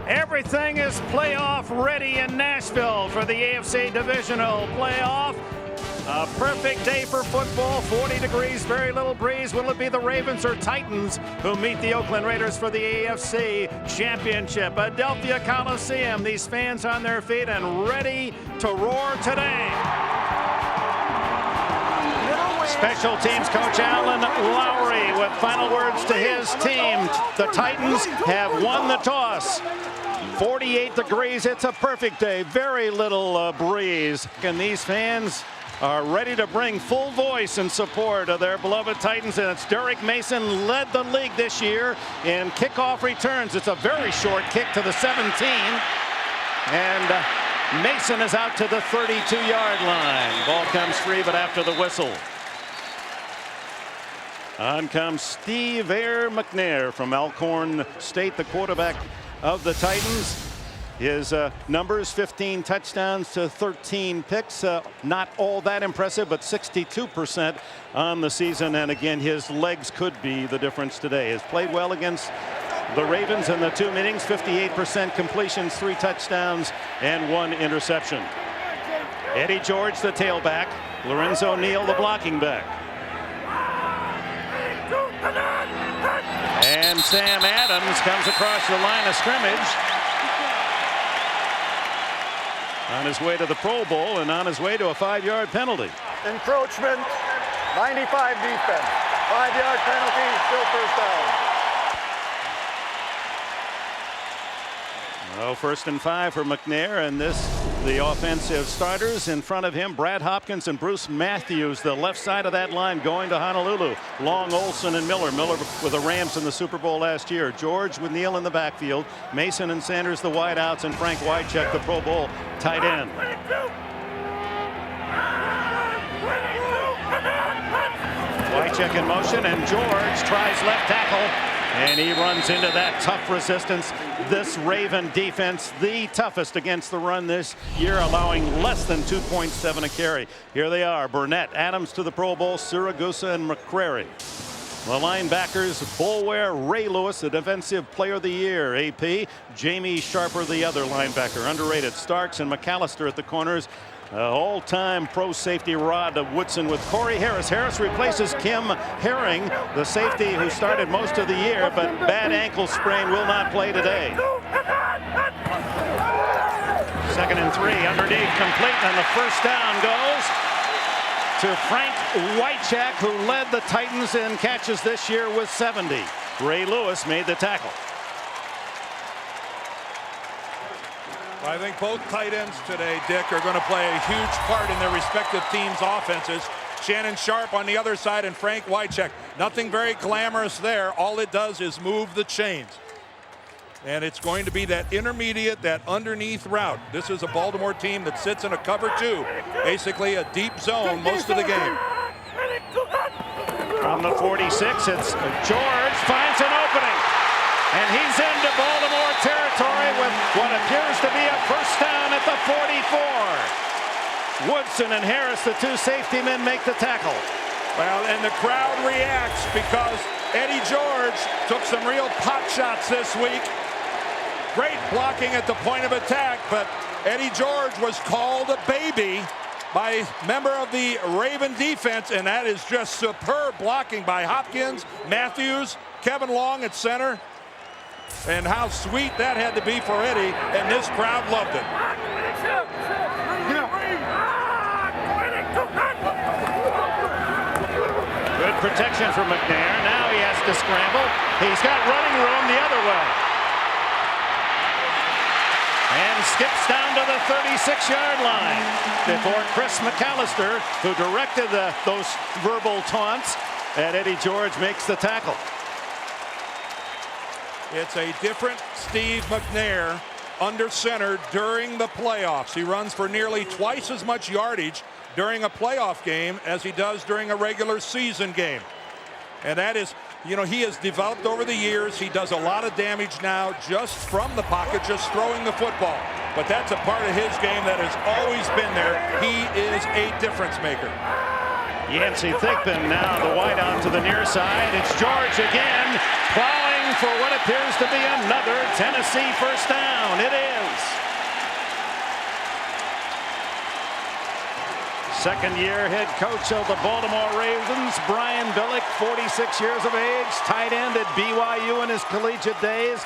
Everything is playoff ready in Nashville for the AFC Divisional Playoff. A perfect day for football, 40 degrees, very little breeze. Will it be the Ravens or Titans who meet the Oakland Raiders for the AFC Championship? Adelphia Coliseum, these fans on their feet and ready to roar today. Special teams coach Alan Lowry with final words to his team. The Titans have won the toss. 48 degrees, it's a perfect day, very little breeze. And these fans are ready to bring full voice in support of their beloved Titans. And it's Derek Mason led the league this year in kickoff returns. It's a very short kick to the 17. And Mason is out to the 32-yard line. Ball comes free, but after the whistle. On comes Steve Air McNair from Alcorn State, the quarterback of the Titans. His numbers, 15 touchdowns to 13 picks. Not all that impressive, but 62% on the season. And again, his legs could be the difference today. Has played well against the Ravens in the two meetings. 58% completions, 3 touchdowns, and 1 interception. Eddie George, the tailback. Lorenzo Neal, the blocking back. And Sam Adams comes across the line of scrimmage on his way to the Pro Bowl and on his way to a 5-yard penalty. Encroachment, 95 defense, 5-yard penalty, still first down. Oh, 1st and 5 for McNair, and the offensive starters in front of him, Brad Hopkins and Bruce Matthews, the left side of that line going to Honolulu. Long, Olsen, and Miller. Miller with the Rams in the Super Bowl last year. George with Neal in the backfield. Mason and Sanders the wideouts, and Frank Wycheck the Pro Bowl tight end. Wycheck in motion, and George tries left tackle. And he runs into that tough resistance. This Raven defense, the toughest against the run this year, allowing less than 2.7 a carry. Here they are, Burnett, Adams to the Pro Bowl, Siragusa, and McCrary. The linebackers, Boulware, Ray Lewis, the Defensive Player of the Year. AP, Jamie Sharper, the other linebacker, underrated. Starks and McAllister at the corners. All-time pro safety Rod Woodson with Corey Harris. Harris replaces Kim Herring, the safety who started most of the year, but bad ankle sprain, will not play today. 2nd and 3, underneath, complete, and the first down goes to Frank Wycheck, who led the Titans in catches this year with 70. Ray Lewis made the tackle. I think both tight ends today, Dick, are going to play a huge part in their respective teams' offenses. Shannon Sharp on the other side and Frank Wycheck. Nothing very glamorous there. All it does is move the chains. And it's going to be that intermediate, that underneath route. This is a Baltimore team that sits in a cover 2, basically a deep zone most of the game. From the 46, it's George finds an opening. And he's into Baltimore territory with what appears to be a first down at the 44. Woodson and Harris, the 2 safety men, make the tackle. Well, and the crowd reacts because Eddie George took some real pot shots this week. Great blocking at the point of attack, but Eddie George was called a baby by a member of the Raven defense, and that is just superb blocking by Hopkins, Matthews, Kevin Long at center. And how sweet that had to be for Eddie, and this crowd loved it. Good protection for McNair. Now he has to scramble. He's got running room the other way. And skips down to the 36-yard line before Chris McAllister, who directed those verbal taunts, and Eddie George makes the tackle. It's a different Steve McNair under center during the playoffs. He runs for nearly twice as much yardage during a playoff game as he does during a regular season game. And that is, you know, he has developed over the years. He does a lot of damage now just from the pocket, just throwing the football. But that's a part of his game that has always been there. He is a difference maker. Yancey Thigpen now the wide out to the near side. It's George again, plowing for what appears to be another Tennessee first down. It is. Second-year head coach of the Baltimore Ravens, Brian Billick, 46 years of age, tight end at BYU in his collegiate days.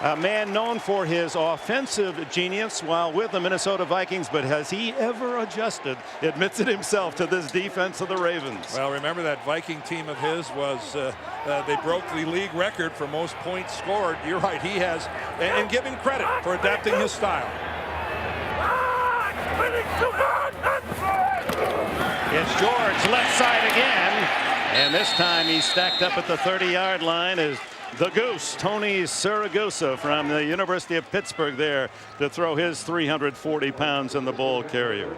A man known for his offensive genius while with the Minnesota Vikings, but has he ever adjusted, admits it himself, to this defense of the Ravens? Well, remember that Viking team of his was, they broke the league record for most points scored. You're right, he has, and give him credit for adapting his style. It's George, left side again, and this time he's stacked up at the 30-yard line as the Goose, Tony Saragosa from the University of Pittsburgh, there to throw his 340 pounds in the ball carrier.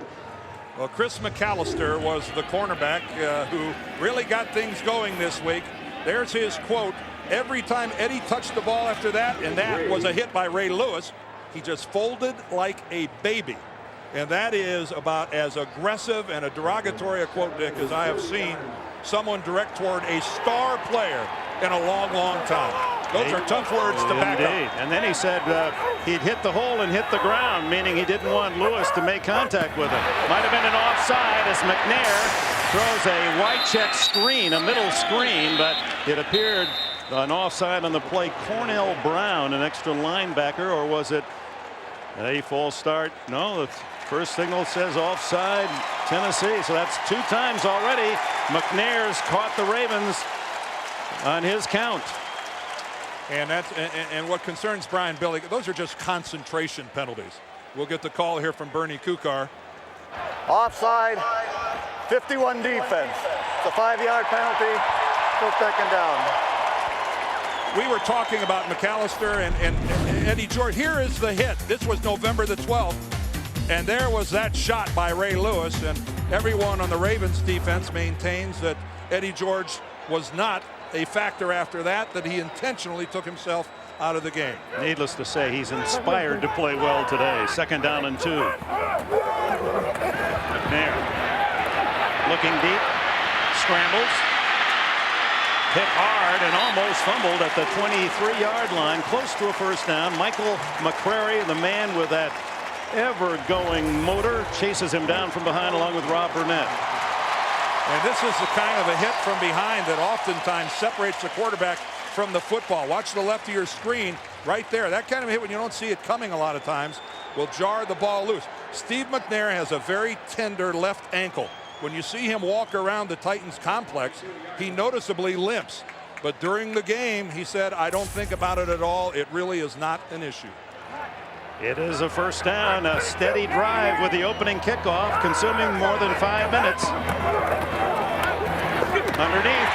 Well, Chris McAllister was the cornerback who really got things going this week. There's his quote. Every time Eddie touched the ball after that, and that was a hit by Ray Lewis, he just folded like a baby. And that is about as aggressive and a derogatory a quote, Dick, as I have seen someone direct toward a star player in a long, long time. Those are tough words to back up. And then he said he'd hit the hole and hit the ground, meaning he didn't want Lewis to make contact with him. Might have been an offside as McNair throws a white check screen, a middle screen, but it appeared an offside on the play. Cornell Brown, an extra linebacker, or was it a false start? No, the first signal says offside, Tennessee. So that's 2 times already. McNair's caught the Ravens on his count. And that's and what concerns Brian Billick, those are just concentration penalties. We'll get the call here from Bernie Kukar. Offside, 51 defense. It's a 5-yard penalty. Still second down. We were talking about McAllister and Eddie George. Here is the hit. This was November the 12th. And there was that shot by Ray Lewis. And everyone on the Ravens defense maintains that Eddie George was not a factor after that, that he intentionally took himself out of the game. Needless to say, he's inspired to play well today. Second down and 2. McNair looking deep, scrambles, hit hard and almost fumbled at the 23-yard line, close to a first down. Michael McCrary, the man with that ever-going motor, chases him down from behind along with Rob Burnett. And this is the kind of a hit from behind that oftentimes separates the quarterback from the football. Watch the left of your screen right there. That kind of hit, when you don't see it coming a lot of times, will jar the ball loose. Steve McNair has a very tender left ankle. When you see him walk around the Titans complex, he noticeably limps. But during the game, he said, I don't think about it at all. It really is not an issue. It is a first down, a steady drive with the opening kickoff, consuming more than 5 minutes. Underneath,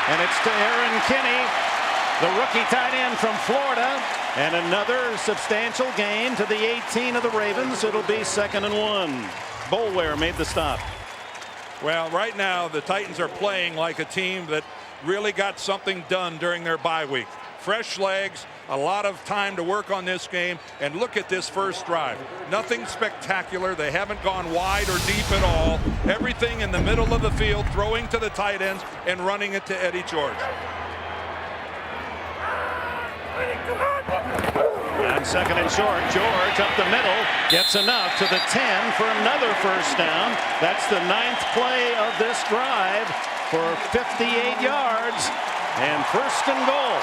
and it's to Aaron Kinney, the rookie tight end from Florida, and another substantial gain to the 18 of the Ravens. It'll be 2nd and 1. Boulware made the stop. Well, right now the Titans are playing like a team that really got something done during their bye week. Fresh legs, a lot of time to work on this game, and look at this first drive. Nothing spectacular. They haven't gone wide or deep at all. Everything in the middle of the field, throwing to the tight ends and running it to Eddie George. On 2nd and short, George up the middle gets enough to the 10 for another first down. That's the 9th play of this drive for 58 yards and 1st and goal.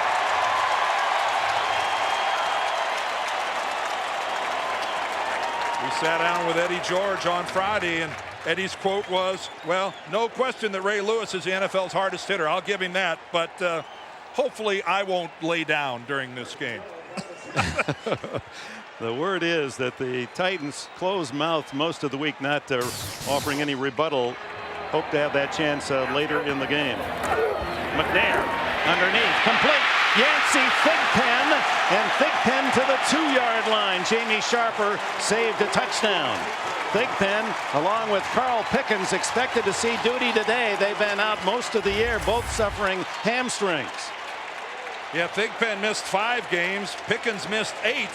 We sat down with Eddie George on Friday, and Eddie's quote was, well, no question that Ray Lewis is the NFL's hardest hitter. I'll give him that, but hopefully I won't lay down during this game. The word is that the Titans closed-mouthed most of the week, not offering any rebuttal. Hope to have that chance later in the game. McNair underneath, complete. Yancey Thigpen, and Thigpen to the 2-yard line. Jamie Sharper saved a touchdown. Thigpen, along with Carl Pickens, expected to see duty today. They've been out most of the year, both suffering hamstrings. Yeah, Thigpen missed 5 games. Pickens missed 8.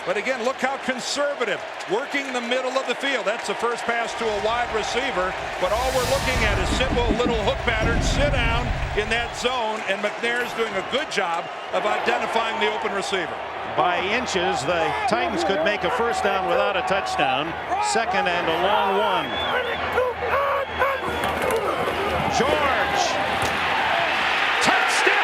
But again, look how conservative, working the middle of the field. That's the first pass to a wide receiver, but all we're looking at is simple little hook pattern, sit down in that zone, and McNair's doing a good job of identifying the open receiver. By inches, the Titans could make a first down without a touchdown. Second and a long one. George. Touchdown!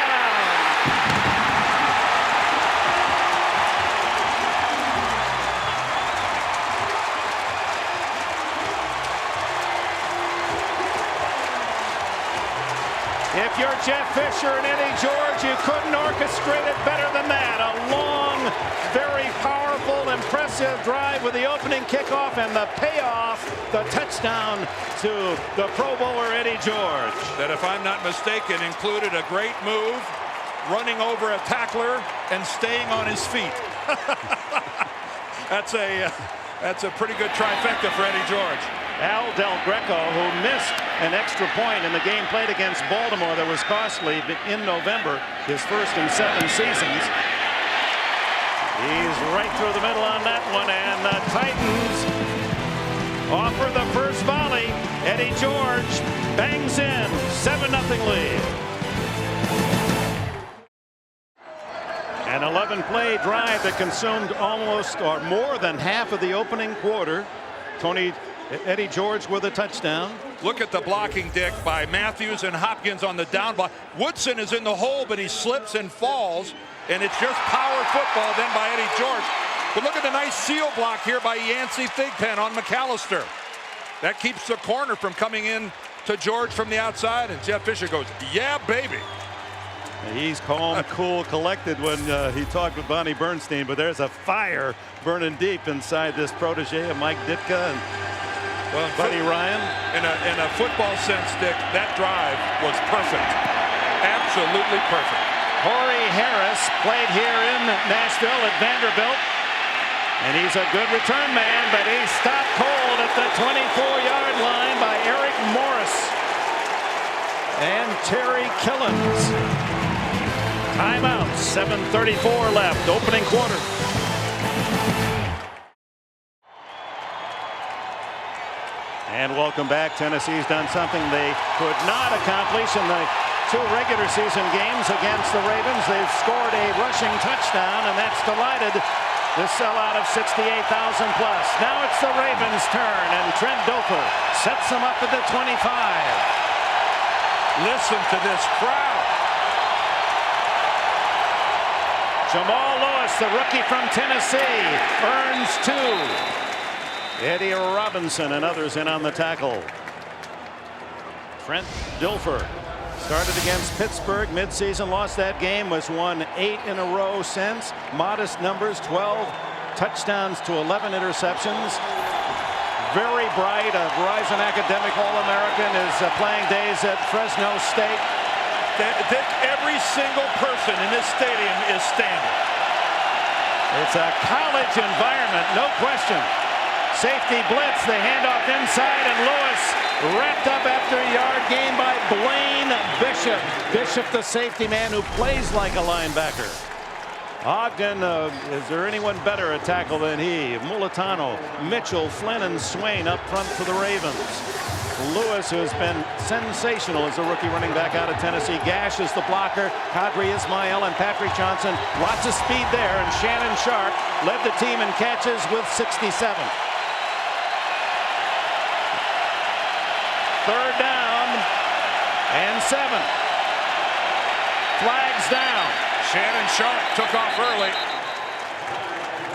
If you're Jeff Fisher and Eddie George, you couldn't orchestrate it better than that. A long, very powerful, impressive drive with the opening kickoff and the payoff, the touchdown to the Pro Bowler Eddie George. That, if I'm not mistaken, included a great move, running over a tackler and staying on his feet. That's a pretty good trifecta for Eddie George. Al Del Greco, who missed an extra point in the game played against Baltimore that was costly in November, his first in 7 seasons. He's right through the middle on that one, and the Titans offer the first volley. Eddie George bangs in, 7-0 lead. An 11-play drive that consumed almost or more than half of the opening quarter. Eddie George with a touchdown. Look at the blocking, Dick, by Matthews and Hopkins on the down block. Woodson is in the hole, but he slips and falls, and it's just power football then by Eddie George. But look at the nice seal block here by Yancey Thigpen on McAllister. That keeps the corner from coming in to George from the outside, and Jeff Fisher goes, yeah, baby. He's calm, cool, collected when he talked with Bonnie Bernstein, but there's a fire burning deep inside this protege of Mike Ditka and Buddy Ryan. In a football sense, Dick, that drive was perfect. Absolutely perfect. Corey Harris played here in Nashville at Vanderbilt, and he's a good return man, but he's stopped cold at the 24-yard line by Eric Morris and Terry Killens. Timeout, 7:34 left, opening quarter. And welcome back. Tennessee's done something they could not accomplish in the 2 regular season games against the Ravens. They've scored a rushing touchdown, and that's delighted the sellout of 68,000 plus. Now it's the Ravens' turn, and Trent Dilfer sets them up at the 25. Listen to this crowd. Jamal Lewis, the rookie from Tennessee, earns 2. Eddie Robinson and others in on the tackle. Trent Dilfer started against Pittsburgh midseason, lost that game, was won 8 in a row since. Modest numbers, 12 touchdowns to 11 interceptions. Very bright, a Verizon academic All-American, is playing days at Fresno State. Every single person in this stadium is standing. It's a college environment, no question. Safety blitz, the handoff inside, and Lewis wrapped up after a yard gain by Blaine Bishop. Bishop, the safety man who plays like a linebacker. Ogden, is there anyone better at tackle than he? Mulitano, Mitchell, Flynn, and Swain up front for the Ravens. Lewis, who has been sensational as a rookie running back out of Tennessee. Gash is the blocker. Kadri Ismail and Patrick Johnson. Lots of speed there, and Shannon Sharp led the team in catches with 67. Third down and 7. Flags down. Shannon Sharp took off early.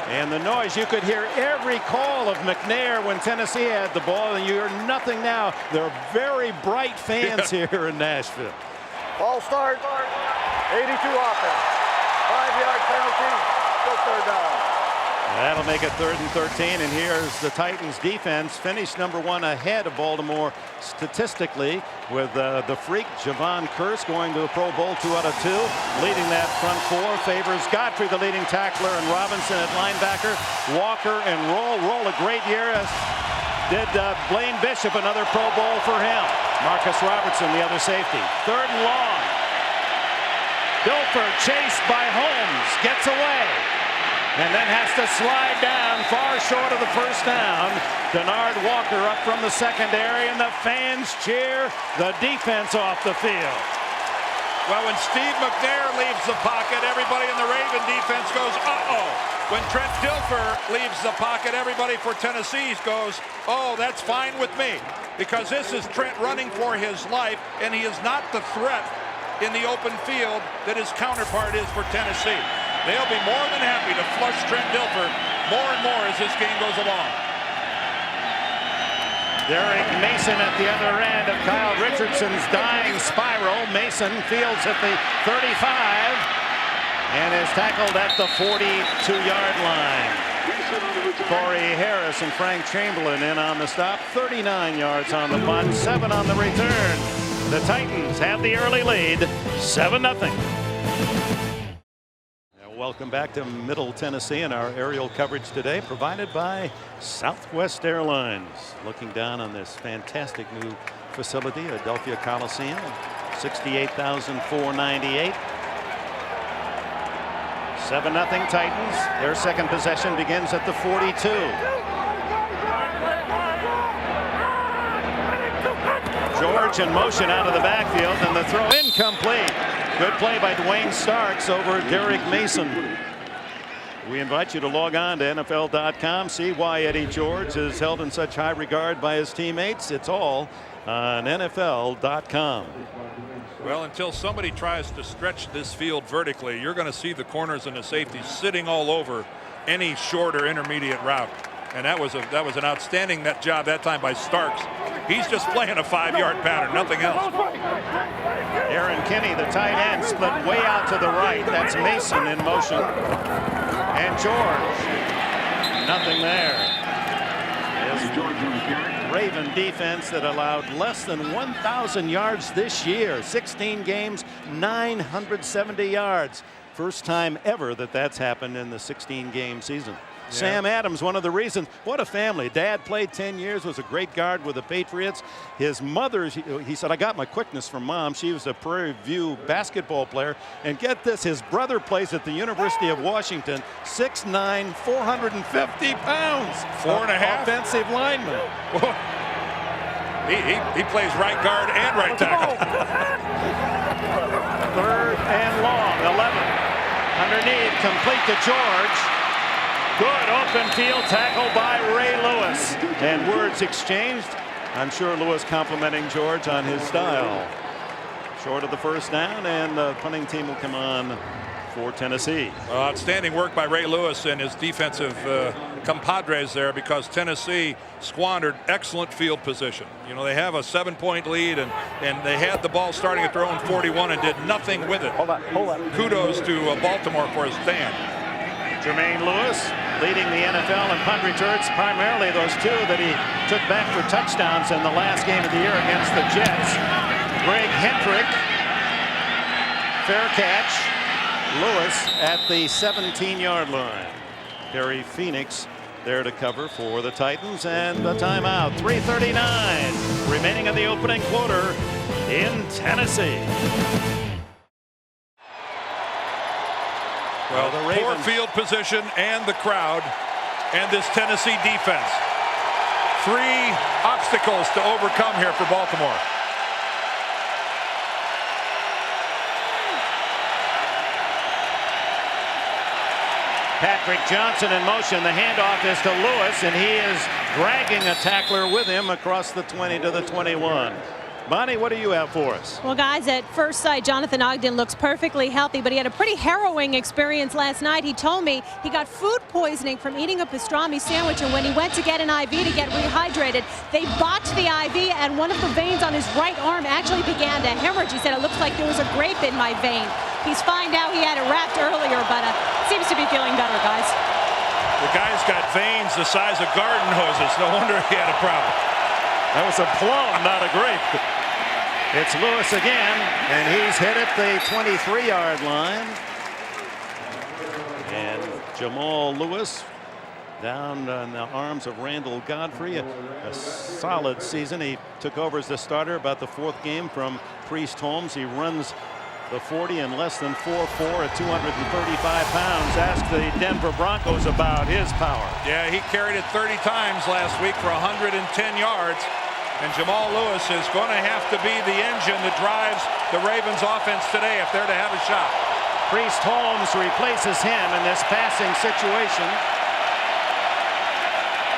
And the noise, you could hear every call of McNair when Tennessee had the ball, and you hear nothing now. They're very bright fans here in Nashville. Ball start, 82 offense. 5-yard penalty, still third down. That'll make it 3rd and 13, and here's the Titans defense, finished number 1 ahead of Baltimore statistically, with the freak Javon Curse going to a Pro Bowl 2 out of 2. Leading that front 4 favors Godfrey, the leading tackler, and Robinson at linebacker. Walker and Roll a great year, as did Blaine Bishop, another Pro Bowl for him. Marcus Robertson, the other safety. 3rd and long. Dilfer chased by Holmes, gets away. and then has to slide down far short of the first down. Denard Walker up from the secondary, and the fans cheer the defense off the field. Well, when Steve McNair leaves the pocket, everybody in the Raven defense goes, uh-oh. When Trent Dilfer leaves the pocket, everybody for Tennessee goes, oh, that's fine with me. Because this is Trent running for his life, and he is not the threat in the open field that his counterpart is for Tennessee. They'll be more than happy to flush Trent Dilfer more and more as this game goes along. Derek Mason at the other end of Kyle Richardson's dying spiral. Mason fields at the 35 and is tackled at the 42-yard line. Corey Harris and Frank Chamberlain in on the stop. 39 yards on the punt, 7 on the return. The Titans have the early lead, 7-0. Welcome back to Middle Tennessee, and our aerial coverage today provided by Southwest Airlines. Looking down on this fantastic new facility, Adelphia Coliseum, 68,498. 7-0 Titans. Their second possession begins at the 42. George in motion out of the backfield, and the throw incomplete. Good play by Dwayne Starks over Derek Mason. We invite you to log on to NFL.com, see why Eddie George is held in such high regard by his teammates. It's all on NFL.com. Well, until somebody tries to stretch this field vertically, you're going to see the corners and the safeties sitting all over any short or intermediate route. And that was an outstanding job that time by Starks. He's just playing a 5-yard pattern, nothing else. Aaron Kinney, the tight end, split way out to the right. That's Mason in motion. And George. Nothing there. Raven defense that allowed less than 1,000 yards this year. 16 games, 970 yards. First time ever that's happened in the 16-game season. Yeah. Sam Adams, one of the reasons. What a family. Dad played 10 years, was a great guard with the Patriots. His mother, he said, I got my quickness from Mom. She was a Prairie View basketball player. And get this, his brother plays at the University of Washington, 6'9", 450 pounds. 4.5. Offensive lineman. He plays right guard and right tackle. Third and long, 11. Underneath, complete to George. Good open field tackle by Ray Lewis. And words exchanged. I'm sure Lewis complimenting George on his style. Short of the first down, and the punting team will come on for Tennessee. Outstanding work by Ray Lewis and his defensive compadres there, because Tennessee squandered excellent field position. You know, they have a 7-point lead, and they had the ball starting at their own 41 and did nothing with it. Hold on. Kudos to Baltimore for his stand. Jermaine Lewis leading the NFL in punt returns, primarily those 2 that he took back for touchdowns in the last game of the year against the Jets. Greg Hendrick, fair catch. Lewis at the 17-yard line. Terry Phoenix there to cover for the Titans, and a timeout. 3:39 remaining in the opening quarter in Tennessee. Well, the poor field position and the crowd and this Tennessee defense. 3 obstacles to overcome here for Baltimore. Patrick Johnson in motion. The handoff is to Lewis, and he is dragging a tackler with him across the 20 to the 21. Bonnie, what do you have for us? Well, guys, at first sight, Jonathan Ogden looks perfectly healthy, but he had a pretty harrowing experience last night. He told me he got food poisoning from eating a pastrami sandwich, and when he went to get an IV to get rehydrated, they botched the IV, and one of the veins on his right arm actually began to hemorrhage. He said it looks like there was a grape in my vein. He's fine now. He had it wrapped earlier, but seems to be feeling better, guys. The guy's got veins the size of garden hoses. No wonder he had a problem. That was a plum, not a grape. It's Lewis again, and he's hit at the 23-yard line. And Jamal Lewis down in the arms of Randall Godfrey. A solid season. He took over as the starter about the 4th game from Priest Holmes. He runs the 40 in less than 4.4 at 235 pounds. Ask the Denver Broncos about his power. Yeah, he carried it 30 times last week for 110 yards. And Jamal Lewis is going to have to be the engine that drives the Ravens offense today if they're to have a shot. Priest Holmes replaces him in this passing situation.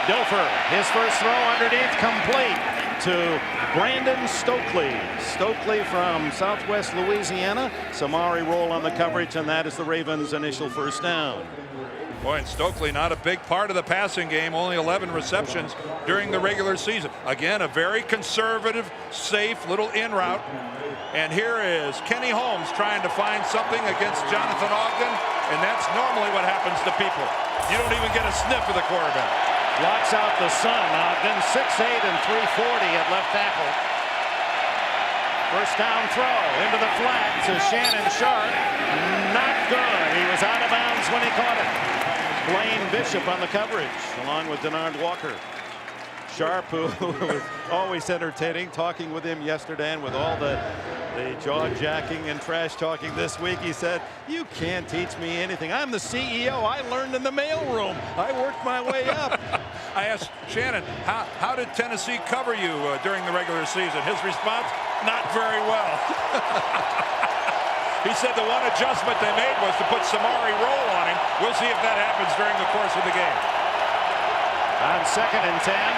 Dilfer, his first throw underneath, complete to Brandon Stokely. Stokely from Southwest Louisiana. Samari roll on the coverage, and that is the Ravens' initial first down. Boy, and Stokely not a big part of the passing game, only 11 receptions during the regular season. Again, a very conservative, safe little in route. And here is Kenny Holmes trying to find something against Jonathan Ogden, and that's normally what happens to people. You don't even get a sniff of the quarterback. Blocks out the sun. Ogden 6'8" and 340 at left tackle. First down throw into the flat to Shannon Sharp. Not good. He was out of bounds when he caught it. Blaine Bishop on the coverage, along with Denard Walker. Sharp, who was always entertaining, talking with him yesterday, and with all the jaw-jacking and trash-talking this week, he said, "You can't teach me anything. I'm the CEO. I learned in the mailroom. I worked my way up." I asked Shannon, how did Tennessee cover you during the regular season? His response, not very well. He said the one adjustment they made was to put Samari roll on him. We'll see if that happens during the course of the game. On 2nd and 10,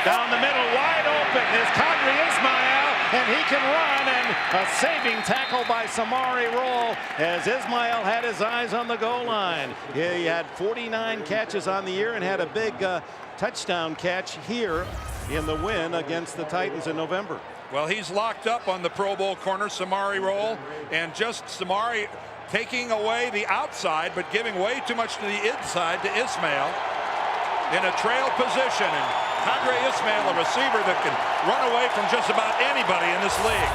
down the middle, wide open is Kadri Ismail, and he can run, and a saving tackle by Samari Roll as Ismail had his eyes on the goal line. He had 49 catches on the year and had a big touchdown catch here in the win against the Titans in November. Well, he's locked up on the Pro Bowl corner, Samari Roll, and just Samari taking away the outside, but giving way too much to the inside to Ismail in a trail position. And Kadri Ismail, a receiver that can run away from just about anybody in this league.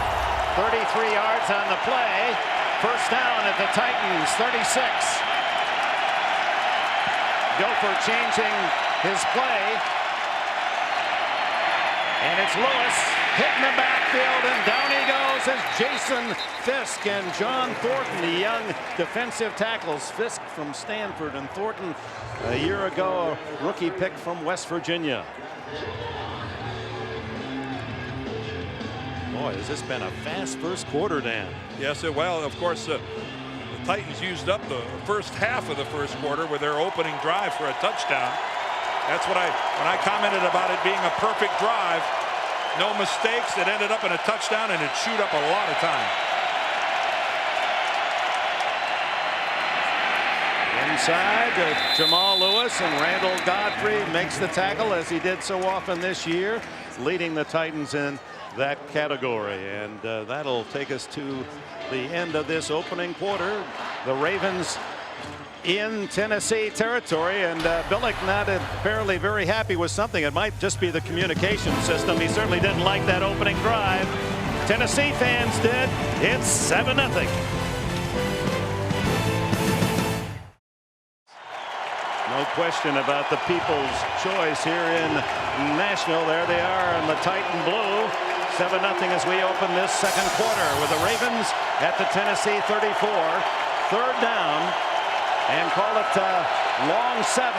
33 yards on the play. First down at the Titans, 36. Dilfer changing his play. And it's Lewis hitting the backfield, and down he goes as Jason Fisk and John Thornton, the young defensive tackles. Fisk from Stanford, and Thornton a year ago, a rookie pick from West Virginia. Boy, has this been a fast first quarter, Dan. Yes, well, of course, the Titans used up the first half of the first quarter with their opening drive for a touchdown. That's what when I commented about it being a perfect drive. No mistakes. It ended up in a touchdown, and it chewed up a lot of time. Inside to Jamal Lewis, and Randall Godfrey makes the tackle, as he did so often this year, leading the Titans in that category. And that'll take us to the end of this opening quarter. The Ravens in Tennessee territory, and Billick not apparently very happy with something. It might just be the communication system. He certainly didn't like that opening drive. Tennessee fans did. It's 7-0. No question about the people's choice here in Nashville. There they are in the Titan blue. 7-0 as we open this second quarter with the Ravens at the Tennessee 34. Third down, and call it long 7.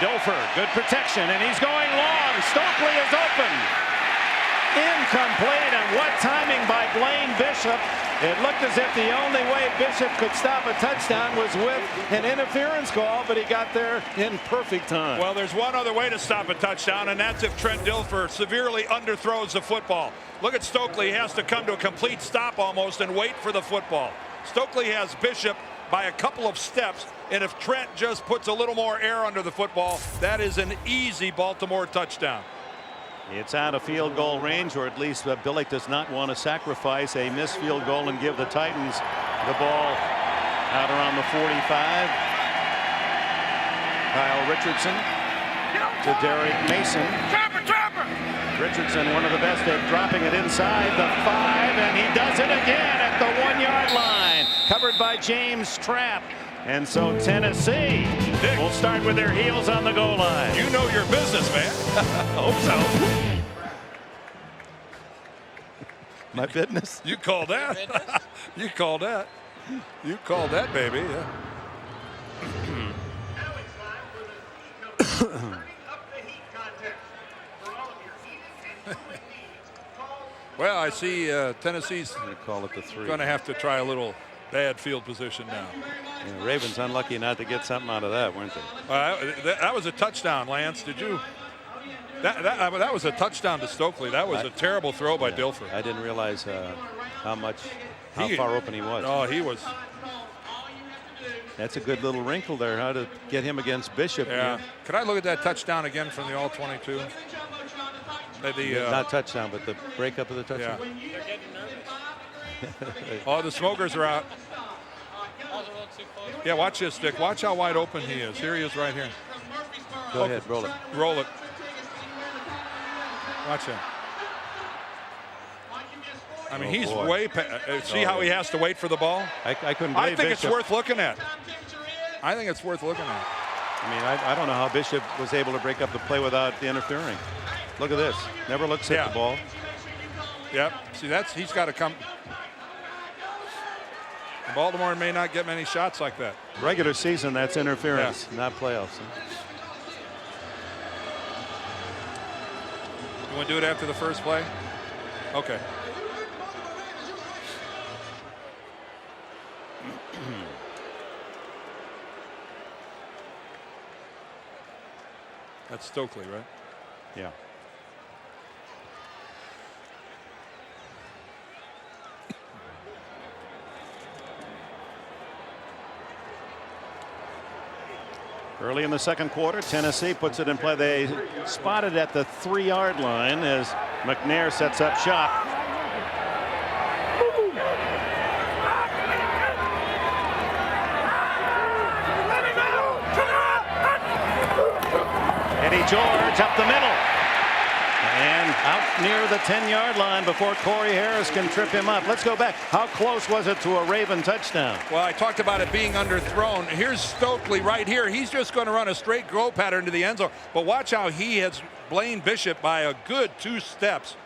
Dilfer, good protection, and he's going long. Stokely is open. Incomplete, and what timing by Blaine Bishop. It looked as if the only way Bishop could stop a touchdown was with an interference call, but he got there in perfect time. Well, there's one other way to stop a touchdown, and that's if Trent Dilfer severely underthrows the football. Look at Stokely. He has to come to a complete stop almost and wait for the football. Stokely has Bishop by a couple of steps, and if Trent just puts a little more air under the football, that is an easy Baltimore touchdown. It's out of field goal range, or at least Billick does not want to sacrifice a missed field goal and give the Titans the ball out around the 45. Kyle Richardson to Derek Mason. Richardson, one of the best at dropping it inside the 5, and he does it again at the 1-yard line. Covered by James Trapp. And so Tennessee will start with their heels on the goal line. You know your business, man. Hope so. My business. You called that. You called that. You called that, baby. Yeah. Well, I see Tennessee's Call it the 3. going to have to try a little bad field position now. Yeah, Ravens unlucky not to get something out of that, weren't they? That was a touchdown, Lance. Did you? That was a touchdown to Stokely. That was a terrible throw by Dilfer. I didn't realize how far open he was. Oh, he was. That's a good little wrinkle there, how to get him against Bishop. Yeah. Could I look at that touchdown again from the All-22? Not touchdown, but the breakup of the touchdown. Yeah. Oh, the smokers are out. Yeah, watch this, Dick. Watch how wide open he is. Here he is right here. Go ahead, roll it. Roll it. Watch him. I mean, he's boy. way past. See how he has to wait for the ball? I couldn't believe I think Bishop. it's worth looking at. I think it's worth looking at. I mean, I don't know how Bishop was able to break up the play without the interfering. Look at this. Never looks at the ball. Yep. See, he's got to come. Baltimore may not get many shots like that. Regular season, that's interference, not playoffs. You want to do it after the first play? Okay. That's Stokely, right? Yeah. Early in the second quarter, Tennessee puts it in play. They spotted at the 3-yard line as McNair sets up shop. Eddie George up the middle. And out near the 10-yard line before Corey Harris can trip him up. Let's go back. How close was it to a Raven touchdown? Well, I talked about it being underthrown. Here's Stokely right here. He's just going to run a straight go pattern to the end zone. But watch how he has Blaine Bishop by a good 2 steps.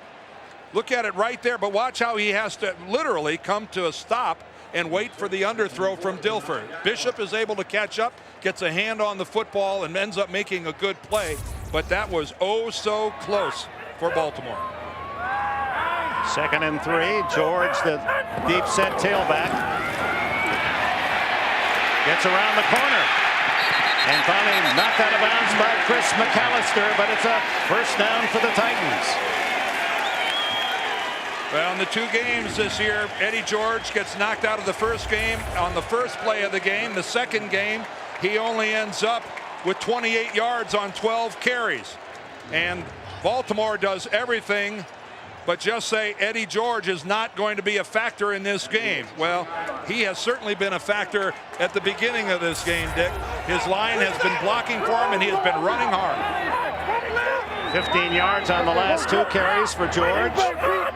Look at it right there. But watch how he has to literally come to a stop and wait for the underthrow from Dilfer. Bishop is able to catch up, gets a hand on the football, and ends up making a good play. But that was oh so close for Baltimore. 2nd and 3. George, the deep set tailback, gets around the corner and finally knocked out of bounds by Chris McAllister, but it's a first down for the Titans. Well, in the 2 games this year, Eddie George gets knocked out of the first game on the first play of the game. The second game, he only ends up with 28 yards on 12 carries. And Baltimore does everything but just say Eddie George is not going to be a factor in this game. Well, he has certainly been a factor at the beginning of this game, Dick. His line has been blocking for him, and he has been running hard. 15 yards on the last 2 carries for George.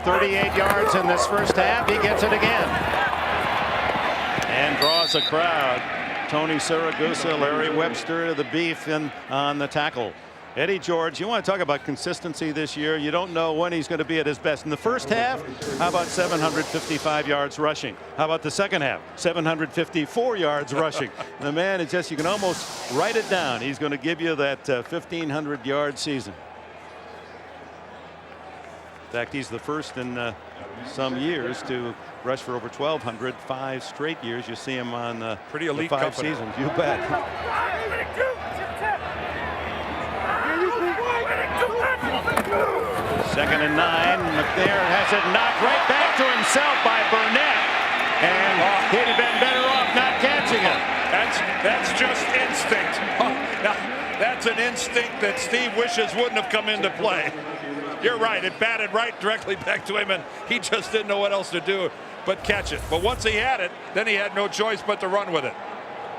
38 yards in this first half. He gets it again. And draws a crowd. Tony Siragusa, Larry Webster, the beef on the tackle. Eddie George, you want to talk about consistency this year. You don't know when he's going to be at his best. In the first half, how about 755 yards rushing? How about the second half? 754 yards rushing. The man is just, you can almost write it down. He's going to give you that 1,500-yard season. In fact, he's the first in some years to rush for over 1,200. 5 straight years. You see him on pretty elite the 5 company. seasons. You bet. 2nd and 9. McNair has it knocked right back to himself by Burnett, and he'd have been better off not catching it. That's just instinct. Now, that's an instinct that Steve wishes wouldn't have come into play. You're right. It batted right directly back to him, and he just didn't know what else to do but catch it. But once he had it, then he had no choice but to run with it.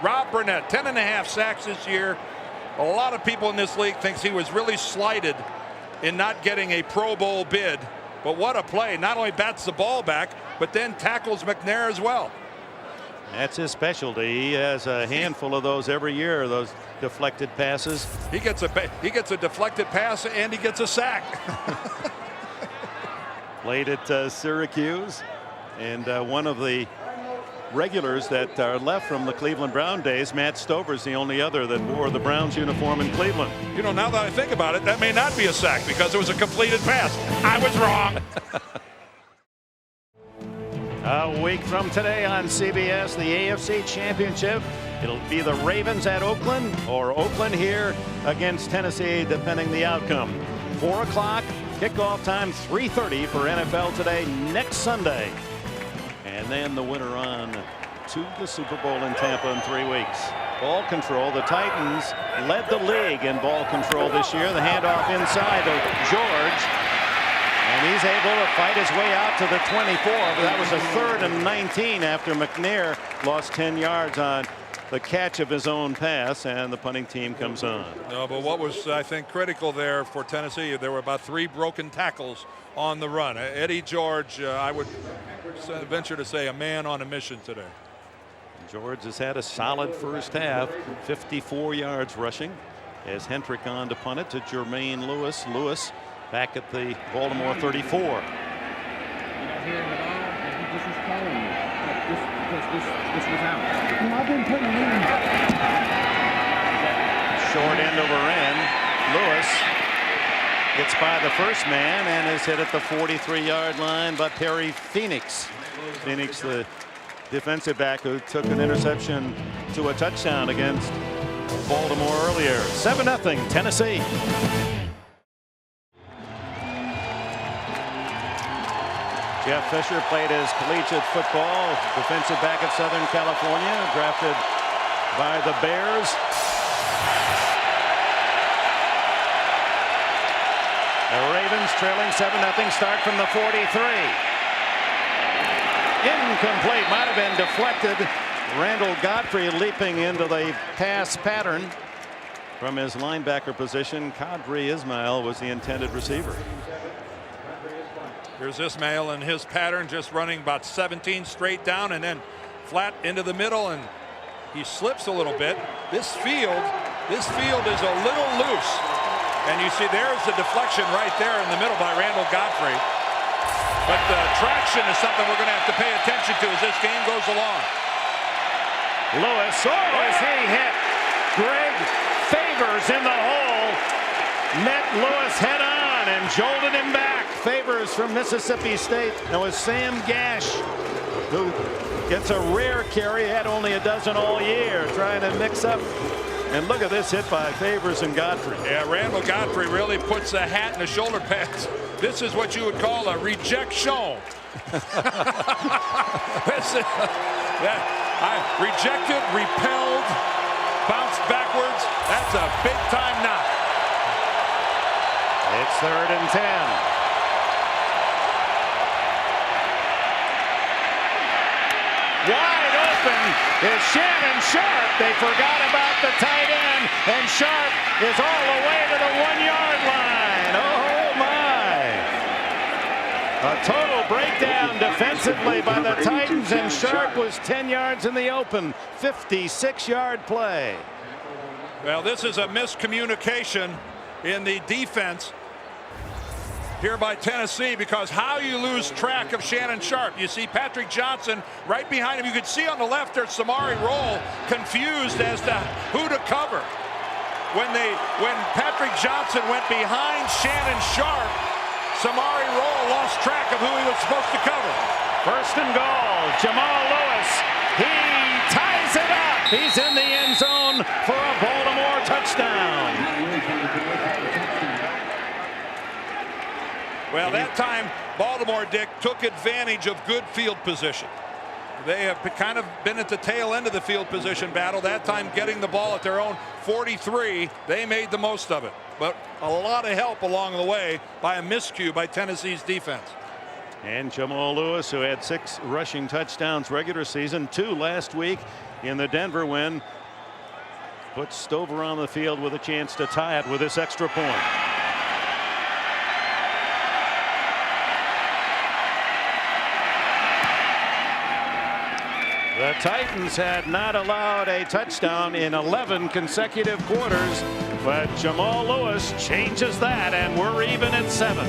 Rob Burnett, 10.5 sacks this year. A lot of people in this league thinks he was really slighted in not getting a Pro Bowl bid. But what a play. Not only bats the ball back, but then tackles McNair as well. That's his specialty. He has a handful of those every year, those deflected passes. He gets a deflected pass and he gets a sack. Played at Syracuse, and one of the regulars that are left from the Cleveland Brown days, Matt Stover's the only other that wore the Browns uniform in Cleveland. You know, now that I think about it, that may not be a sack because it was a completed pass. I was wrong. A week from today on CBS, the AFC Championship. It'll be the Ravens at Oakland or Oakland here against Tennessee, depending the outcome. 4 o'clock kickoff time, 3:30 for NFL Today next Sunday. And then the winner on to the Super Bowl in Tampa in 3 weeks. Ball control. The Titans led the league in ball control this year. The handoff inside to George. And he's able to fight his way out to the 24. But that was a 3rd and 19 after McNair lost 10 yards on the catch of his own pass, and the punting team comes on. No, but what was, I think, critical there for Tennessee, there were about 3 broken tackles on the run. Eddie George, I would venture to say, a man on a mission today. George has had a solid first half, 54 yards rushing, as Hendrick on to punt it to Jermaine Lewis. Lewis back at the Baltimore 34. You're not hearing it all, and he just was calling you. This was out. You know, I've been putting it in. Short end over end. Lewis gets by the first man and is hit at the 43-yard line by Perry Phoenix. Phoenix, the defensive back who took an interception to a touchdown against Baltimore earlier. 7-0 Tennessee. Jeff Fisher played his collegiate football, defensive back at Southern California, drafted by the Bears. The Ravens trailing 7-0, start from the 43. Incomplete, might have been deflected. Randall Godfrey leaping into the pass pattern from his linebacker position. Qadri Ismail was the intended receiver. Here's Ismail in his pattern, just running about 17 straight down and then flat into the middle, and he slips a little bit. This field is a little loose, and you see there's the deflection right there in the middle by Randall Godfrey. But the traction is something we're going to have to pay attention to as this game goes along. Lewis, is he hit? Greg Favors in the hole, met Lewis head on and jolted him back. Favors from Mississippi State. It was Sam Gash who gets a rare carry. Had only a dozen all year, trying to mix up. And look at this hit by Favors and Godfrey. Yeah, Randall Godfrey really puts a hat in the shoulder pads. This is what you would call a rejection. Rejected, repelled, bounced backwards. That's a big time knock. It's 3rd and 10. Wide open is Shannon Sharp. They forgot about the tight end, and Sharp is all the way to the 1-yard line. Oh my! A total breakdown defensively by the Titans, and Sharp was 10 yards in the open. 56-yard play. Well, this is a miscommunication in the defense here by Tennessee, because how you lose track of Shannon Sharp. You see Patrick Johnson right behind him. You could see on the left there's Samari Rolle confused as to who to cover. When Patrick Johnson went behind Shannon Sharp, Samari Rolle lost track of who he was supposed to cover. 1st and goal. Jamal Lewis. He ties it up. He's in the end zone for a Baltimore touchdown. Well, that time Baltimore, Dick, took advantage of good field position. They have kind of been at the tail end of the field position battle. That time getting the ball at their own 43. They made the most of it. But a lot of help along the way by a miscue by Tennessee's defense. And Jamal Lewis, who had 6 rushing touchdowns regular season, 2 last week in the Denver win, puts Stover on the field with a chance to tie it with this extra point. The Titans had not allowed a touchdown in 11 consecutive quarters, but Jamal Lewis changes that, and we're even at 7.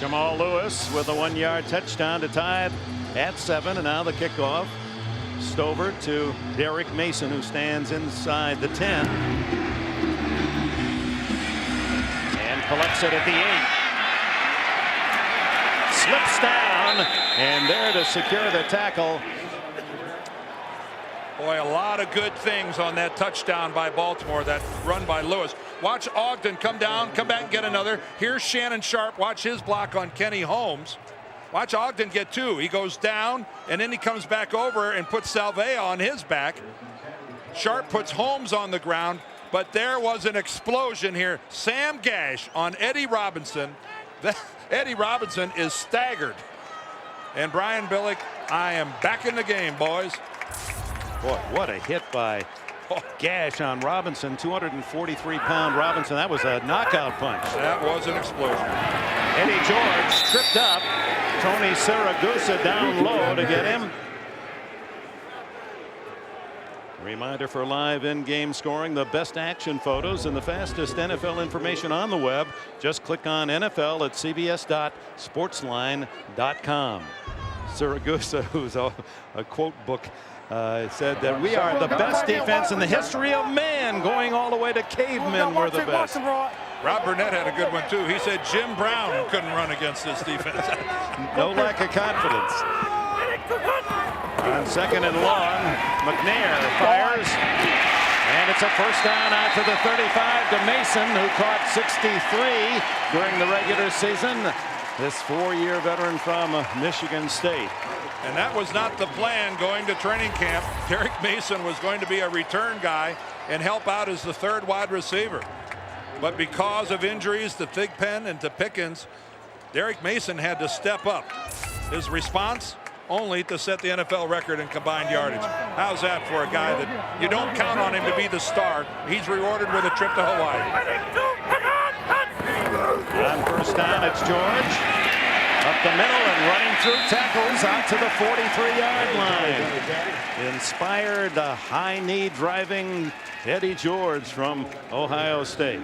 Jamal Lewis with a 1-yard touchdown to tie it at 7. And now the kickoff. Stover to Derek Mason, who stands inside the 10 and collects it at the 8. Slips down, and there to secure the tackle. Boy, a lot of good things on that touchdown by Baltimore, that run by Lewis. Watch Ogden come down, come back and get another. Here's Shannon Sharp. Watch his block on Kenny Holmes. Watch Ogden get 2. He goes down, and then he comes back over and puts Salvea on his back. Sharp puts Holmes on the ground, but there was an explosion here. Sam Gash on Eddie Robinson. Eddie Robinson is staggered. And Brian Billick, I am back in the game, boys. Boy, what a hit by Gash on Robinson. 243-pound Robinson. That was a knockout punch. That was an explosion. Eddie George tripped up. Tony Siragusa down low to get him. Reminder for live in-game scoring, the best action photos and the fastest NFL information on the web. Just click on NFL at cbs.sportsline.com. Siragusa, who's a quote book, said that we are the best defense in the history of man, going all the way to cavemen were the best. Rob Burnett had a good one too. He said Jim Brown couldn't run against this defense. No lack of confidence. On 2nd and long, McNair fires, and it's a first down out to the 35 to Mason, who caught 63 during the regular season. This 4-year veteran from Michigan State. And that was not the plan going to training camp. Derek Mason was going to be a return guy and help out as the 3rd wide receiver. But because of injuries to Thigpen and to Pickens, Derek Mason had to step up. His response? Only to set the NFL record in combined yardage. How's that for a guy that you don't count on him to be the star? He's rewarded with a trip to Hawaii. On first down, it's George. Up the middle and running through tackles out to the 43-yard line. Inspired, high-knee driving Eddie George from Ohio State.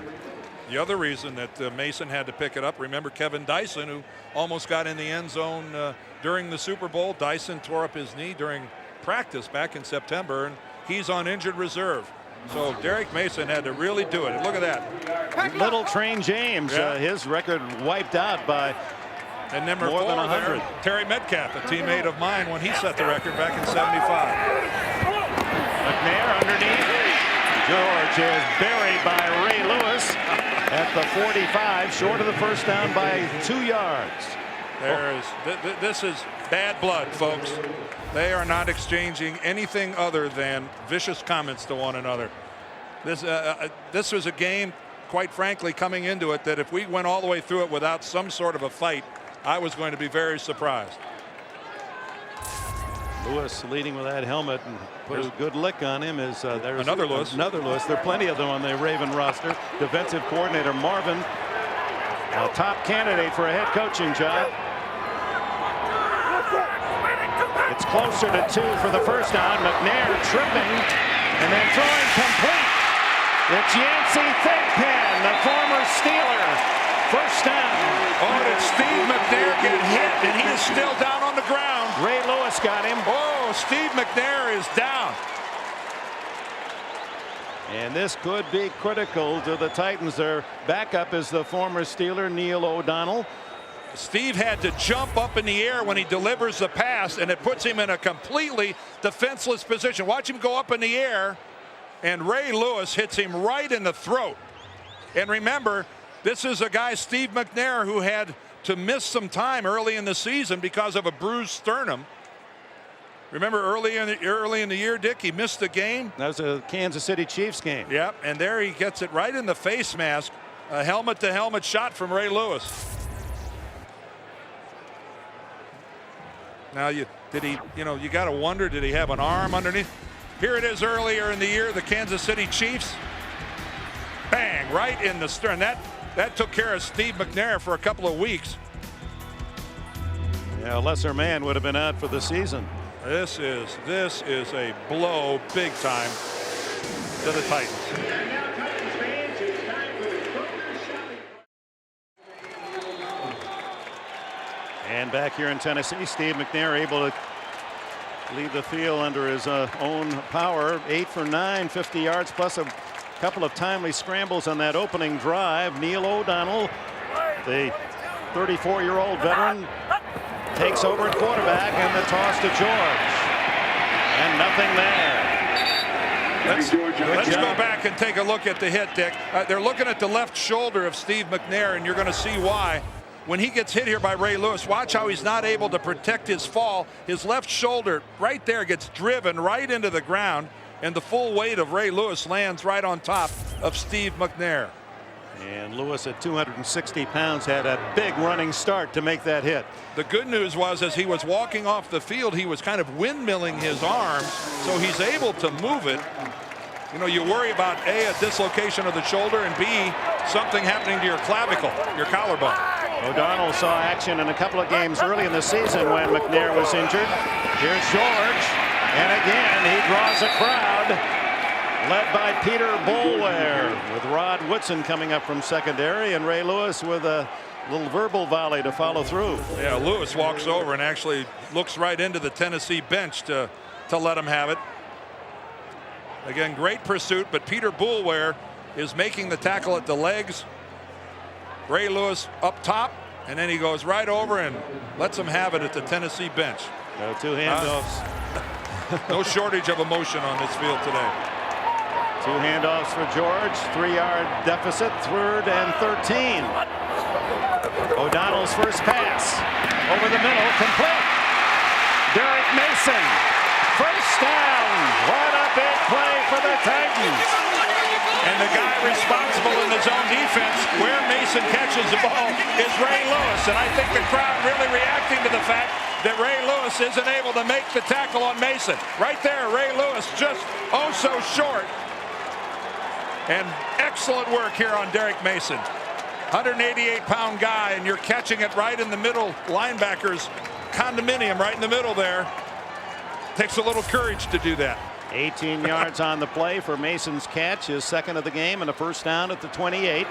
The other reason that Mason had to pick it up, remember Kevin Dyson, who almost got in the end zone during the Super Bowl. Dyson tore up his knee during practice back in September, and he's on injured reserve. So Derek Mason had to really do it. Look at that. Little Train James, his record wiped out by and number more 4 than 100. there, Terry Metcalf, a teammate of mine when he set the record back in '75. McNair underneath. George is buried by Ray Lewis at the 45, short of the first down by 2 yards. This is bad blood, folks. They are not exchanging anything other than vicious comments to one another. This was a game, quite frankly, coming into it, that if we went all the way through it without some sort of a fight, I was going to be very surprised. Lewis leading with that helmet and put a good lick on him. There's another Lewis. Another Lewis. There are plenty of them on the Raven roster. Defensive coordinator Marvin, a top candidate for a head coaching job. It's closer to 2 for the first down. McNair tripping and then throwing complete. It's Yancey Thigpen, the former Steeler. First down. Oh, did Steve McNair get hit, and he is still down on the ground. Ray Lewis got him. Oh, Steve McNair is down. And this could be critical to the Titans. Their backup is the former Steeler, Neil O'Donnell. Steve had to jump up in the air when he delivers the pass, and it puts him in a completely defenseless position. Watch him go up in the air, and Ray Lewis hits him right in the throat. And remember, this is a guy, Steve McNair, who had to miss some time early in the season because of a bruised sternum. Remember early in the year, Dick, he missed the game. That was a Kansas City Chiefs game. Yep, and there he gets it right in the face mask. A helmet-to-helmet shot from Ray Lewis. Now, you got to wonder, did he have an arm underneath? Here it is earlier in the year, the Kansas City Chiefs. Bang, right in the stern. That took care of Steve McNair for a couple of weeks. Yeah, a lesser man would have been out for the season. This is a blow big time to the Titans. And back here in Tennessee, Steve McNair able to leave the field under his own power. 8 for 9, 50 yards plus a couple of timely scrambles on that opening drive. Neil O'Donnell, the 34-year-old veteran, takes over at quarterback, and the toss to George. And nothing there. Let's go back and take a look at the hit, Dick. They're looking at the left shoulder of Steve McNair, and you're going to see why. When he gets hit here by Ray Lewis, watch how he's not able to protect his fall. His left shoulder right there gets driven right into the ground, and the full weight of Ray Lewis lands right on top of Steve McNair. And Lewis at 260 pounds had a big running start to make that hit. The good news was, as he was walking off the field, he was kind of windmilling his arms, so he's able to move it. You know, you worry about A, a dislocation of the shoulder, and B, something happening to your clavicle, your collarbone. O'Donnell saw action in a couple of games early in the season when McNair was injured. Here's George, and again he draws a crowd led by Peter Boulware, with Rod Woodson coming up from secondary, and Ray Lewis with a little verbal volley to follow through. Yeah, Lewis walks over and actually looks right into the Tennessee bench to let him have it. Again, great pursuit, but Peter Boulware is making the tackle at the legs. Ray Lewis up top, and then he goes right over and lets him have it at the Tennessee bench. No, two handoffs. No shortage of emotion on this field today. Two handoffs for George. 3-yard deficit, 3rd and 13. O'Donnell's first pass over the middle, complete. Derek Mason, first down. What a big play for the Titans. And the guy responsible in the zone defense where Mason catches the ball is Ray Lewis. And I think the crowd really reacting to the fact that Ray Lewis isn't able to make the tackle on Mason. Right there, Ray Lewis just oh so short. And excellent work here on Derek Mason. 188-pound guy, and you're catching it right in the middle. Linebackers condominium right in the middle there. Takes a little courage to do that. 18 yards on the play for Mason's catch, his second of the game, and a first down at the 28.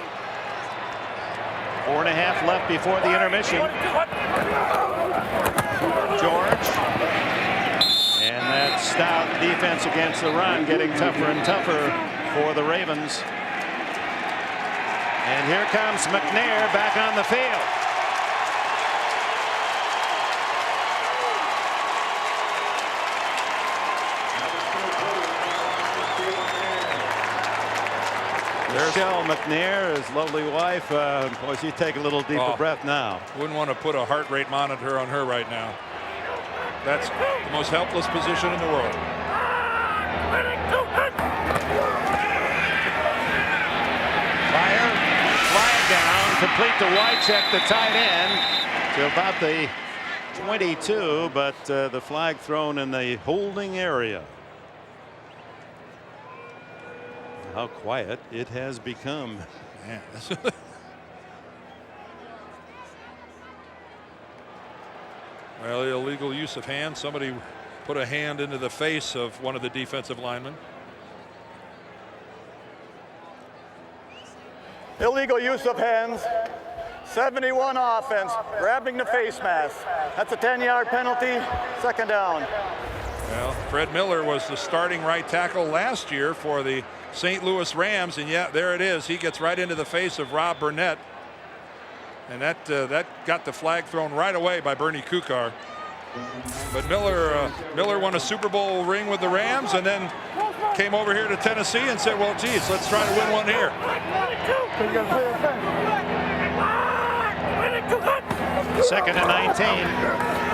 4.5 left before the intermission. George. And that stout defense against the run getting tougher and tougher for the Ravens. And here comes McNair back on the field. Michelle McNair, his lovely wife. Boy, she take a little deeper breath now. Wouldn't want to put a heart rate monitor on her right now. That's the most helpless position in the world. Flag down, complete to Wycheck, the tight end, to about the 22, but the flag thrown in the holding area. How quiet it has become. Man. Well, illegal use of hands. Somebody put a hand into the face of one of the defensive linemen. Illegal use of hands. 71 offense, grabbing the face mask. That's a 10-yard penalty, second down. Well, Fred Miller was the starting right tackle last year for the St. Louis Rams, and yeah, there it is. He gets right into the face of Rob Burnett, and that got the flag thrown right away by Bernie Kukar. But Miller won a Super Bowl ring with the Rams, and then came over here to Tennessee and said, well, geez, let's try to win one here. Second and 19.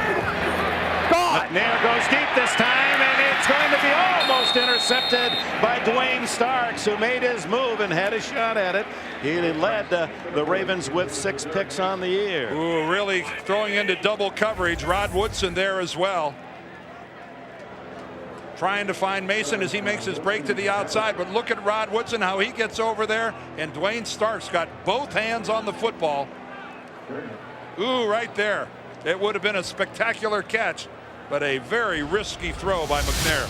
McNair goes deep this time, and it's going to be almost intercepted by Dwayne Starks, who made his move and had a shot at it. He led the Ravens with 6 picks on the year. Ooh, really throwing into double coverage. Rod Woodson there as well. Trying to find Mason as he makes his break to the outside, but look at Rod Woodson, how he gets over there, and Dwayne Starks got both hands on the football. Ooh, right there. It would have been a spectacular catch, but a very risky throw by McNair.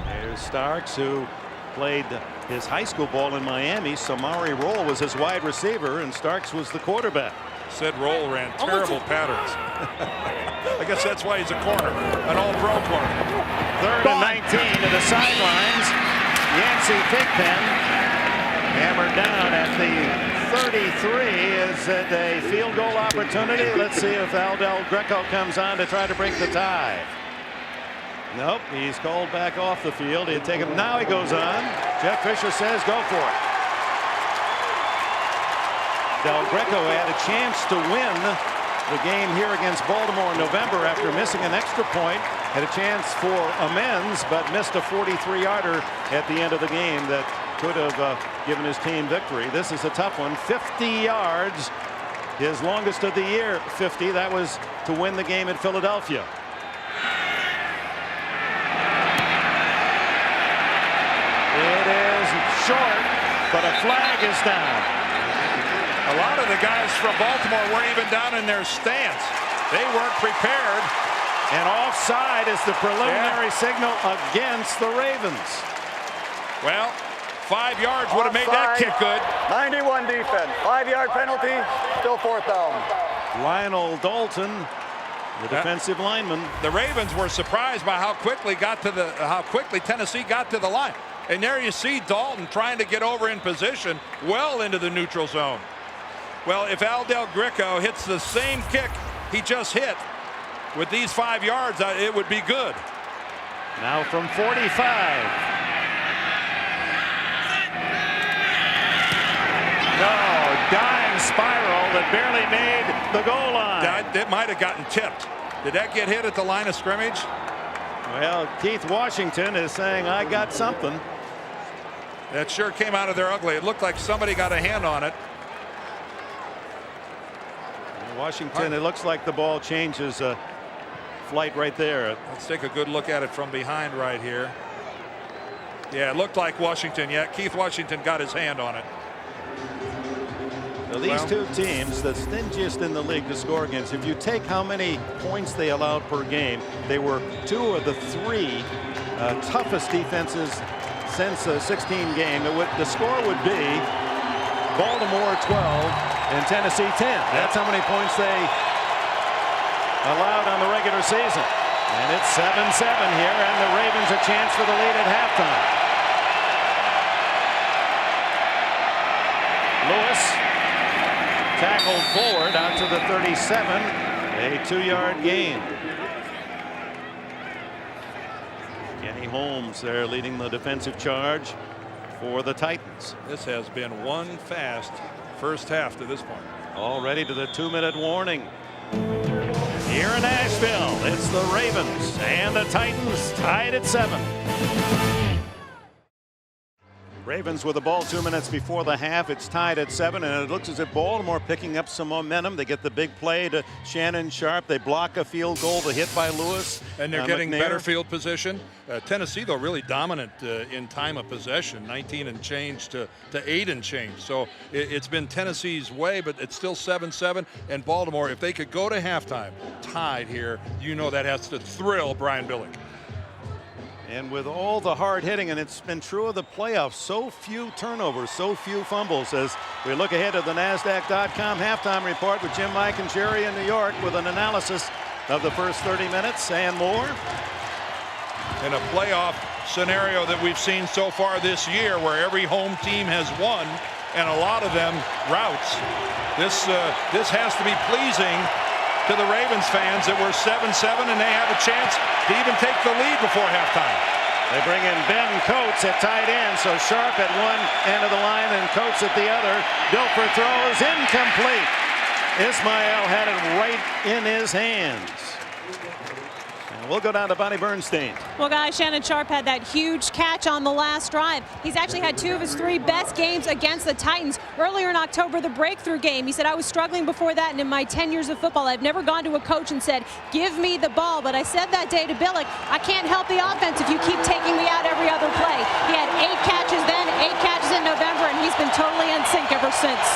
There's Starks, who played his high school ball in Miami. Samari Roll was his wide receiver, and Starks was the quarterback. Said Roll ran terrible patterns. I guess that's why he's a corner, an all-pro corner. 3rd and 19 to the sidelines. Yancey Pigpen hammered down at the 33. Is it a field goal opportunity? Let's see if Aldel Greco comes on to try to break the tie. Nope, he's called back off the field. He'd take him. Now he goes on. Jeff Fisher says go for it. Del Greco had a chance to win the game here against Baltimore in November after missing an extra point. Had a chance for amends, but missed a 43-yarder at the end of the game that could have given his team victory. This is a tough one. 50 yards, his longest of the year. 50. That was to win the game at Philadelphia. It is short, but a flag is down. A lot of the guys from Baltimore weren't even down in their stance. They weren't prepared. And offside is the preliminary signal against the Ravens. Well, 5 yards would have made that kick good. 91 defense. 5-yard penalty. Still 4th down. Lionel Dalton, the defensive lineman. The Ravens were surprised by how quickly Tennessee got to the line. And there you see Dalton trying to get over in position well into the neutral zone. Well, if Aldel Greco hits the same kick he just hit with these 5 yards, it would be good. Now from 45. No, dying spiral that barely made the goal line. It might have gotten tipped. Did that get hit at the line of scrimmage? Well, Keith Washington is saying, I got something. That sure came out of there ugly. It looked like somebody got a hand on it. Washington, it looks like the ball changes flight right there. Let's take a good look at it from behind right here. Yeah, it looked like Washington. Yeah, Keith Washington got his hand on it. Now these two teams, the stingiest in the league to score against, if you take how many points they allowed per game, they were 2 of the 3 toughest defenses since a 16 game. The score would be Baltimore 12 and Tennessee 10. That's how many points they allowed on the regular season. And it's 7-7 here, and the Ravens a chance for the lead at halftime. Lewis tackled forward out to the 37, a 2-yard gain. Kenny Holmes there leading the defensive charge for the Titans. This has been one fast first half to this point. Already to the 2-minute warning. Here in Nashville, it's the Ravens and the Titans tied at 7. Ravens with the ball 2 minutes before the half. It's tied at 7, and it looks as if Baltimore picking up some momentum. They get the big play to Shannon Sharp. They block a field goal to hit by Lewis. And they're getting better field position. Tennessee, though, really dominant in time of possession, 19 and change to 8 and change. So it's been Tennessee's way, but it's still 7-7. And Baltimore, if they could go to halftime tied here, you know that has to thrill Brian Billick. And with all the hard hitting, and it's been true of the playoffs, so few turnovers, so few fumbles. As we look ahead to the NASDAQ.com halftime report with Jim, Mike, and Jerry in New York with an analysis of the first 30 minutes and more. In a playoff scenario that we've seen so far this year, where every home team has won, and a lot of them routes, this has to be pleasing to the Ravens fans that we're 7-7 and they have a chance to even take the lead before halftime. They bring in Ben Coates at tight end, so Sharp at one end of the line and Coates at the other. Dilfer throws incomplete. Ismail had it right in his hands. And we'll go down to Bonnie Bernstein. Well, guys, Shannon Sharp had that huge catch on the last drive. He's actually had 2 of his 3 best games against the Titans. Earlier in October, the breakthrough game, he said, I was struggling before that, and in my 10 years of football, I've never gone to a coach and said, give me the ball. But I said that day to Billick, I can't help the offense if you keep taking me out every other play. He had 8 catches then, 8 catches in November, and he's been totally in sync ever since.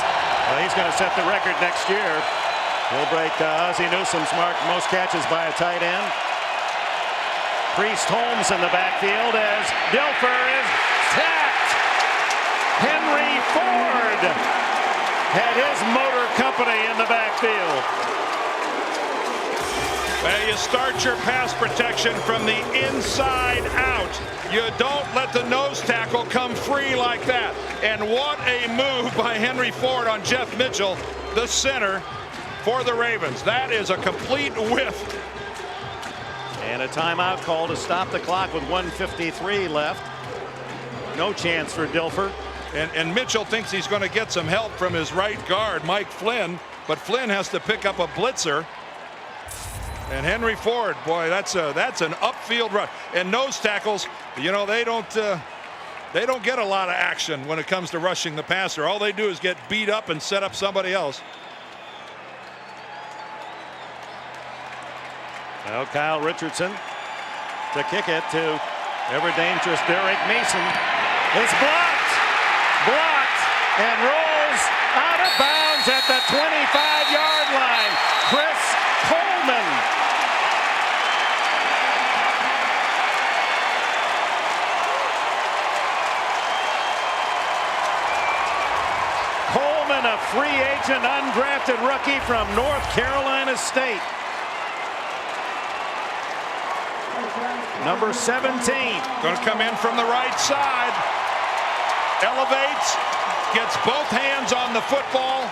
Well, he's going to set the record next year. He'll break Ozzie Newsome's mark, most catches by a tight end. Priest Holmes in the backfield as Dilfer is sacked. Henry Ford had his motor company in the backfield. Well, you start your pass protection from the inside out. You don't let the nose tackle come free like that. And what a move by Henry Ford on Jeff Mitchell, the center for the Ravens. That is a complete whiff. And a timeout call to stop the clock with 1:53 left. No chance for Dilfer. And Mitchell thinks he's going to get some help from his right guard, Mike Flynn, but Flynn has to pick up a blitzer. And Henry Ford, boy, that's an upfield run. And nose tackles, you know, they don't get a lot of action when it comes to rushing the passer. All they do is get beat up and set up somebody else. Now Kyle Richardson to kick it to ever dangerous Derek Mason. It's blocked, and rolls out of bounds at the 25-yard line. Chris Coleman. Coleman, a free agent, undrafted rookie from North Carolina State. Number 17. Going to come in from the right side. Elevates. Gets both hands on the football.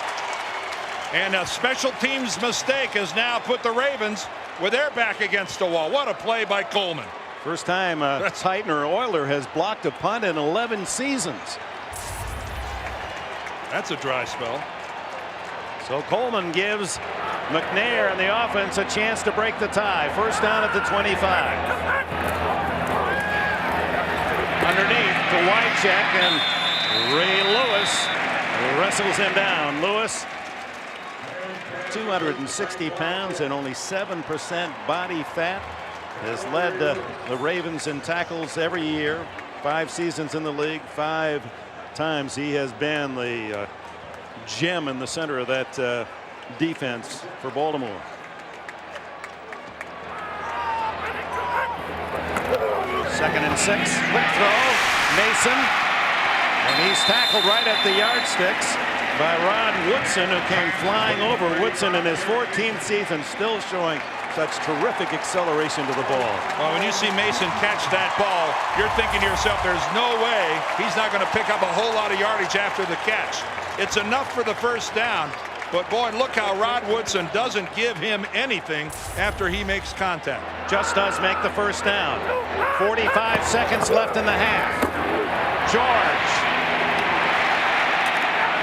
And a special teams mistake has now put the Ravens with their back against the wall. What a play by Coleman. First time a Titan or Oiler has blocked a punt in 11 seasons. That's a dry spell. So Coleman gives McNair and the offense a chance to break the tie. First down at the 25. Underneath to Wycheck, and Ray Lewis wrestles him down. Lewis, 260 pounds and only 7% body fat, has led the Ravens in tackles every year. 5 seasons in the league, 5 times he has been the gem in the center of that defense for Baltimore. Second and 6, quick throw, Mason, and he's tackled right at the yardsticks by Rod Woodson, who came flying over. Woodson in his 14th season still showing such terrific acceleration to the ball. Well, when you see Mason catch that ball, you're thinking to yourself, there's no way he's not going to pick up a whole lot of yardage after the catch. It's enough for the first down, but boy, look how Rod Woodson doesn't give him anything after he makes contact. Just does make the first down. 45 seconds left in the half. George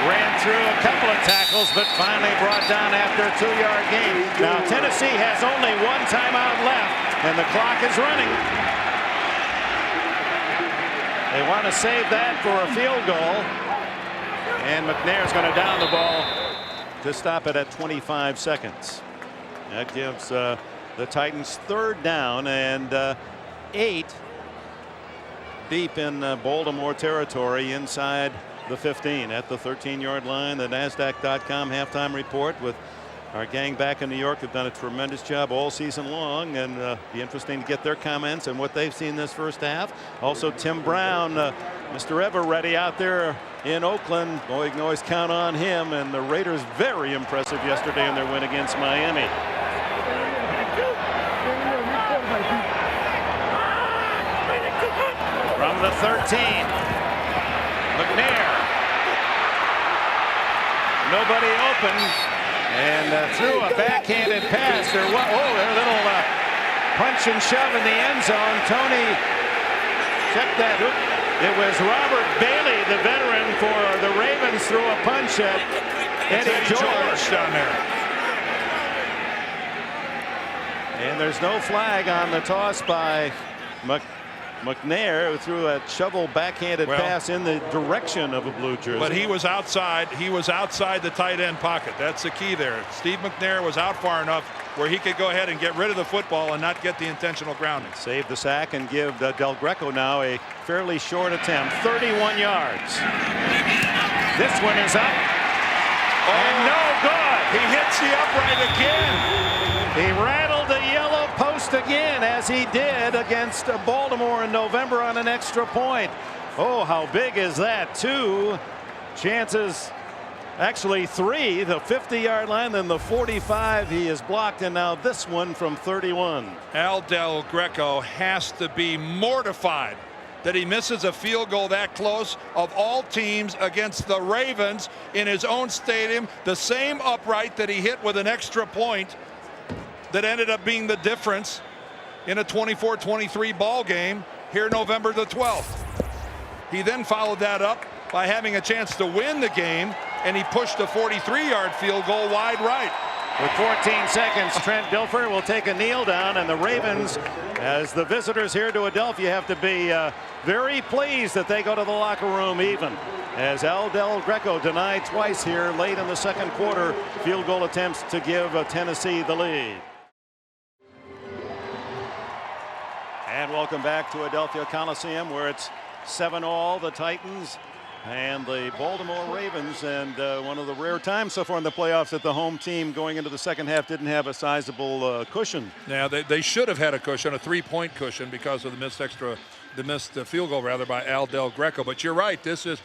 ran through a couple of tackles, but finally brought down after a 2-yard gain. Now Tennessee has only 1 timeout left, and the clock is running. They want to save that for a field goal, and McNair's going to down the ball to stop it at 25 seconds. That gives the Titans 3rd down and 8 deep in Baltimore territory inside the 15 at the 13-yard line. The NASDAQ.com halftime report with our gang back in New York have done a tremendous job all season long, and be interesting to get their comments and what they've seen this first half. Also Tim Brown, Mr. Ever Ready out there in Oakland. Boy, you can always count on him, and the Raiders very impressive yesterday in their win against Miami. From the 13, McNair. Nobody open, and threw a backhanded pass. There's a little punch and shove in the end zone. Tony, check that. It was Robert Bailey, the veteran for the Ravens, threw a punch at Eddie George down there. And there's no flag on the toss by McNair, who threw a shovel backhanded pass in the direction of a blue jersey. But he was outside. He was outside the tight end pocket. That's the key there. Steve McNair was out far enough where he could go ahead and get rid of the football and not get the intentional grounding. Save the sack and give Del Greco now a fairly short attempt. 31 yards. This one is up. And no good. He hits the upright again. He rattled the yellow post again, as he did against Baltimore in November on an extra point. Oh, how big is that? 2 chances Actually 3, the 50-yard line, then the 45 he is blocked, and now this one from 31. Al Del Greco has to be mortified that he misses a field goal that close, of all teams, against the Ravens in his own stadium. The same upright that he hit with an extra point that ended up being the difference in a 24-23 ball game here November the 12th. He then followed that up by having a chance to win the game, and he pushed a 43-yard field goal wide right. With 14 seconds, Trent Dilfer will take a kneel down, and the Ravens, as the visitors here to Adelphia, have to be very pleased that they go to the locker room even, as Al Del Greco denied twice here late in the second quarter field goal attempts to give Tennessee the lead. And welcome back to Adelphia Coliseum, where it's 7-all, the Titans and the Baltimore Ravens, and one of the rare times so far in the playoffs that the home team going into the second half didn't have a sizable cushion. Yeah, they should have had a cushion, a 3-point cushion, because of the missed field goal rather by Al Del Greco. But you're right, this is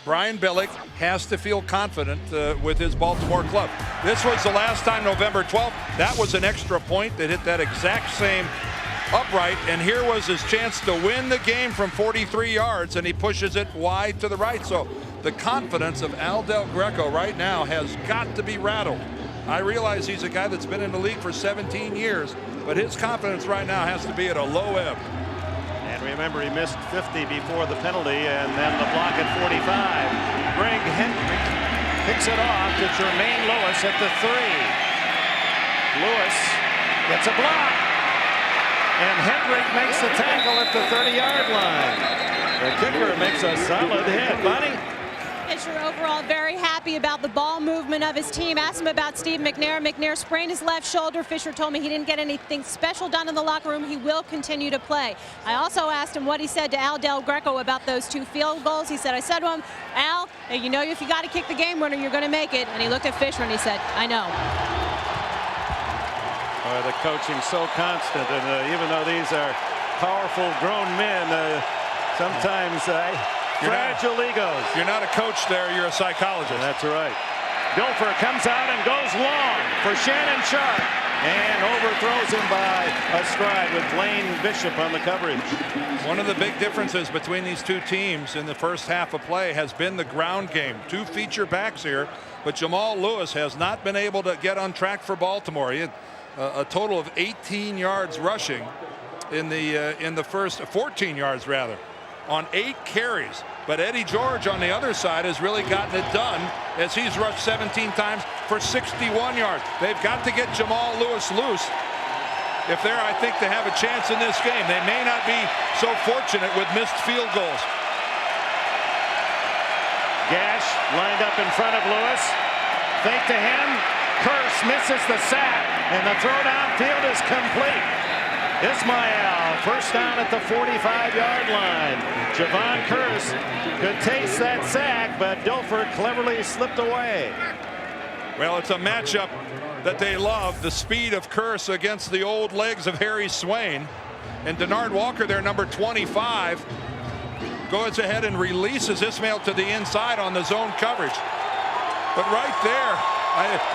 Brian Billick has to feel confident with his Baltimore club. This was the last time, November 12th. That was an extra point that hit that exact same upright, and here was his chance to win the game from 43 yards, and he pushes it wide to the right. So the confidence of Al Del Greco right now has got to be rattled. I realize he's a guy that's been in the league for 17 years, but his confidence right now has to be at a low ebb. And remember, he missed 50 before the penalty, and then the block at 45. Greg Hendrick picks it off to Jermaine Lewis at the 3. Lewis gets a block, and Hendrick makes the tackle at the 30-yard line. The kicker makes a solid hit. Bonnie? Fisher overall very happy about the ball movement of his team. Asked him about Steve McNair. McNair sprained his left shoulder. Fisher told me he didn't get anything special done in the locker room. He will continue to play. I also asked him what he said to Al Del Greco about those 2 field goals. He said, I said to him, Al, you know, if you got to kick the game winner, you're going to make it. And he looked at Fisher and he said, I know. The coaching so constant, and even though these are powerful grown men, sometimes fragile egos. You're not a coach there, you're a psychologist. That's right. Dilfer comes out and goes long for Shannon Sharp, and overthrows him by a stride with Blaine Bishop on the coverage. One of the big differences between these two teams in the first half of play has been the ground game. 2 feature backs here, but Jamal Lewis has not been able to get on track for Baltimore. He had a total of 18 yards rushing in the first 14 yards rather on 8 carries. But Eddie George on the other side has really gotten it done, as he's rushed 17 times for 61 yards. They've got to get Jamal Lewis loose if they're, I think, to have a chance in this game. They may not be so fortunate with missed field goals. Gash lined up in front of Lewis. Fake to him. Curse misses the sack, and the throw downfield is complete. Ismail, first down at the 45-yard line. Javon Curse could taste that sack, but Dilfer cleverly slipped away. Well, it's a matchup that they love, the speed of Curse against the old legs of Harry Swain. And Denard Walker, their number 25, goes ahead and releases Ismail to the inside on the zone coverage. But right there,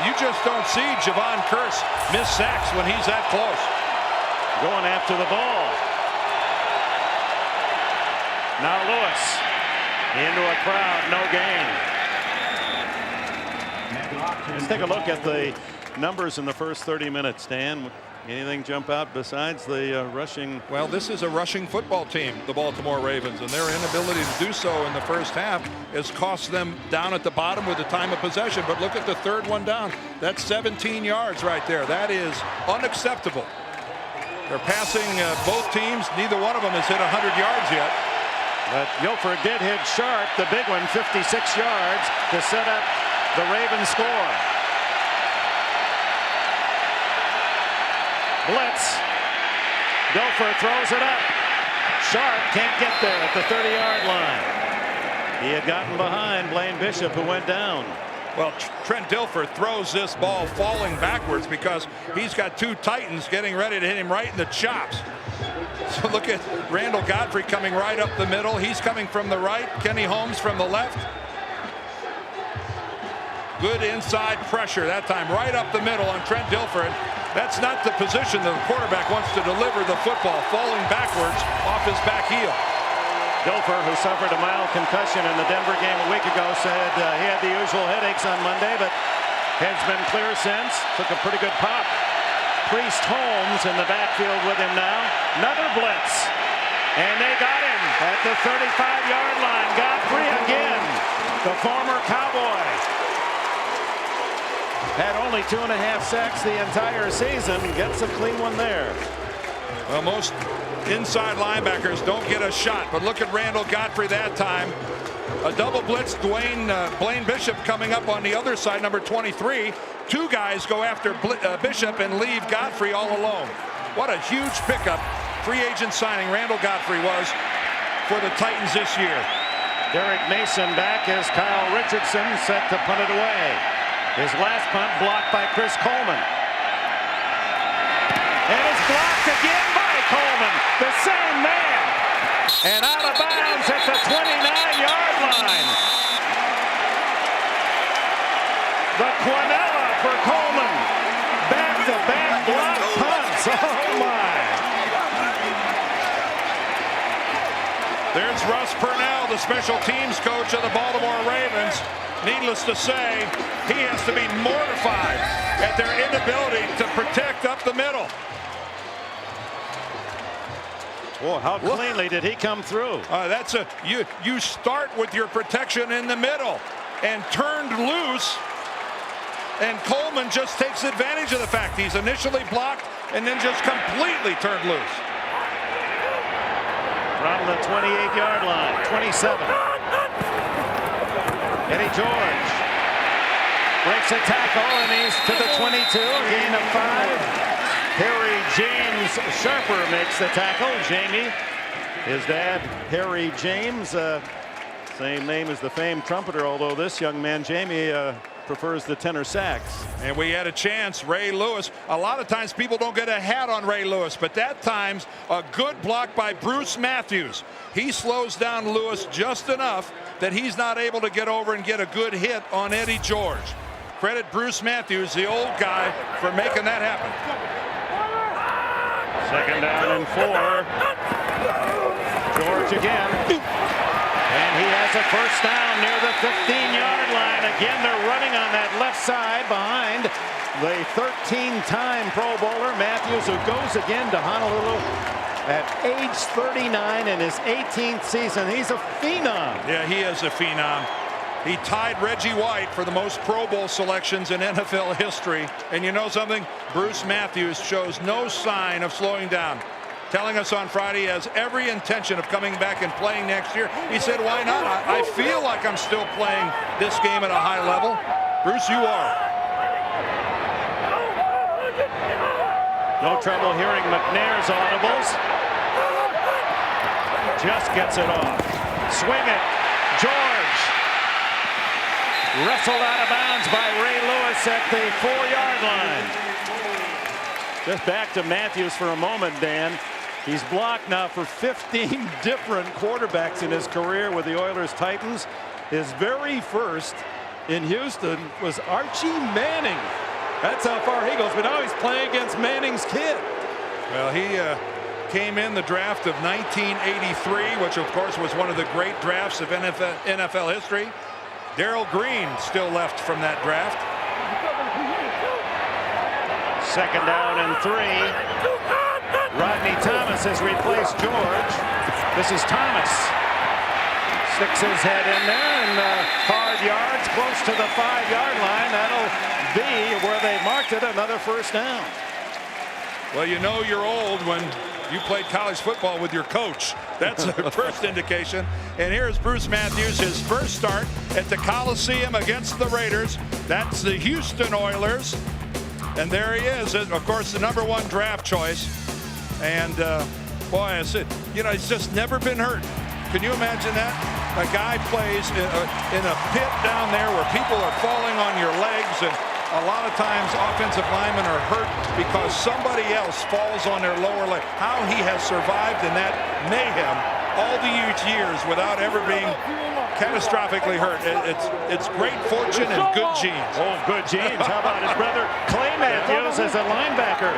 you just don't see Javon Curse miss sacks when he's that close. Going after the ball. Now Lewis into a crowd, no gain. Let's take a look at the numbers in the first 30 minutes, Dan. Anything jump out besides the rushing? Well, this is a rushing football team, the Baltimore Ravens, and their inability to do so in the first half has cost them down at the bottom with the time of possession. But look at the third one down. That's 17 yards right there. That is unacceptable. They're passing both teams. Neither one of them has hit 100 yards yet. But Guilford did hit Sharp, the big one, 56 yards to set up the Ravens score. Blitz. Dilfer throws it up. Sharp can't get there at the 30-yard line. He had gotten behind Blaine Bishop, who went down. Well, Trent Dilfer throws this ball falling backwards because he's got 2 Titans getting ready to hit him right in the chops. So look at Randall Godfrey coming right up the middle. He's coming from the right. Kenny Holmes from the left. Good inside pressure that time, right up the middle on Trent Dilfer. That's not the position the quarterback wants to deliver the football, falling backwards off his back heel. Dilfer, who suffered a mild concussion in the Denver game a week ago, said he had the usual headaches on Monday, but head's been clear since. Took a pretty good pop. Priest Holmes in the backfield with him now. Another blitz. And they got him at the 35-yard line. Godfrey again, the former Cowboy. Had only 2.5 sacks the entire season. Gets a clean one there. Well, most inside linebackers don't get a shot, but look at Randall Godfrey that time. A double blitz, Blaine Bishop coming up on the other side, number 23. Two guys go after Bishop and leave Godfrey all alone. What a huge pickup, free agent signing Randall Godfrey was for the Titans this year. Derek Mason back as Kyle Richardson set to punt it away. His last punt blocked by Chris Coleman. And it's blocked again by Coleman, the same man. And out of bounds at the 29-yard line. The Quinella for Coleman. Back-to-back block punts. Oh, my. There's Russ Purnell, the special teams coach of the Baltimore Ravens. Needless to say, he has to be mortified at their inability to protect up the middle. Well, how cleanly did he come through? You start with your protection in the middle and turned loose, and Coleman just takes advantage of the fact he's initially blocked and then just completely turned loose. From the 28-yard line, 27. Eddie George breaks a tackle, and he's to the 22, a gain of 5. Harry James Sharper makes the tackle. Jamie, his dad, Harry James, same name as the famed trumpeter, although this young man, Jamie, prefers the tenor sax. And we had a chance, Ray Lewis. A lot of times people don't get a hat on Ray Lewis, but that time's a good block by Bruce Matthews. He slows down Lewis just enough that he's not able to get over and get a good hit on Eddie George. Credit Bruce Matthews, the old guy, for making that happen. Second down and 4. George again. And he has a first down near the 15-yard line. Again, they're running on that left side behind the 13-time Pro Bowler Matthews, who goes again to Honolulu at age 39 in his 18th season. He's a phenom. Yeah, he is a phenom. He tied Reggie White for the most Pro Bowl selections in NFL history. And you know something? Bruce Matthews shows no sign of slowing down. Telling us on Friday he has every intention of coming back and playing next year. He said, why not? I feel like I'm still playing this game at a high level. Bruce, you are. No trouble hearing McNair's audibles. Just gets it off. Swing it. George. Wrestled out of bounds by Ray Lewis at the 4-yard line. Just back to Matthews for a moment, Dan. He's blocked now for 15 different quarterbacks in his career with the Oilers Titans. His very first in Houston was Archie Manning. That's how far he goes, but now he's playing against Manning's kid. Well, he came in the draft of 1983, which of course was one of the great drafts of NFL history. Darrell Green still left from that draft. Second down and 3. Rodney Thomas has replaced George. This is Thomas. Sticks his head in there, and hard yards close to the 5-yard line. That'll be where they marked it, another first down. Well, you know you're old when you played college football with your coach. That's the first indication. And here's Bruce Matthews, his first start at the Coliseum against the Raiders. That's the Houston Oilers. And there he is, of course, the #1 draft choice. And boy, I said, you know, he's just never been hurt. Can you imagine that? A guy plays in a pit down there where people are falling on your legs, and a lot of times offensive linemen are hurt because somebody else falls on their lower leg. How he has survived in that mayhem all these years without ever being catastrophically hurt. It's great fortune and good genes. Oh, good genes. How about his brother Clay Matthews as a linebacker?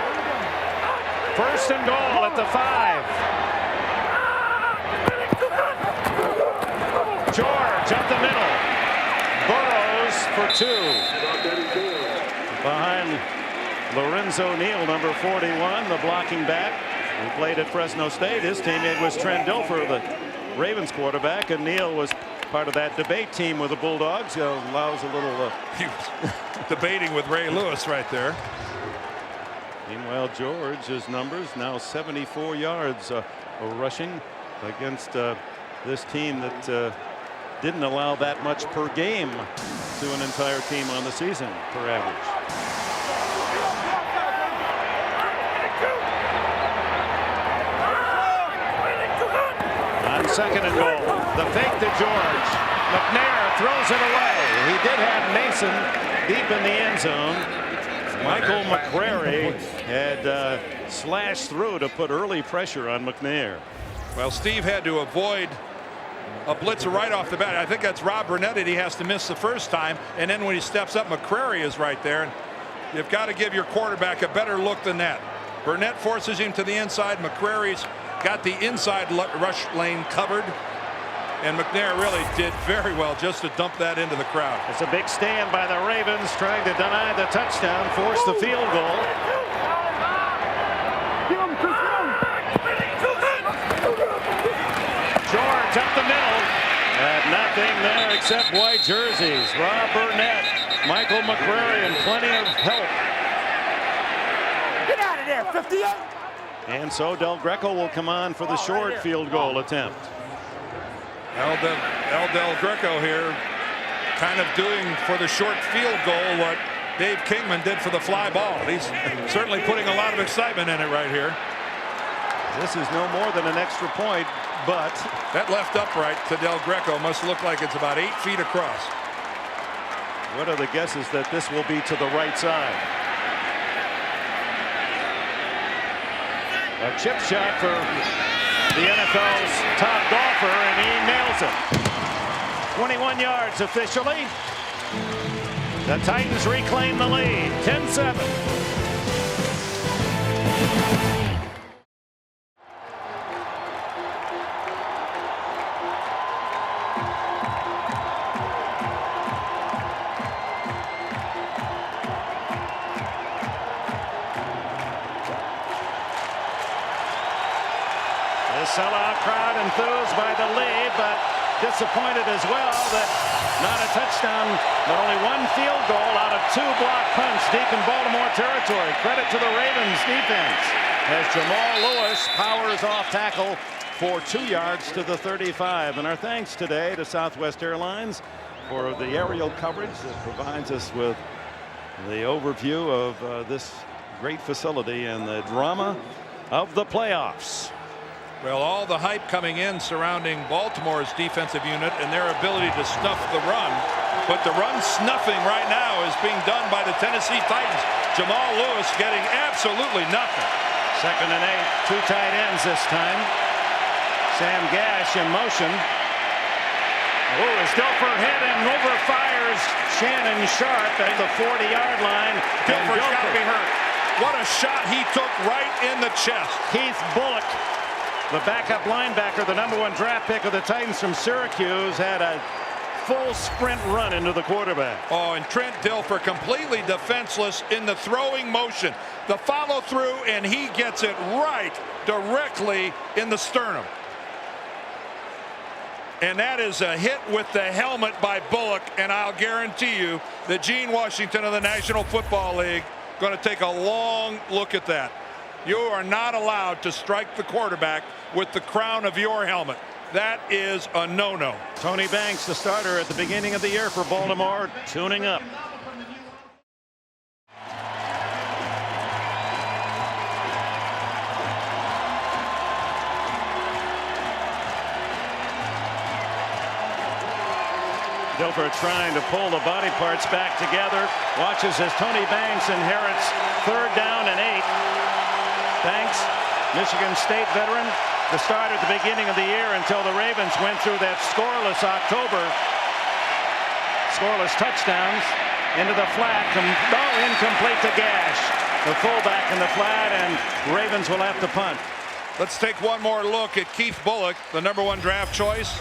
First and goal at the 5. George up the middle. Burrows for 2. Behind Lorenzo Neal, number 41, the blocking back, who played at Fresno State. His teammate was Trent Dilfer, the Ravens quarterback, and Neal was part of that debate team with the Bulldogs. Allows a little. He was debating with Ray Lewis right there. Meanwhile, George, his numbers now 74 yards rushing against this team that didn't allow that much per game to an entire team on the season per average. On second and goal, the fake to George. McNair throws it away. He did have Mason deep in the end zone. Michael McCrary had slashed through to put early pressure on McNair. Well, Steve had to avoid a blitzer right off the bat. I think that's Rob Burnett that he has to miss the first time, and then when he steps up, McCrary is right there. And you've got to give your quarterback a better look than that. Burnett forces him to the inside. McCrary's got the inside rush lane covered, and McNair really did very well just to dump that into the crowd. It's a big stand by the Ravens trying to deny the touchdown, force the field goal. George up the middle. Nothing there except white jerseys. Rob Burnett, Michael McCrary, and plenty of help. Get out of there, 58. And so Del Greco will come on for the short field goal attempt. El Del Greco here kind of doing for the short field goal what Dave Kingman did for the fly ball. He's certainly putting a lot of excitement in it right here. This is no more than an extra point, but that left upright to Del Greco must look like it's about 8 feet across. What are the guesses that this will be to the right side? A chip shot for the NFL's top golfer, and he nails it. 21 yards officially. The Titans reclaim the lead, 10-7. The sellout crowd enthused by the lead, but disappointed as well that not a touchdown, but only one field goal out of 2 block punts deep in Baltimore territory. Credit to the Ravens defense as Jamal Lewis powers off tackle for 2 yards to the 35. And our thanks today to Southwest Airlines for the aerial coverage that provides us with the overview of this great facility and the drama of the playoffs. Well, all the hype coming in surrounding Baltimore's defensive unit and their ability to stuff the run. But the run snuffing right now is being done by the Tennessee Titans. Jamal Lewis getting absolutely nothing. 2nd and 8, 2 tight ends this time. Sam Gash in motion. Oh, is Dilfer hit and overfires Shannon Sharp at the 40-yard line. Dilfer's got to be hurt. What a shot he took right in the chest. Keith Bullock, the backup linebacker, the #1 draft pick of the Titans from Syracuse, had a full sprint run into the quarterback. Oh, and Trent Dilfer completely defenseless in the throwing motion. The follow through, and he gets it right directly in the sternum. And that is a hit with the helmet by Bullock, and I'll guarantee you that Gene Washington of the National Football League going to take a long look at that. You are not allowed to strike the quarterback with the crown of your helmet. That is a no-no. Tony Banks, the starter at the beginning of the year for Baltimore, tuning up. Dilfer trying to pull the body parts back together. Watches as Tony Banks inherits 3rd down and 8. Banks, Michigan State veteran, the start at the beginning of the year until the Ravens went through that scoreless October. Scoreless touchdowns into the flat. Incomplete to Gash. The fullback in the flat, and Ravens will have to punt. Let's take one more look at Keith Bulluck, the #1 draft choice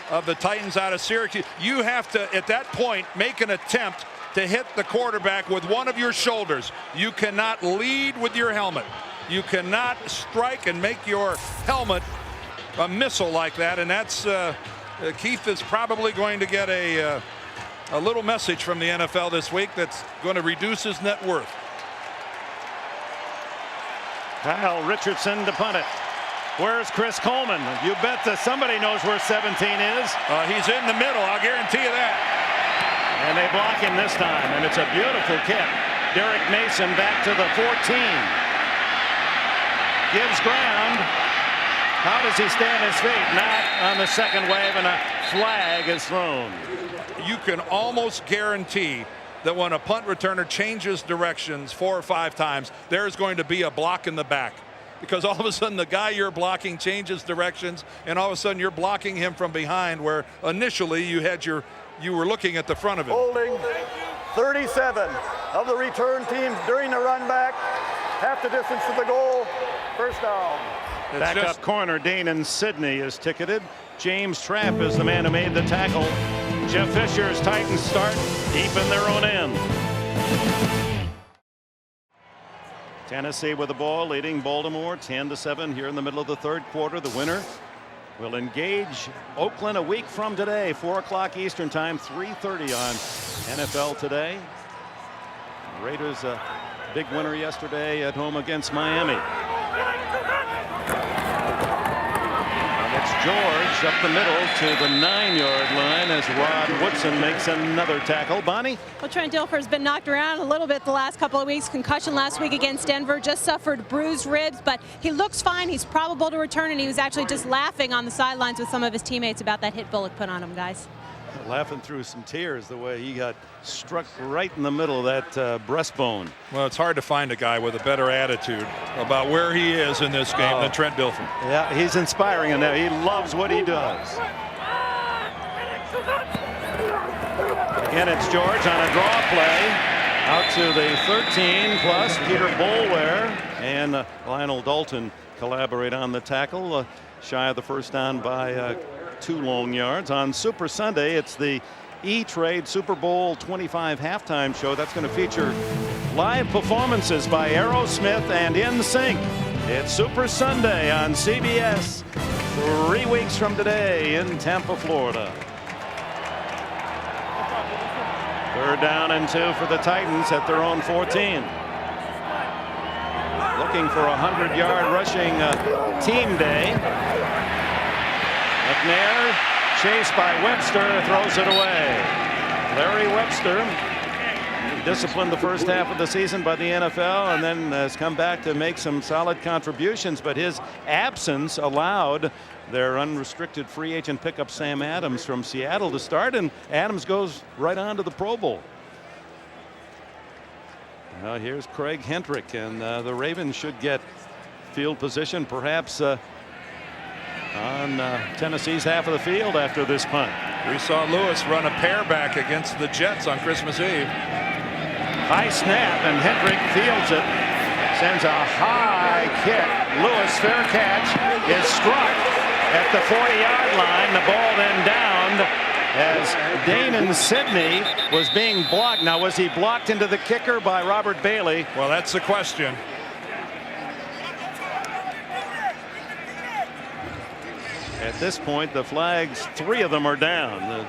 of the Titans out of Syracuse. You have to, at that point, make an attempt to hit the quarterback with one of your shoulders. You cannot lead with your helmet. You cannot strike and make your helmet a missile like that, and that's Keith is probably going to get a little message from the NFL this week that's going to reduce his net worth. Kyle Richardson to punt it. Where's Chris Coleman? You bet that somebody knows where 17 is. He's in the middle, I'll guarantee you that. And they block him this time, and it's a beautiful kick. Derek Mason back to the 14. Gives ground. How does he stay on his feet? Not on the second wave, and a flag is thrown. You can almost guarantee that when a punt returner changes directions 4 or 5 times, there's going to be a block in the back. Because all of a sudden the guy you're blocking changes directions, and all of a sudden you're blocking him from behind, where initially you were looking at the front of him. Holding 37 of the return team during the run back. Half the distance to the goal. First down. Backup corner Danon Sidney is ticketed. James Trapp is the man who made the tackle. Jeff Fisher's Titans start deep in their own end. Tennessee with the ball, leading Baltimore 10-7 here in the middle of the third quarter. The winner will engage Oakland a week from today, 4 o'clock Eastern time, 3:30 on NFL Today. Raiders a big winner yesterday at home against Miami. It's George up the middle to the 9-yard line as Rod Woodson makes another tackle. Bonnie? Well, Trent Dilfer's been knocked around a little bit the last couple of weeks. Concussion last week against Denver, just suffered bruised ribs, but he looks fine. He's probable to return, and he was actually just laughing on the sidelines with some of his teammates about that hit Bullock put on him, guys. Laughing through some tears the way he got struck right in the middle of that breastbone. Well, it's hard to find a guy with a better attitude about where he is in this game than Trent Dilfer. Yeah, he's inspiring, and he loves what he does. Again, it's George on a draw play out to the 13 plus Peter Boulware and Lionel Dalton collaborate on the tackle, shy of the first down by 2 long yards. On Super Sunday, it's the E-Trade Super Bowl 25 halftime show. That's going to feature live performances by Aerosmith and NSYNC. It's Super Sunday on CBS 3 weeks from today in Tampa, Florida. 3rd down and 2 for the Titans at their own 14. Looking for a 100-yard rushing team day. McNair, chased by Webster, throws it away. Larry Webster, disciplined the first half of the season by the NFL and then has come back to make some solid contributions, but his absence allowed their unrestricted free agent pickup Sam Adams from Seattle to start, and Adams goes right on to the Pro Bowl. Now here's Craig Hendrick, and the Ravens should get field position perhaps on Tennessee's half of the field after this punt. We saw Lewis run a pair back against the Jets on Christmas Eve. High snap, and Hendrick fields it, sends a high kick. Lewis, fair catch, is struck at the 40-yard line. The ball then downed as Danon Sidney was being blocked. Now, was he blocked into the kicker by Robert Bailey? Well, that's the question. At this point, the flags, 3 of them are down.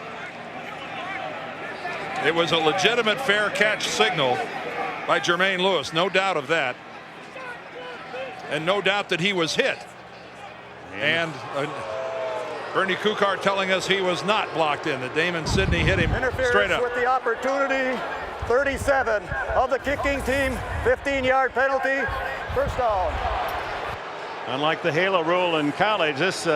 It was a legitimate fair catch signal by Jermaine Lewis, no doubt of that. And no doubt that he was hit. And Bernie Kukar telling us he was not blocked in, that Danon Sidney hit him straight up. With the opportunity, 37 of the kicking team, 15-yard penalty, first down. Unlike the halo rule in college, this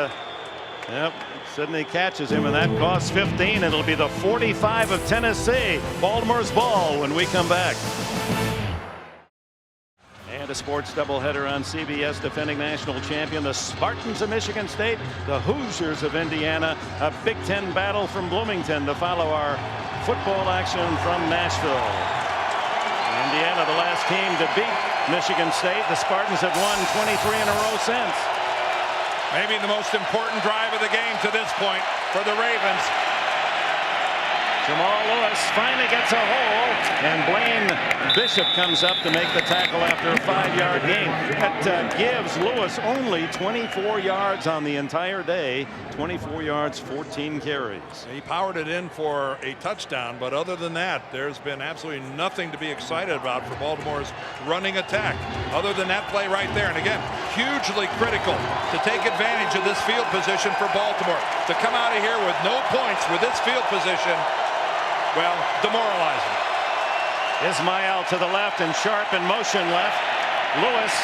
Sidney catches him, and that costs 15. It'll be the 45 of Tennessee. Baltimore's ball when we come back. And a sports doubleheader on CBS. Defending national champion, the Spartans of Michigan State, the Hoosiers of Indiana. A Big Ten battle from Bloomington to follow our football action from Nashville. Indiana, the last team to beat Michigan State. The Spartans have won 23 in a row since. Maybe the most important drive of the game to this point for the Ravens. Jamal Lewis finally gets a hole, and Blaine Bishop comes up to make the tackle after a 5-yard gain. That gives Lewis only 24 yards on the entire day. 24 yards, 14 carries. He powered it in for a touchdown, but other than that, there's been absolutely nothing to be excited about for Baltimore's running attack, other than that play right there. And again, hugely critical to take advantage of this field position for Baltimore. To come out of here with no points with this field position, well, demoralizing. Ismail to the left and Sharp in motion left. Lewis,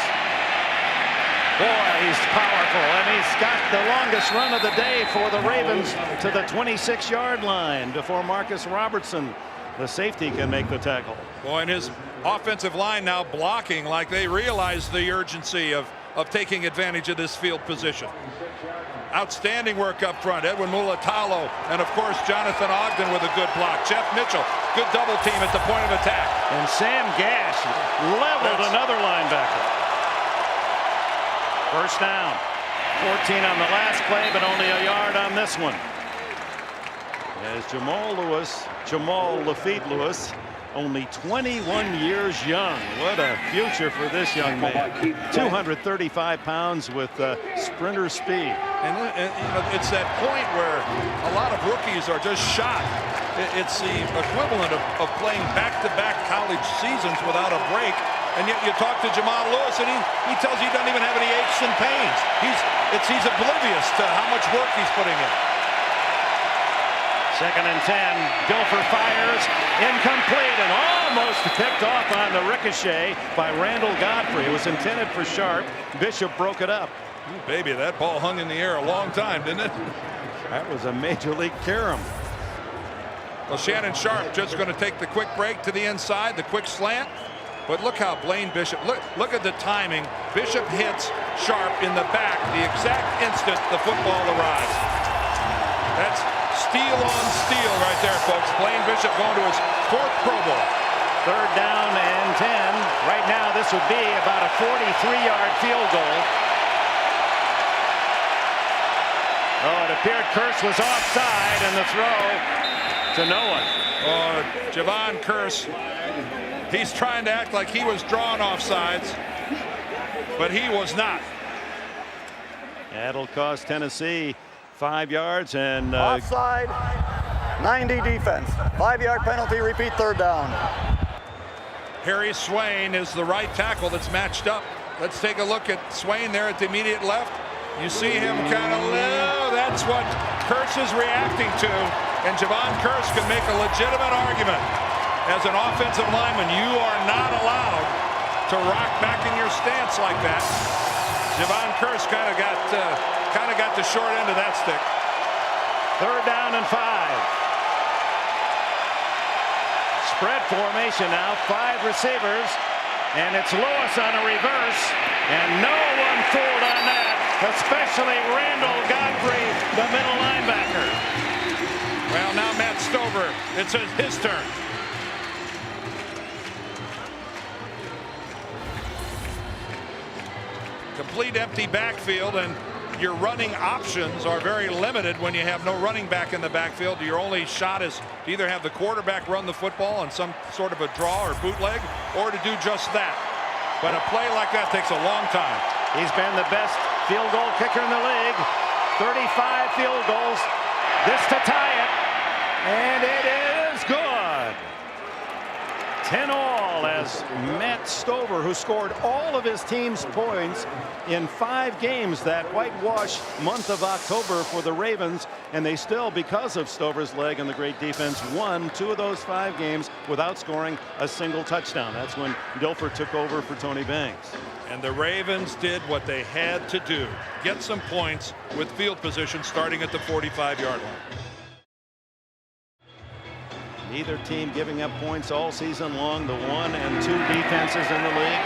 boy, he's powerful, and he's got the longest run of the day for the Ravens to the 26-yard line before Marcus Robertson, the safety, can make the tackle. Boy, and his offensive line now blocking like they realize the urgency of taking advantage of this field position. Outstanding work up front. Edwin Mulatalo, and of course Jonathan Ogden with a good block. Jeff Mitchell, good double team at the point of attack. And Sam Gash leveled another linebacker. First down. 14 on the last play, but only a yard on this one. As Jamal Lafitte Lewis, only 21 years young. What a future for this young man. 235 pounds with sprinter speed. And you know, it's that point where a lot of rookies are just shot. It's the equivalent of playing back-to-back college seasons without a break. And yet you talk to Jamal Lewis, and he tells you he doesn't even have any aches and pains. He's oblivious to how much work he's putting in. 2nd and 10. Dilfer fires, incomplete, and almost picked off on the ricochet by Randall Godfrey. It was intended for Sharp. Bishop broke it up. Ooh, baby, that ball hung in the air a long time, didn't it? That was a major league carom. Well, Shannon Sharp just going to take the quick break to the inside, the quick slant. But look how Blaine Bishop, look at the timing. Bishop hits Sharp in the back the exact instant the football arrives. That's steel on steel right there, folks. Blaine Bishop going to his 4th Pro Bowl. 3rd down and 10. Right now, this would be about a 43-yard field goal. Oh, it appeared Kearse was offside, and the throw to no one. Oh, Javon Kearse, he's trying to act like he was drawn offsides, but he was not. That'll cost Tennessee 5 yards and offside, 90 defense. 5-yard penalty, repeat 3rd down. Harry Swain is the right tackle that's matched up. Let's take a look at Swain there at the immediate left. You see him kind of low. That's what Kearse is reacting to. And Javon Kearse can make a legitimate argument. As an offensive lineman, you are not allowed to rock back in your stance like that. Javon Kearse kind of got the short end of that stick. 3rd down and 5. Spread formation now, 5 receivers, and it's Lewis on a reverse, and no one fooled on that, especially Randall Godfrey, the middle linebacker. Well, now Matt Stover, it's his turn. Complete empty backfield, and your running options are very limited when you have no running back in the backfield. Your only shot is to either have the quarterback run the football on some sort of a draw or bootleg, or to do just that. But a play like that takes a long time. He's been the best field goal kicker in the league. 35 field goals. This to tie it. And it is good. 10-all as Matt Stover, who scored all of his team's points in 5 games that whitewash month of October for the Ravens, and they still, because of Stover's leg and the great defense, won 2 of those 5 games without scoring a single touchdown. That's when Dilfer took over for Tony Banks. And the Ravens did what they had to do. Get some points with field position starting at the 45-yard line. Neither team giving up points all season long. The 1 and 2 defenses in the league.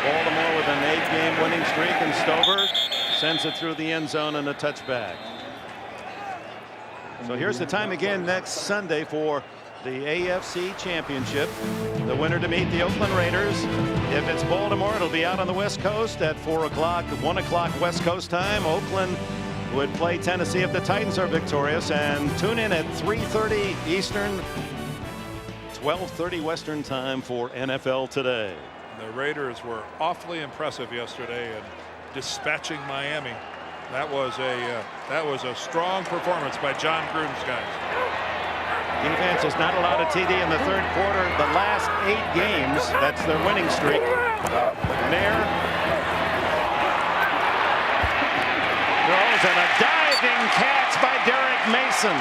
Baltimore with an 8-game winning streak, and Stover sends it through the end zone and a touchback. So here's the time again next Sunday for the AFC Championship. The winner to meet the Oakland Raiders. If it's Baltimore, it'll be out on the West Coast at 4 o'clock, 1 o'clock West Coast time. Oakland would play Tennessee if the Titans are victorious. And tune in at 3:30 Eastern, 12:30 Western time for NFL Today. The Raiders were awfully impressive yesterday in dispatching Miami. That was a strong performance by John Gruden's guys. Defense has not allowed a TD in the third quarter. The last 8 games, that's their winning streak. Nair throws, and a diving catch by Derek Mason.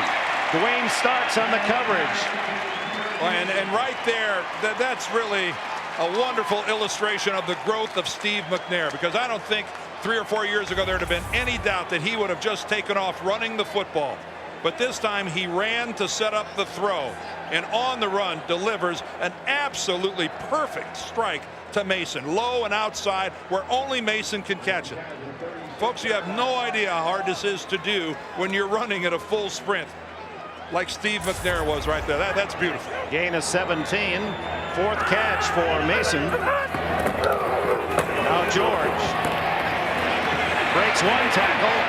Dwayne Starks on the coverage. And right there, that's really a wonderful illustration of the growth of Steve McNair, because I don't think 3 or 4 years ago there'd have been any doubt that he would have just taken off running the football. But this time he ran to set up the throw, and on the run delivers an absolutely perfect strike to Mason, low and outside where only Mason can catch it. Folks, you have no idea how hard this is to do when you're running at a full sprint like Steve McNair was right there. That's beautiful. Gain of 17. 4th catch for Mason. Now George breaks 1 tackle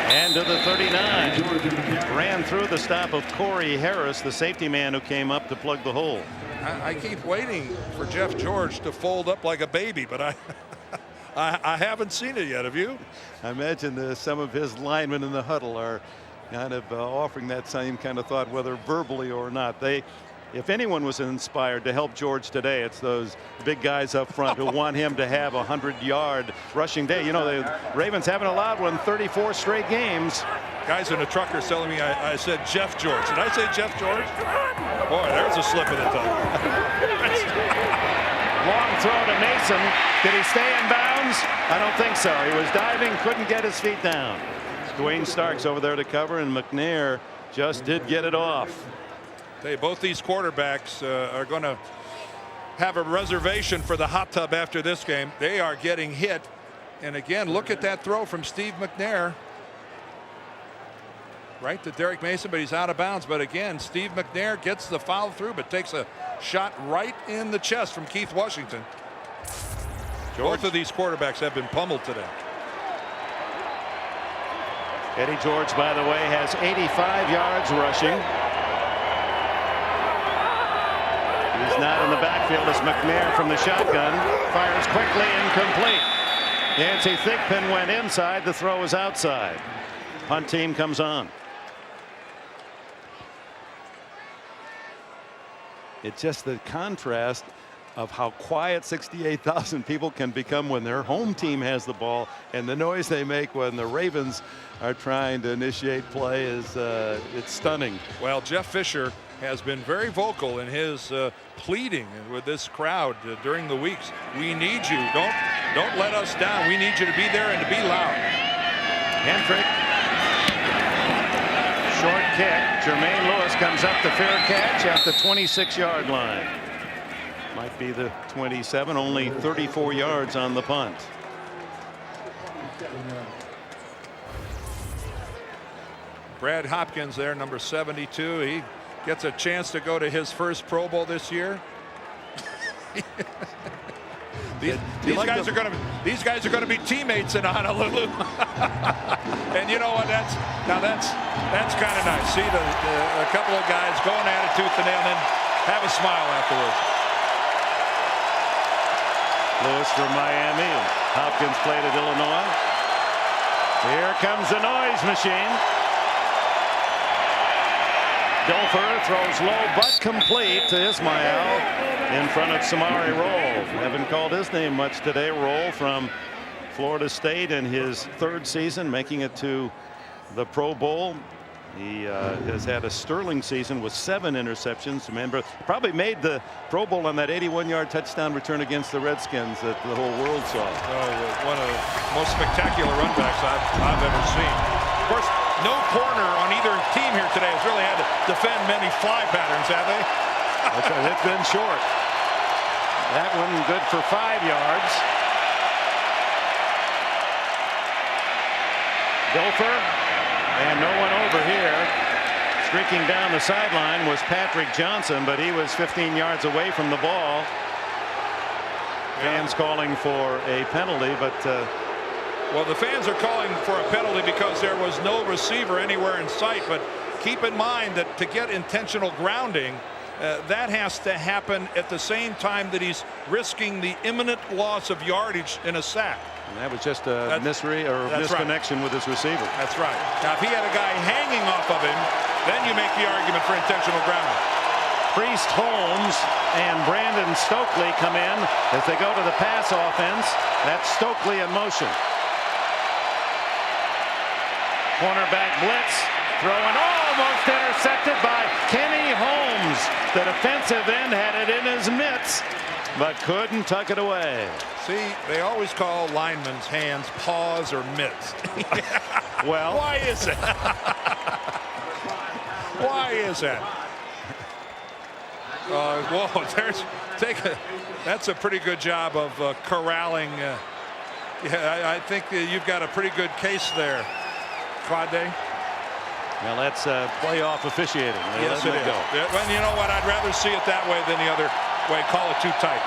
and to the 39. Ran through the stop of Corey Harris, the safety man who came up to plug the hole. I keep waiting for Jeff George to fold up like a baby, but I haven't seen it yet. Have you? I imagine some of his linemen in the huddle are kind of offering that same kind of thought, whether verbally or not. If anyone was inspired to help George today, it's those big guys up front who want him to have a 100-yard rushing day. You know, the Ravens haven't allowed one 34 straight games. Guys in the truck are telling me I said Jeff George. Did I say Jeff George? Boy, there's a slip of the tongue. Long throw to Mason. Did he stay in bounds? I don't think so. He was diving, couldn't get his feet down. Dwayne Starks over there to cover, and McNair just did get it off. Both these quarterbacks are going to have a reservation for the hot tub after this game. They are getting hit. And again, look at that throw from Steve McNair. Right to Derek Mason, but he's out of bounds. But again, Steve McNair gets the foul through, but takes a shot right in the chest from Keith Washington. Both of these quarterbacks have been pummeled today. Eddie George, by the way, has 85 yards rushing. He's not in the backfield as McNair from the shotgun fires quickly and complete. Yancey Thigpen went inside. The throw is outside. Punt team comes on. It's just the contrast of how quiet 68,000 people can become when their home team has the ball, and the noise they make when the Ravens are trying to initiate play is it's stunning. Well, Jeff Fisher has been very vocal in his pleading with this crowd during the weeks. We need you. Don't let us down. We need you to be there and to be loud. Hendrick. Short kick. Jermaine Lewis comes up the fair catch at the 26-yard line. Might be the 27. Only 34 yards on the punt. Brad Hopkins there, number 72. He gets a chance to go to his first Pro Bowl this year. These guys are going to be teammates in Honolulu. And you know what? That's kind of nice. See a couple of guys going at it tooth and nail, and then have a smile afterwards. Lewis from Miami, and Hopkins played at Illinois. Here comes the noise machine. Dilfer throws low but complete to Ismail in front of Samari Roll. Haven't called his name much today. Roll from Florida State in his 3rd season, making it to the Pro Bowl. He has had a sterling season with 7 interceptions. Remember, probably made the Pro Bowl on that 81-yard touchdown return against the Redskins that the whole world saw. Oh, one of the most spectacular run backs I've ever seen. Of course, no corner on either team here today has really had to defend many fly patterns, have they? It's been short. That one good for 5 yards. Gopher, and no one over here. Streaking down the sideline was Patrick Johnson, but he was 15 yards away from the ball. Fans calling for a penalty, but well, the fans are calling for a penalty because there was no receiver anywhere in sight. But keep in mind that to get intentional grounding, that has to happen at the same time that he's risking the imminent loss of yardage in a sack. And that was just a misconnection with his receiver. That's right. Now, if he had a guy hanging off of him, then you make the argument for intentional grounding. Priest, Holmes, and Brandon Stokely come in as they go to the pass offense. That's Stokely in motion. Cornerback blitz, throwing, almost intercepted by Kenny Holmes. The defensive end had it in his mitts, but couldn't tuck it away. See, they always call linemen's hands paws or mitts. Well, why is it? Why is that? Whoa, that's a pretty good job of corralling. Yeah, I think you've got a pretty good case there, Claude. Now that's playoff officiating. Yes, it is. Well, you know what? I'd rather see it that way than the other way. Call it too tight.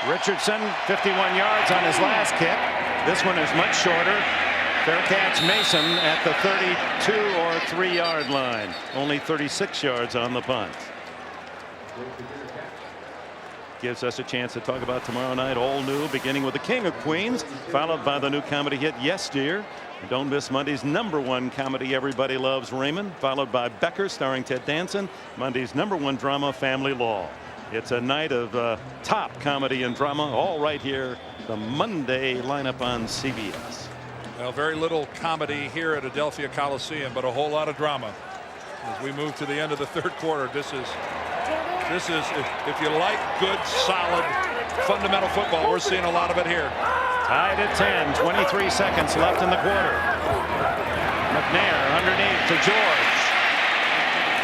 Richardson, 51 yards on his last kick. This one is much shorter. Fair catch, Mason at the 32 or 3-yard line. Only 36 yards on the punt. Gives us a chance to talk about tomorrow night, all new, beginning with the King of Queens, followed by the new comedy hit Yes Dear. And don't miss Monday's #1 comedy Everybody Loves Raymond, followed by Becker starring Ted Danson, Monday's #1 drama Family Law. It's a night of top comedy and drama, all right here, the Monday lineup on CBS. Well, very little comedy here at Adelphia Coliseum, but a whole lot of drama as we move to the end of the third quarter. This is if you like good, solid, fundamental football, we're seeing a lot of it here. Tied at 10, 23 seconds left in the quarter. McNair underneath to George.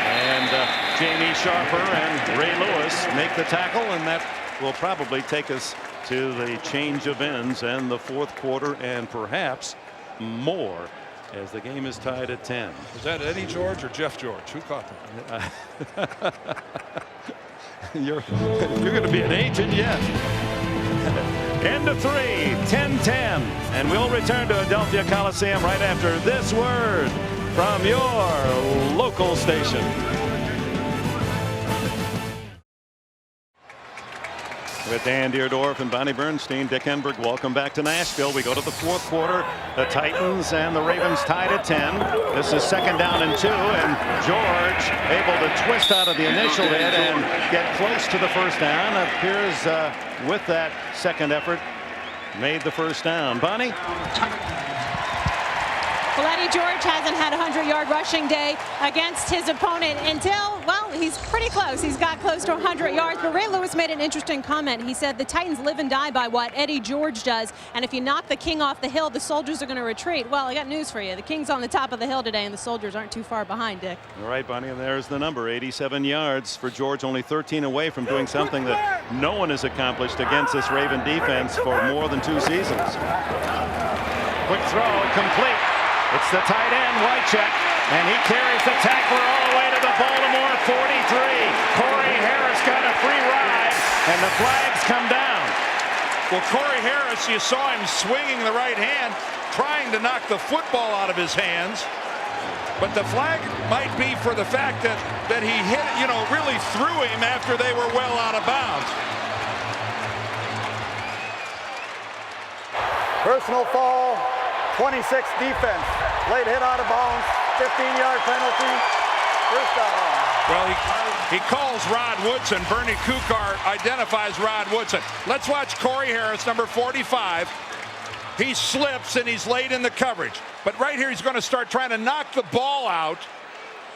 And Jamie Sharper and Ray Lewis make the tackle, and that will probably take us to the change of ends and the fourth quarter, and perhaps more, as the game is tied at 10. Is that Eddie George or Jeff George? Who caught that? You're going to be an agent yet. End of 3, 10-10, and we'll return to Adelphia Coliseum right after this word from your local station. With Dan Deerdorf and Bonnie Bernstein, Dick Enberg, welcome back to Nashville. We go to the fourth quarter. The Titans and the Ravens tied at 10. This is 2nd down and 2, and George able to twist out of the initial hit and get close to the first down. Appears with that second effort made the first down. Bonnie? Well, Eddie George hasn't had a 100-yard rushing day against his opponent until, well, he's pretty close. He's got close to 100 yards. But Ray Lewis made an interesting comment. He said the Titans live and die by what Eddie George does. And if you knock the king off the hill, the soldiers are going to retreat. Well, I got news for you. The king's on the top of the hill today, and the soldiers aren't too far behind, Dick. All right, Bonnie, and there's the number. 87 yards for George, only 13 away from doing something that no one has accomplished against this Raven defense for more than 2 seasons. Quick throw, complete. It's the tight end, Wycheck, and he carries the tackler all the way to the Baltimore 43. Corey Harris got a free ride, and the flags come down. Well, Corey Harris, you saw him swinging the right hand, trying to knock the football out of his hands. But the flag might be for the fact that he hit, really threw him after they were well out of bounds. Personal foul, 26 defense. Late hit out of bounds, 15-yard penalty, first down. Well, he calls Rod Woodson. Bernie Kukar identifies Rod Woodson. Let's watch Corey Harris, number 45. He slips and he's late in the coverage. But right here, he's going to start trying to knock the ball out.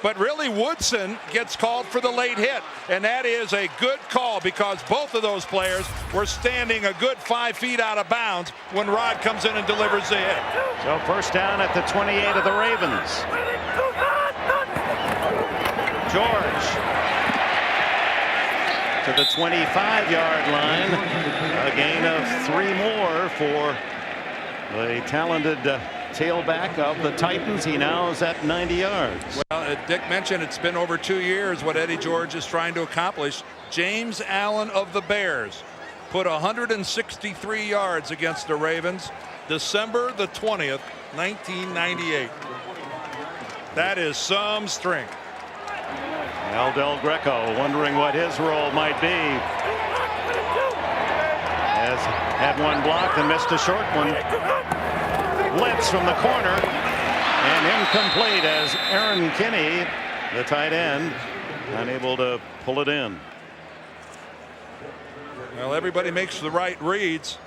But really, Woodson gets called for the late hit. And that is a good call because both of those players were standing a good 5 feet out of bounds when Rod comes in and delivers the hit. So first down at the 28 of the Ravens. George to the 25-yard line. A gain of 3 more for the talented tailback of the Titans. He now is at 90 yards. Well, Dick mentioned it's been over 2 years what Eddie George is trying to accomplish. James Allen of the Bears put 163 yards against the Ravens December the 20th, 1998. That is some strength. Al Del Greco wondering what his role might be. Has had one blocked and missed a short one. Blitz from the corner and incomplete as Aaron Kinney, the tight end, unable to pull it in. Well, everybody makes the right reads.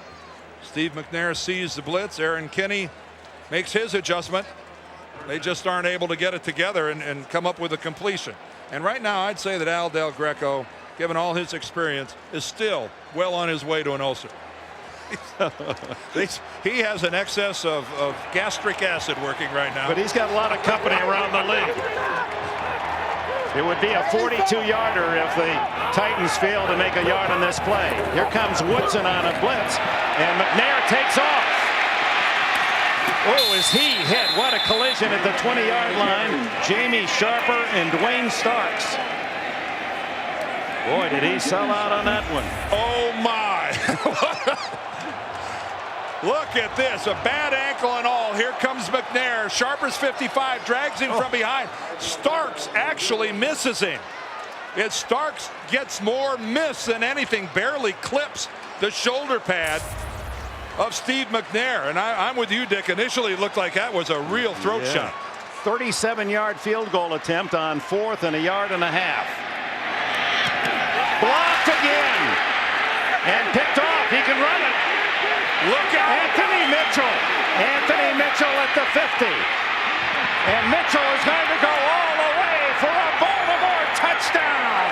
Steve McNair sees the blitz. Aaron Kinney makes his adjustment. They just aren't able to get it together and come up with a completion. And right now, I'd say that Al Del Greco, given all his experience, is still well on his way to an ulcer. He has an excess of gastric acid working right now. But he's got a lot of company around the league. It would be a 42-yarder if the Titans fail to make a yard on this play. Here comes Woodson on a blitz, and McNair takes off. Oh, is he hit? What a collision at the 20-yard line. Jamie Sharper and Dwayne Starks. Boy, did he sell out on that one. Oh, my. Look at this, a bad ankle and all. Here comes McNair. Sharper's 55, drags him from behind. Starks actually misses him. Starks gets more miss than anything, barely clips the shoulder pad of Steve McNair. And I'm with you, Dick. Initially, it looked like that was a real throat shot. 37-yard field goal attempt on 4th and a yard and a half. Blocked again and picked off. He can run it. Look out. Anthony Mitchell. Anthony Mitchell at the 50. And Mitchell is going to go all the way for a Baltimore touchdown.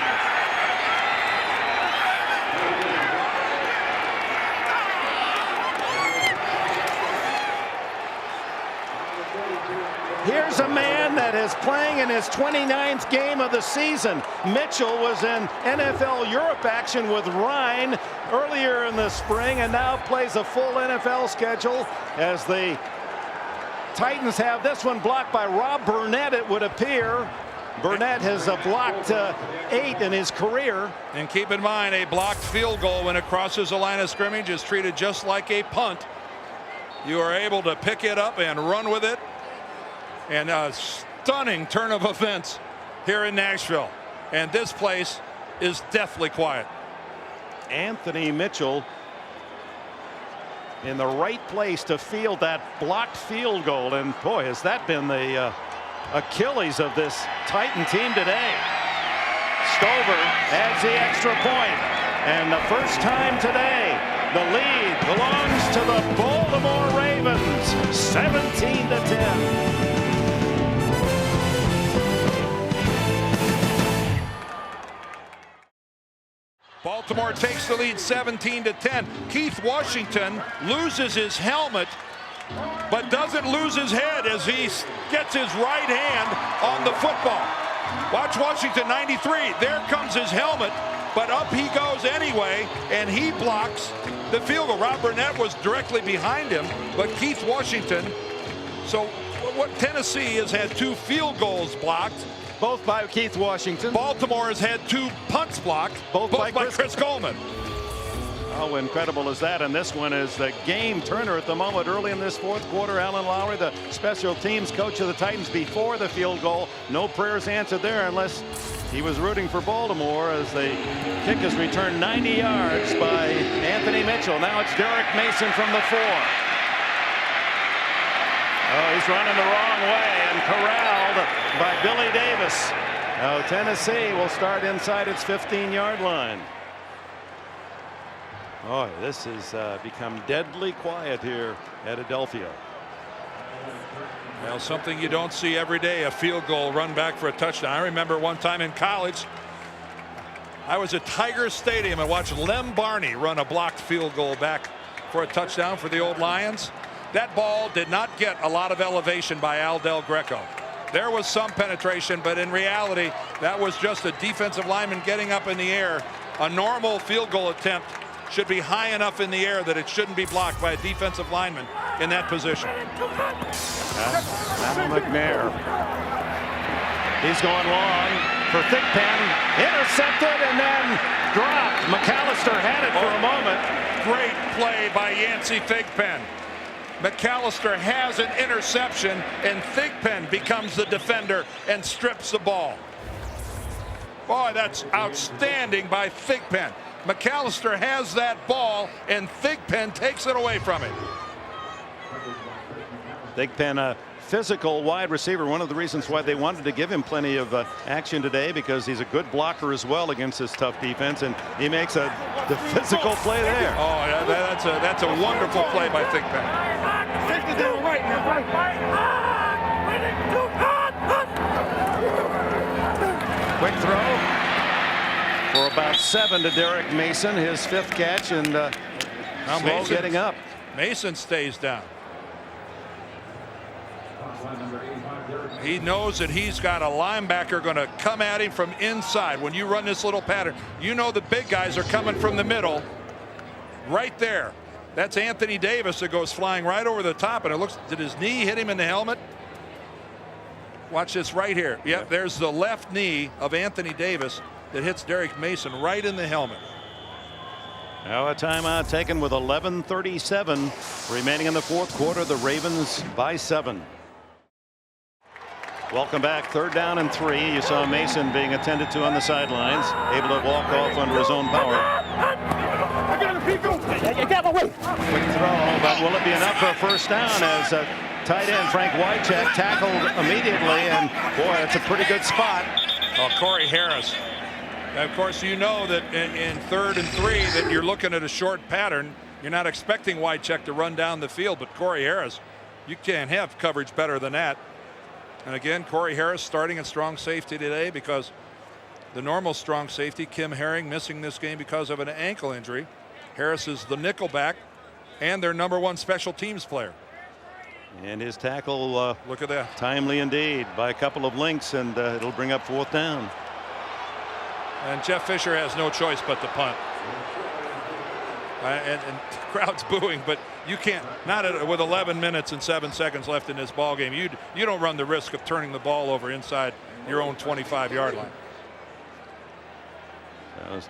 Here's a man that is playing in his 29th game of the season. Mitchell was in NFL Europe action with Rhine earlier in the spring and now plays a full NFL schedule as the Titans have this one blocked by Rob Burnett, it would appear. Burnett has blocked 8 in his career. And keep in mind, a blocked field goal when it crosses the line of scrimmage is treated just like a punt. You are able to pick it up and run with it. And a stunning turn of events here in Nashville. And this place is deathly quiet. Anthony Mitchell in the right place to field that blocked field goal. And boy, has that been the Achilles of this Titan team today. Stover adds the extra point. And the first time today, the lead belongs to the Baltimore Ravens, 17-10. Baltimore takes the lead 17-10. Keith Washington loses his helmet, but doesn't lose his head as he gets his right hand on the football. Watch Washington, 93. There comes his helmet, but up he goes anyway, and he blocks the field goal. Rob Burnett was directly behind him, but Keith Washington. So what Tennessee has had 2 field goals blocked. Both by Keith Washington. Baltimore has had 2 punts blocked, both by Chris Coleman. How incredible is that? And this one is the game turner at the moment early in this 4th quarter. Alan Lowry, the special teams coach of the Titans before the field goal. No prayers answered there unless he was rooting for Baltimore as the kick is returned 90 yards by Anthony Mitchell. Now it's Derek Mason from the 4. Oh, he's running the wrong way and corralled by Billy Davis. Now Tennessee will start inside its 15-yard line. Oh, this has become deadly quiet here at Adelphia. Well, something you don't see every day, a field goal run back for a touchdown. I remember one time in college, I was at Tiger Stadium and watched Lem Barney run a blocked field goal back for a touchdown for the old Lions. That ball did not get a lot of elevation by Al Del Greco. There was some penetration, but in reality, that was just a defensive lineman getting up in the air. A normal field goal attempt should be high enough in the air that it shouldn't be blocked by a defensive lineman in that position. McNair. He's going long for Thigpen. Intercepted and then dropped. McAllister had it for a moment. Great play by Yancey Thigpen. McAllister has an interception, and Thigpen becomes the defender and strips the ball. Boy, that's outstanding by Thigpen. McAllister has that ball, and Thigpen takes it away from him. Thigpen, a physical wide receiver. One of the reasons why they wanted to give him plenty of action today, because he's a good blocker as well against this tough defense, and he makes the physical play there. Oh, yeah, that's a wonderful play by Thigpen. Quick throw for about 7 to Derek Mason, his 5th catch, and slow getting up. Mason stays down. He knows that he's got a linebacker going to come at him from inside. When you run this little pattern, you know the big guys are coming from the middle. Right there. That's Anthony Davis that goes flying right over the top, and it looks, did his knee hit him in the helmet? Watch this right here. Yep, there's the left knee of Anthony Davis that hits Derek Mason right in the helmet. Now a timeout taken with 11:37 remaining in the 4th quarter. The Ravens by 7. Welcome back. 3rd down and 3. You saw Mason being attended to on the sidelines, able to walk off under his own power. Quick throw, but will it be enough for a 1st down as tight end Frank Wycheck tackled immediately, and boy, that's a pretty good spot. Oh, Corey Harris. Of course, you know that in 3rd and 3 that you're looking at a short pattern. You're not expecting Wycheck to run down the field, but Corey Harris, you can't have coverage better than that. And again, Corey Harris starting at strong safety today, because the normal strong safety, Kim Herring, missing this game because of an ankle injury. Harris is the nickelback and their #1 special teams player. And his tackle, look at that, timely indeed by a couple of links, and it'll bring up 4th down. And Jeff Fisher has no choice but to punt. And the crowd's booing, but you can't, with 11 minutes and 7 seconds left in this ball game. You don't run the risk of turning the ball over inside your own 25-yard line. That was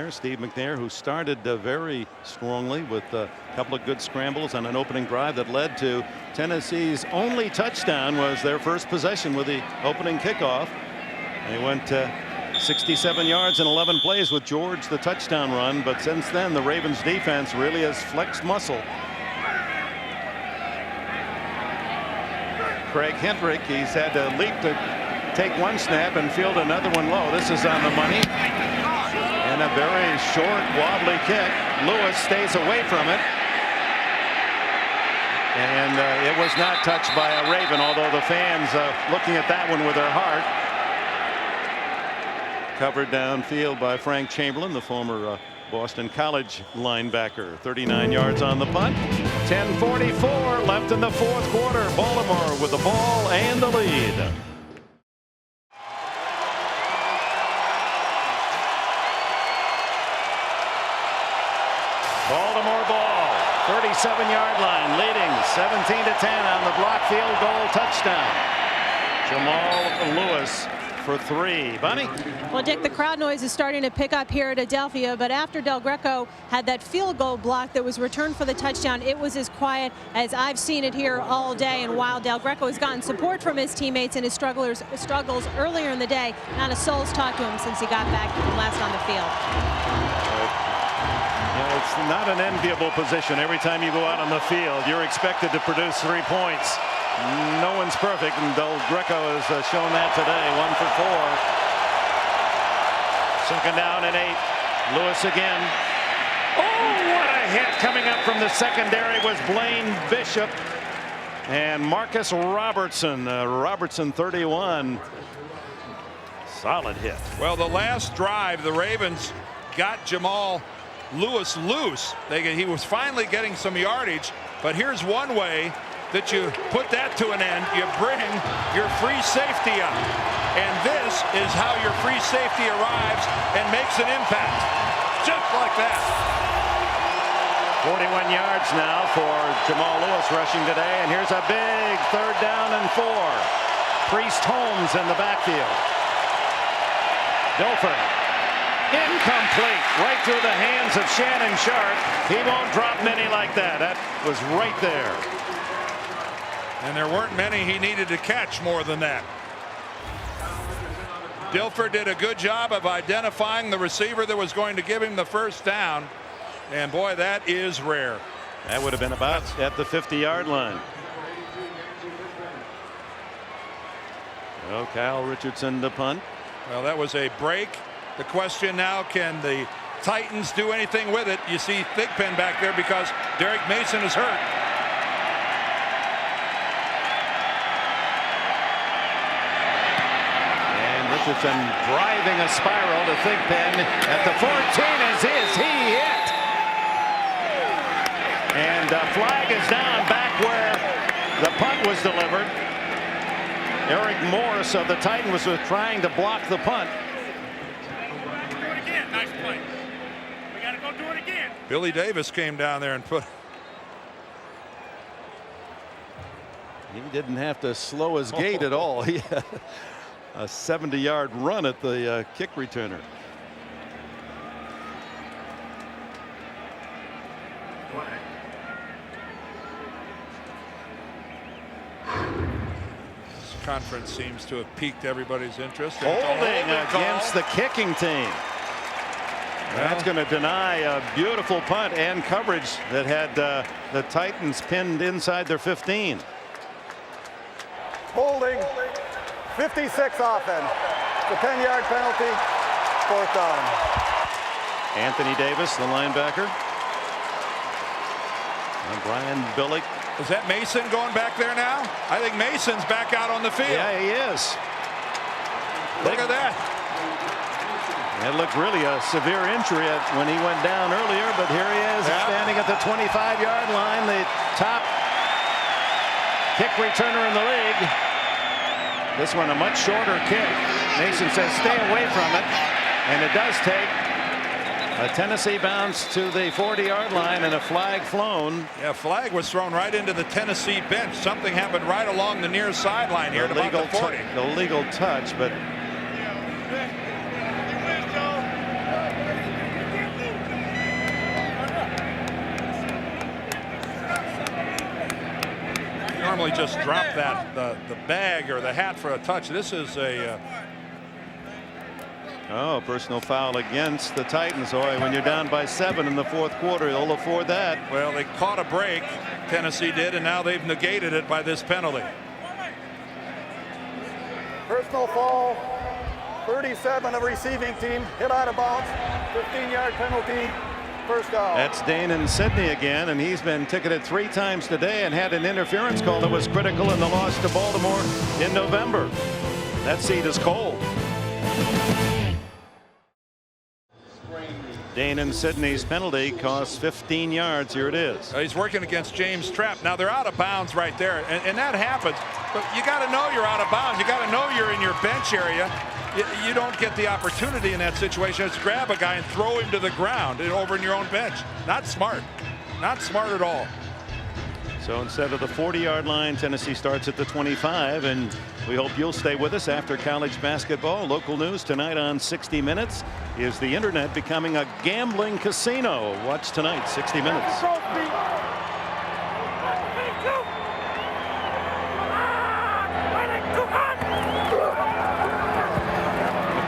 Steve McNair, who started very strongly with a couple of good scrambles on an opening drive that led to Tennessee's only touchdown. Was their first possession with the opening kickoff. They went 67 yards in 11 plays with George, the touchdown run, but since then the Ravens defense really has flexed muscle. Craig Hendrick, he's had to leap to take one snap and field another one low. This is on the money, and a very short wobbly kick. Lewis stays away from it, and it was not touched by a Raven, although the fans looking at that one with their heart. Covered downfield by Frank Chamberlain, the former Boston College linebacker. 39 yards on the punt. 10:44 left in the 4th quarter. Baltimore with the ball and the lead. Baltimore ball, 37-yard line, leading 17-10 on the block field goal touchdown. Jamal Lewis for 3. Bunny? Well, Dick, the crowd noise is starting to pick up here at Adelphia, but after Del Greco had that field goal block that was returned for the touchdown, it was as quiet as I've seen it here all day. And while Del Greco has gotten support from his teammates in his struggles earlier in the day, not a soul's talked to him since he got back last on the field. Yeah, it's not an enviable position. Every time you go out on the field, you're expected to produce 3 points. No one's perfect, and Del Greco has shown that today. 1 for 4. 2nd down and 8. Lewis again. Oh, what a hit coming up from the secondary was Blaine Bishop and Marcus Robertson. Robertson 31. Solid hit. Well, the last drive, the Ravens got Jamal Lewis loose. He was finally getting some yardage, but here's one way that you put that to an end. You bring your free safety up, and this is how your free safety arrives and makes an impact. just like that. 41 yards now for Jamal Lewis rushing today, and here's a big 3rd down and 4. Priest Holmes in the backfield. Dilfer. Incomplete. Right through the hands of Shannon Sharp. He won't drop many like that. That was right there. And there weren't many he needed to catch more than that. Dilfer did a good job of identifying the receiver that was going to give him the 1st down. And boy, that is rare. That would have been about at the 50-yard line. Oh, Kyle Richardson to punt. Well, that was a break. The question now, can the Titans do anything with it? You see Thigpen back there because Derek Mason is hurt. And Richardson driving a spiral to Thigpen at the 14 is he hit. And the flag is down back where the punt was delivered. Eric Morse of the Titans was trying to block the punt. Do it again. Nice play. We got to go do it again. Billy Davis came down there and put. He didn't have to slow his gait at all. He had a 70-yard run at the kick returner. Conference seems to have piqued everybody's interest. Holding against the kicking team. That's going to deny a beautiful punt and coverage that had the Titans pinned inside their 15. Holding. 56 offense. It's a 10-yard penalty. 4th down. Anthony Davis, the linebacker. And Brian Billick. Is that Mason going back there now? I think Mason's back out on the field. Yeah, he is. Look at that. It looked really a severe injury when he went down earlier, but here he is standing at the 25-yard line, the top kick returner in the league. This one a much shorter kick. Mason says stay away from it, and it does take a Tennessee bounce to the 40-yard line and a flag flown. Yeah, flag was thrown right into the Tennessee bench. Something happened right along the near sideline here at about the 40. The legal touch, but normally just drop that the bag or the hat for a touch. This is a personal foul against the Titans. Boy, when you're down by 7 in the 4th quarter, they'll afford that. well, they caught a break, Tennessee did, and now they've negated it by this penalty. Personal foul. 37 of receiving team. Hit out of bounds. 15-yard penalty. 1st down. That's Dane and Sidney again, and he's been ticketed 3 times today and had an interference call that was critical in the loss to Baltimore in November. That seat is cold. Dane and Sidney's penalty costs 15 yards. Here it is. He's working against James Trapp. Now they're out of bounds right there, and that happens. But you got to know you're out of bounds. You got to know you're in your bench area. You don't get the opportunity in that situation. Just grab a guy and throw him to the ground and over in your own bench. Not smart. Not smart at all. So instead of the 40-yard line, Tennessee starts at the 25, and we hope you'll stay with us after college basketball. Local news tonight on 60 Minutes. Is the internet becoming a gambling casino? Watch tonight, 60 Minutes.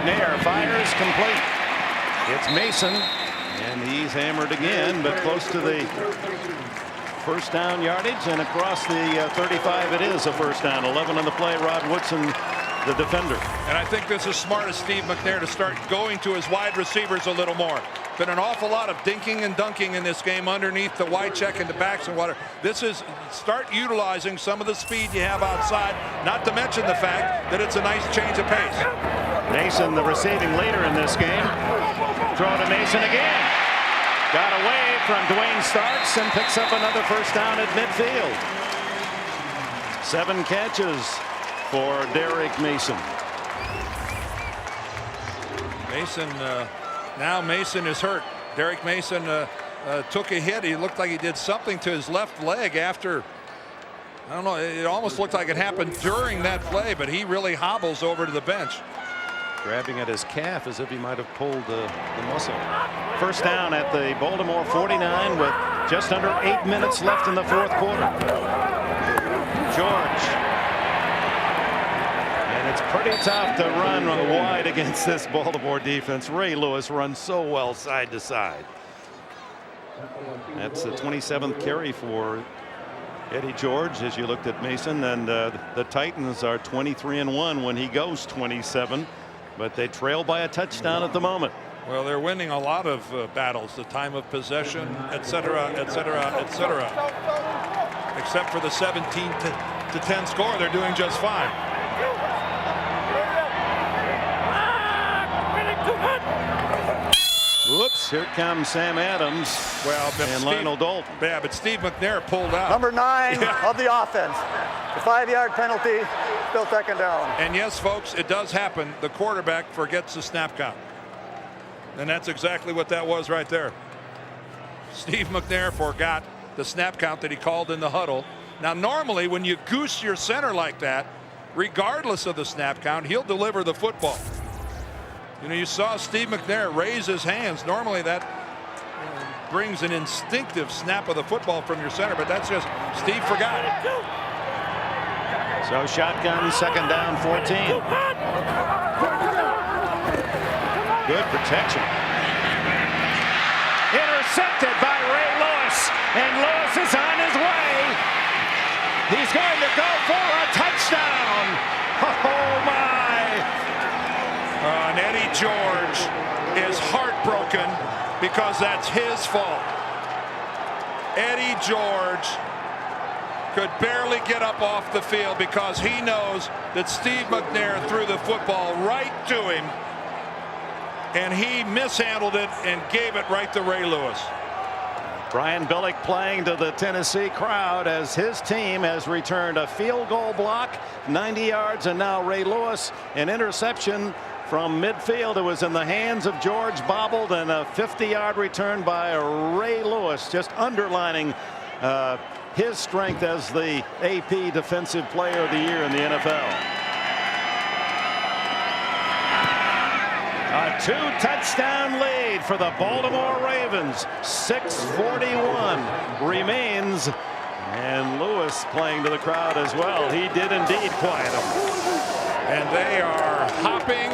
McNair fires complete. It's Mason, and he's hammered again, but close to the 1st down yardage, and across the 35 it is a 1st down. 11 on the play. Rod Woodson, the defender. And I think this is smart of Steve McNair to start going to his wide receivers a little more. Been an awful lot of dinking and dunking in this game underneath the wide check and the backs and water. This is start utilizing some of the speed you have outside, not to mention the fact that it's a nice change of pace. Mason, the receiving leader in this game. Throw to Mason again. Got away from Dwayne Starks and picks up another 1st down at midfield. 7 catches for Derek Mason. Now Mason is hurt. Derek Mason took a hit. He looked like he did something to his left leg after. I don't know. It almost looked like it happened during that play, but he really hobbles over to the bench. Grabbing at his calf as if he might have pulled the muscle. First down at the Baltimore 49 with just under 8 minutes left in the fourth quarter. George. And it's pretty tough to run wide against this Baltimore defense. Ray Lewis runs so well side to side. That's the 27th carry for Eddie George as you looked at Mason, and the Titans are 23-1 when he goes 27, but they trail by a touchdown at the moment. Well, they're winning a lot of battles, the time of possession, etc., etc., etc. Except for the 17-10 score, they're doing just fine. Whoops, here comes Sam Adams. Well, and Lionel Dalton. Yeah, but Steve McNair pulled out. Number 9 of the offense. The 5-yard penalty, still second down. And yes, folks, it does happen. The quarterback forgets the snap count. And that's exactly what that was right there. Steve McNair forgot the snap count that he called in the huddle. Now, normally when you goose your center like that, regardless of the snap count, he'll deliver the football. You know, you saw Steve McNair raise his hands. Normally that brings an instinctive snap of the football from your center, but that's just Steve forgot. So shotgun, second down, 14. Good protection. Intercepted by Ray Lewis, and Lewis is on his way. He's going to go for a touchdown. Oh my! And Eddie George is heartbroken because that's his fault. Eddie George could barely get up off the field because he knows that Steve McNair threw the football right to him, and he mishandled it and gave it right to Ray Lewis. Brian Billick playing to the Tennessee crowd as his team has returned a field goal block, 90 yards, and now Ray Lewis, an interception from midfield. It was in the hands of George, bobbled, and a 50-yard return by Ray Lewis, just underlining his strength as the AP Defensive Player of the Year in the NFL. A 2-touchdown lead for the Baltimore Ravens. 6:41 remains, and Lewis playing to the crowd as well. He did indeed quiet them. And they are hopping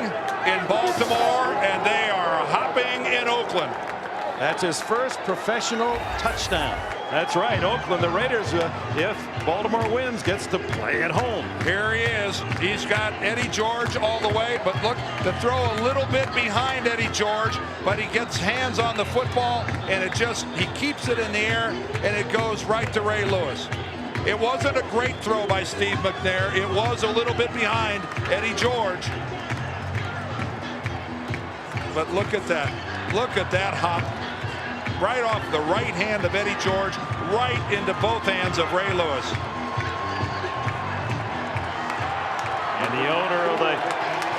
in Baltimore, and they are hopping in Oakland. That's his first professional touchdown. That's right, Oakland, the Raiders, if Baltimore wins, gets to play at home. Here he is. He's got Eddie George all the way, but look, to throw a little bit behind Eddie George, but he gets hands on the football, and he keeps it in the air, and it goes right to Ray Lewis. It wasn't a great throw by Steve McNair. It was a little bit behind Eddie George. But look at that. Look at that hop. Right off the right hand of Eddie George, right into both hands of Ray Lewis. And the owner of the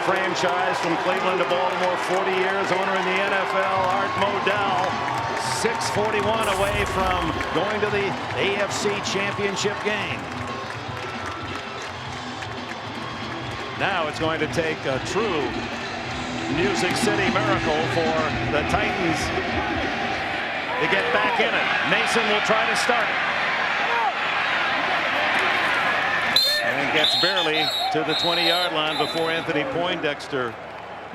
franchise from Cleveland to Baltimore, 40 years, owner in the NFL, Art Modell, 6:41 away from going to the AFC Championship game. Now it's going to take a true Music City miracle for the Titans to get back in it. Mason will try to start it. And gets barely to the 20-yard line before Anthony Poindexter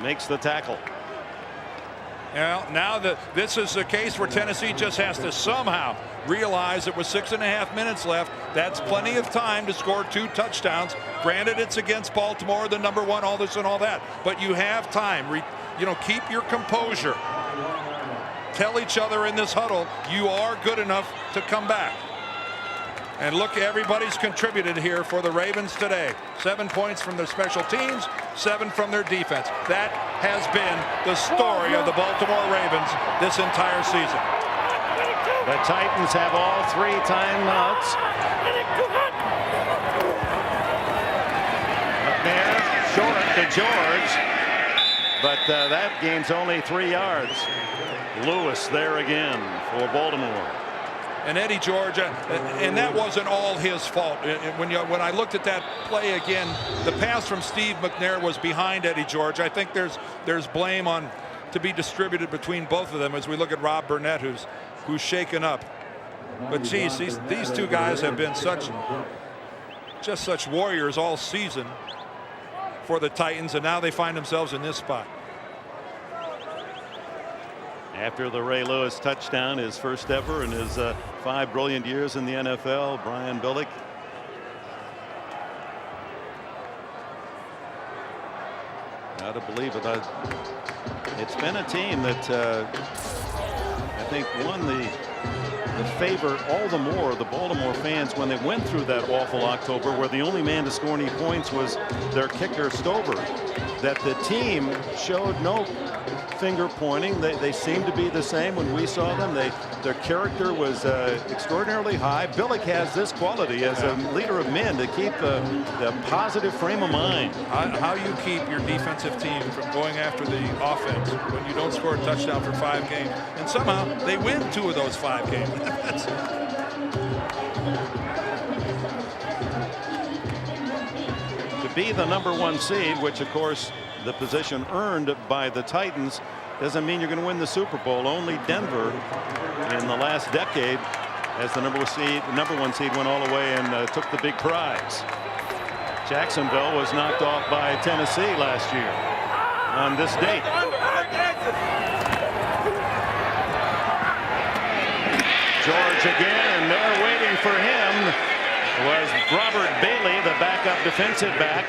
makes the tackle. Well, now that this is a case where Tennessee just has to somehow realize it was 6.5 minutes left. That's plenty of time to score 2 touchdowns. Granted, it's against Baltimore, the number 1, all this and all that. But you have time. Keep your composure. Tell each other in this huddle, you are good enough to come back. And look, everybody's contributed here for the Ravens today. 7 points from their special teams, 7 from their defense. That has been the story of the Baltimore Ravens this entire season. The Titans have all 3 timeouts. McNair short to George. but that gains only 3 yards. Lewis there again for Baltimore. And Eddie George, and that wasn't all his fault. When I looked at that play again, the pass from Steve McNair was behind Eddie George. I think there's blame on to be distributed between both of them as we look at Rob Burnett, who's shaken up. But geez, these two guys have been such warriors all season for the Titans, and now they find themselves in this spot. After the Ray Lewis touchdown, his first ever in his 5 brilliant years in the NFL, Brian Billick. Hard to believe it. It's been a team that I think won the favor all the more the Baltimore fans when they went through that awful October, where the only man to score any points was their kicker Stover. That the team showed no finger pointing. They seemed to be the same when we saw them. Their character was extraordinarily high. Billick has this quality as a leader of men to keep the positive frame of mind. How you keep your defensive team from going after the offense when you don't score a touchdown for 5 games, and somehow they win 2 of those 5 games. To be the #1 seed, which of course the position earned by the Titans, doesn't mean you're going to win the Super Bowl. Only Denver in the last decade as the #1 seed went all the way and took the big prize. Jacksonville was knocked off by Tennessee last year on this date. George again, and they're waiting for him. Was Robert Bailey, the backup defensive back,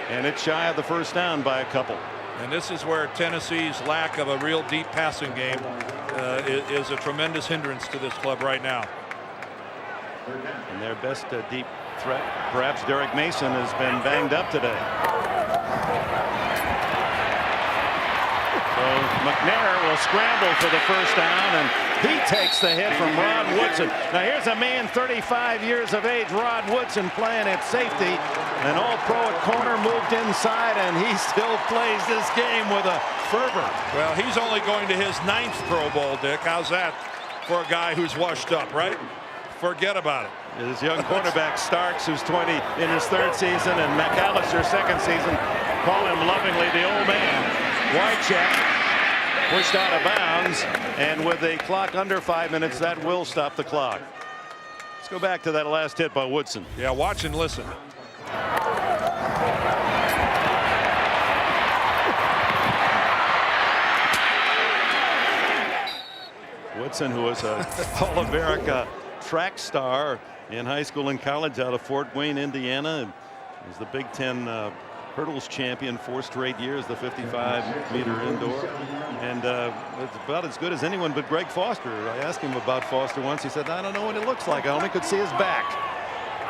and it's shy of the first down by a couple. And this is where Tennessee's lack of a real deep passing game is a tremendous hindrance to this club right now. And their best deep threat, perhaps Derek Mason, has been banged up today. So McNair will scramble for the first down, and he takes the hit from Rod Woodson. Now here's a man 35 years of age, Rod Woodson, playing at safety. An all-pro at corner, moved inside, and he still plays this game with a fervor. Well, he's only going to his 9th Pro Bowl, Dick. How's that for a guy who's washed up, right? Forget about it. His young cornerback Starks, who's 20 in his 3rd season, and McAllister's 2nd season, call him lovingly the old man. Wycheck pushed out of bounds, and with the clock under 5 minutes, that will stop the clock. Let's go back to that last hit by Woodson. Yeah, watch and listen. Woodson, who was a All-America track star in high school and college out of Fort Wayne, Indiana, was the Big Ten hurdles champion 4 straight years, the 55-meter indoor, and it's about as good as anyone but Greg Foster. I asked him about Foster once. He said, "I don't know what he looks like. I only could see his back."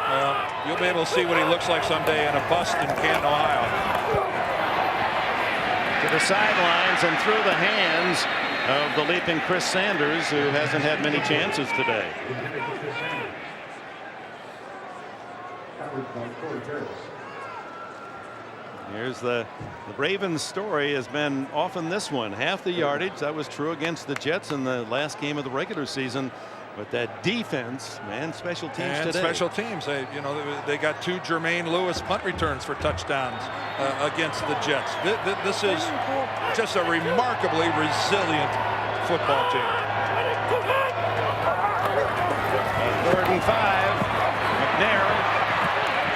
Well, you'll be able to see what he looks like someday in a bust in Canton, Ohio. To the sidelines and through the hands of the leaping Chris Sanders, who hasn't had many chances today. Here's the Ravens story has been often this one. Half the yardage. That was true against the Jets in the last game of the regular season. But that defense, man, special teams and today. Special teams. They got 2 Jermaine Lewis punt returns for touchdowns against the Jets. This is just a remarkably resilient football team. 3rd and 5. McNair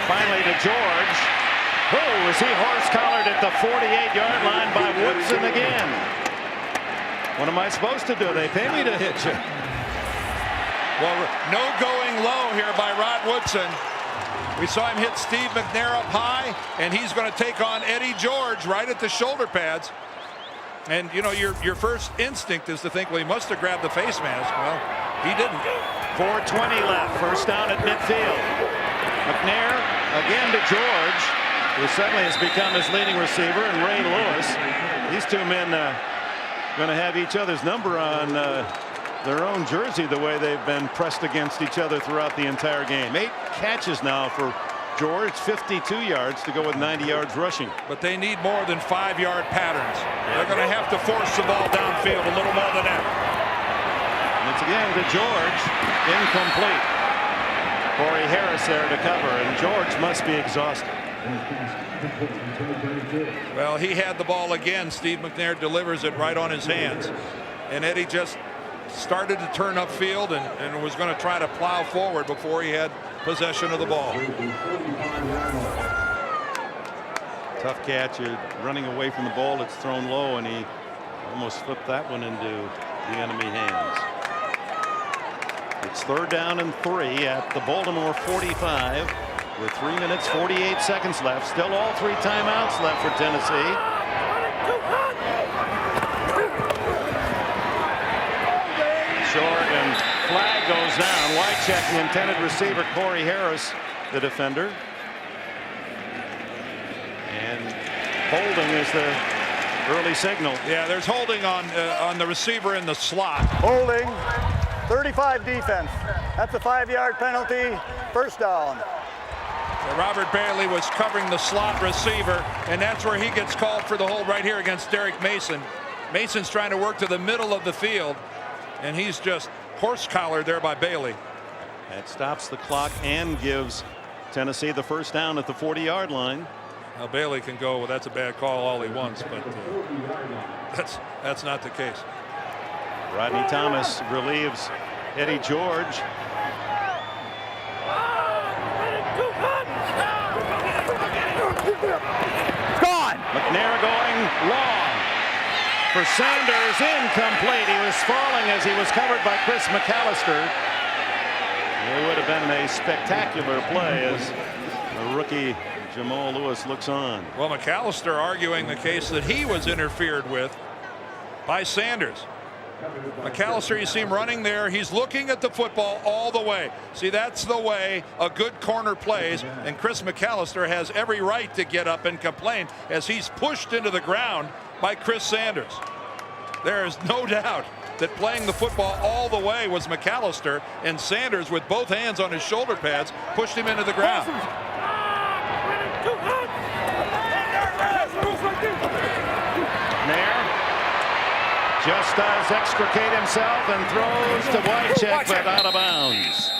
finally to George. Oh, is he horse-collared at the 48-yard line by Woodson again? What am I supposed to do? They pay me to hit you. Well, no going low here by Rod Woodson. We saw him hit Steve McNair up high, and he's going to take on Eddie George right at the shoulder pads. And, you know, your first instinct is to think, well, he must have grabbed the face mask. Well, he didn't. 4:20 left. First down at midfield. McNair again to George, who suddenly has become his leading receiver, and Ray Lewis. These two men going to have each other's number on their own jersey, the way they've been pressed against each other throughout the entire game. 8 catches now for George, 52 yards to go with 90 yards rushing. But they need more than 5-yard patterns. They're going to have to force the ball downfield a little more than that. Once again to George, incomplete. Corey Harris there to cover, and George must be exhausted. Well, he had the ball again. Steve McNair delivers it right on his hands, and Eddie just started to turn upfield and was going to try to plow forward before he had possession of the ball. Tough catch, running away from the ball. It's thrown low, and he almost flipped that one into the enemy hands. It's 3rd down and 3 at the Baltimore 45 with 3 minutes 48 seconds left. Still all 3 timeouts left for Tennessee. Short, and flag goes down. Wycheck, the intended receiver. Corey Harris, the defender. And holding is the early signal. Yeah, there's holding on the receiver in the slot. Holding. 35 defense. That's a 5-yard penalty. First down. Robert Bailey was covering the slot receiver, and that's where he gets called for the hold right here against Derek Mason. Mason's trying to work to the middle of the field, and he's just horse-collared there by Bailey. That stops the clock and gives Tennessee the first down at the 40-yard line. Now Bailey can go, well, that's a bad call all he wants, but that's not the case. Rodney Thomas relieves Eddie George. Gone. McNair going long. For Sanders, incomplete. He was falling as he was covered by Chris McAllister. It would have been a spectacular play as the rookie Jamal Lewis looks on. Well, McAllister arguing the case that he was interfered with by Sanders. McAllister, you see him running there. He's looking at the football all the way. See, that's the way a good corner plays, and Chris McAllister has every right to get up and complain as he's pushed into the ground by Chris Sanders. There is no doubt that playing the football all the way was McAllister, and Sanders, with both hands on his shoulder pads, pushed him into the ground. Nair just does extricate himself and throws to Wycheck, but out of bounds.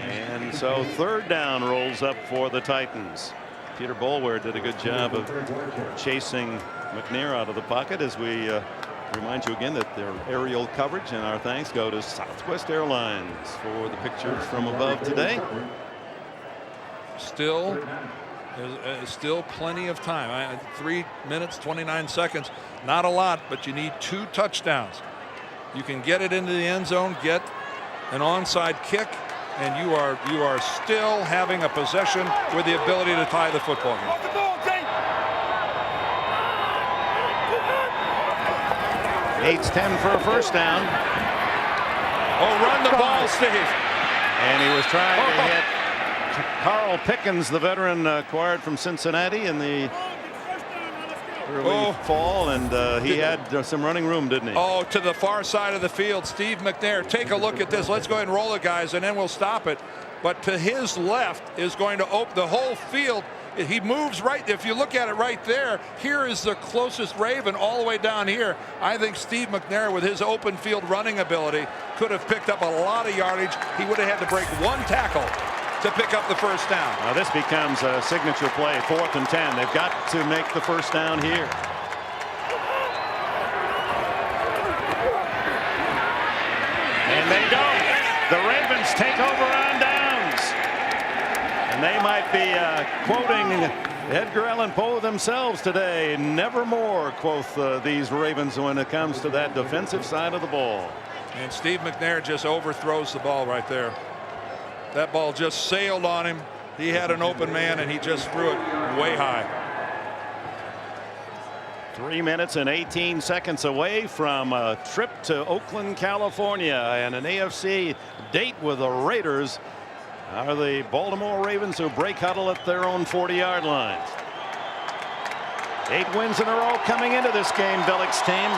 And so 3rd down rolls up for the Titans. Peter Boulware did a good job of chasing McNair out of the pocket, as we remind you again that their aerial coverage, and our thanks go to Southwest Airlines for the pictures from above today. There's still plenty of time. 3 minutes 29 seconds, not a lot, but you need 2 touchdowns. You can get it into the end zone, get an onside kick, and you are still having a possession with the ability to tie the football game. 8-10 for a first down. Oh, run the ball, Steve. And he was trying to hit Carl Pickens, the veteran acquired from Cincinnati in the early fall, and he had some running room, didn't he? Oh, to the far side of the field. Steve McNair, take a look at this. Let's go ahead and roll it, guys, and then we'll stop it. But to his left is going to open the whole field. He moves right. If you look at it right there, here is the closest Raven all the way down here. I think Steve McNair, with his open field running ability, could have picked up a lot of yardage. He would have had to break 1 tackle to pick up the first down. Now this becomes a signature play, 4th and 10. They've got to make the first down here. And they don't. The Ravens take over on downs. And they might be quoting Edgar Allan Poe themselves today. Nevermore, quoth these Ravens when it comes to that defensive side of the ball. And Steve McNair just overthrows the ball right there. That ball just sailed on him. He had an open man, and he just threw it way high. 3 minutes and 18 seconds away from a trip to Oakland, California, and an AFC date with the Raiders are the Baltimore Ravens, who break huddle at their own 40-yard line. 8 wins in a row coming into this game, Billick's team.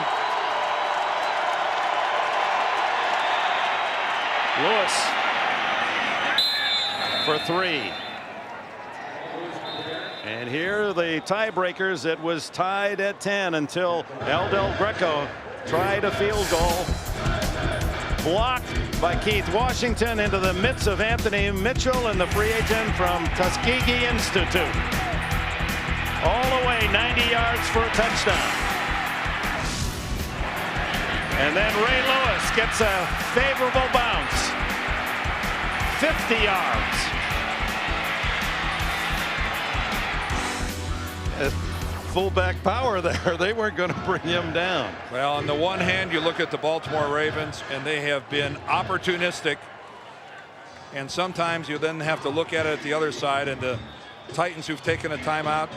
Lewis for 3. And here are the tiebreakers. It was tied at 10 until El Del Greco tried a field goal. Blocked by Keith Washington into the midst of Anthony Mitchell and the free agent from Tuskegee Institute. All the way 90 yards for a touchdown. And then Ray Lewis gets a favorable bounce. 50 yards. Fullback power there. They weren't going to bring him down. Well, on the one hand, you look at the Baltimore Ravens, and they have been opportunistic. And sometimes you then have to look at it at the other side, and the Titans who've taken a timeout.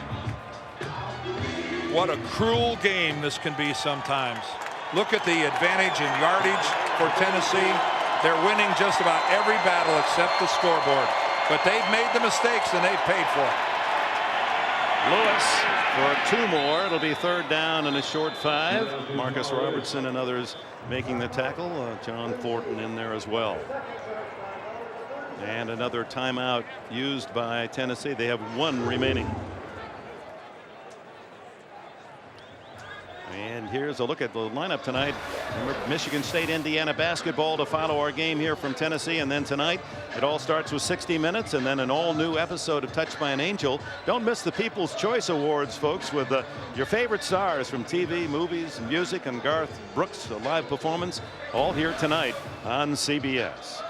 What a cruel game this can be sometimes. Look at the advantage in yardage for Tennessee. They're winning just about every battle except the scoreboard. But they've made the mistakes, and they've paid for it. Lewis for 2 more. It'll be 3rd down and a short 5. Marcus Robertson and others making the tackle. John Thornton in there as well. And another timeout used by Tennessee. They have 1 remaining. And here's a look at the lineup tonight. Remember, Michigan State, Indiana basketball to follow our game here from Tennessee. And then tonight it all starts with 60 Minutes and then an all new episode of Touched by an Angel. Don't miss the People's Choice Awards, folks, with your favorite stars from TV, movies, music, and Garth Brooks, a live performance, all here tonight on CBS.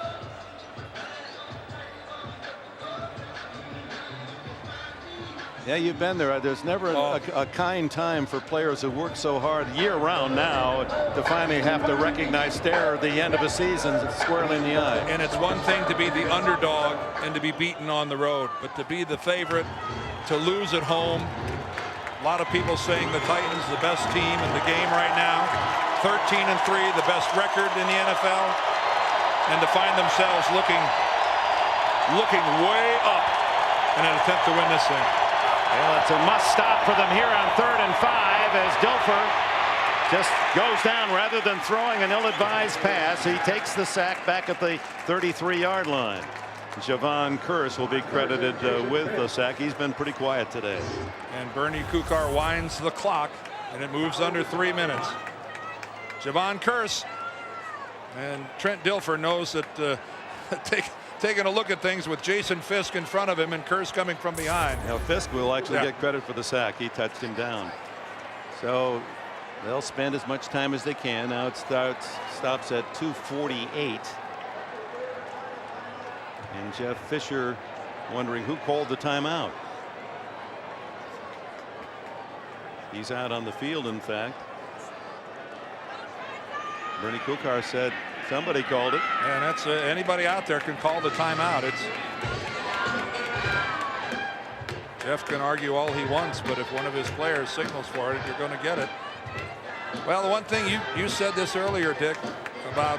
Yeah, you've been there. There's never a kind time for players who work so hard year-round now to finally have to stare at the end of a season squarely in the eye. And it's one thing to be the underdog and to be beaten on the road, but to be the favorite, to lose at home. A lot of people saying the Titans the best team in the game right now. 13-3, the best record in the NFL, and to find themselves looking way up in an attempt to win this thing. Well, it's a must stop for them here on 3rd and 5 as Dilfer just goes down rather than throwing an ill-advised pass. He takes the sack back at the 33-yard line. Javon Curse will be credited with the sack. He's been pretty quiet today. And Bernie Kukar winds the clock, and it moves under 3 minutes. Javon Curse and Trent Dilfer knows that taking a look at things with Jason Fisk in front of him and Curse coming from behind. Now Fisk will actually get credit for the sack. He touched him down. So they'll spend as much time as they can. Now it stops at 2:48. And Jeff Fisher wondering who called the timeout. He's out on the field, in fact. Bernie Kukar said somebody called it. And that's anybody out there can call the timeout. Jeff can argue all he wants, but if one of his players signals for it, you're going to get it. Well, the one thing you said this earlier, Dick, about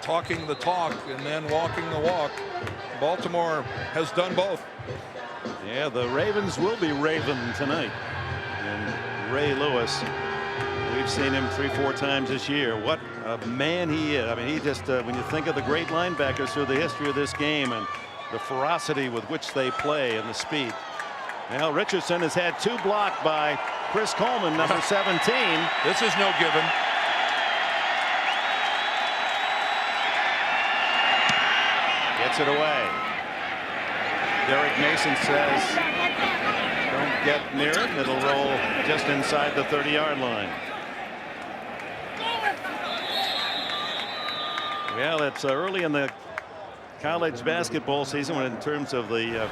talking the talk and then walking the walk. Baltimore has done both. Yeah, the Ravens will be Raven tonight. And Ray Lewis, we've seen him 3-4 times this year. What a man he is. I mean, he just, when you think of the great linebackers through the history of this game and the ferocity with which they play and the speed. Now Richardson has had 2 blocked by Chris Coleman, number 17. This is no given. Gets it away. Derek Mason says don't get near it. It'll roll just inside the 30-yard line. Well, it's early in the college basketball season in terms of the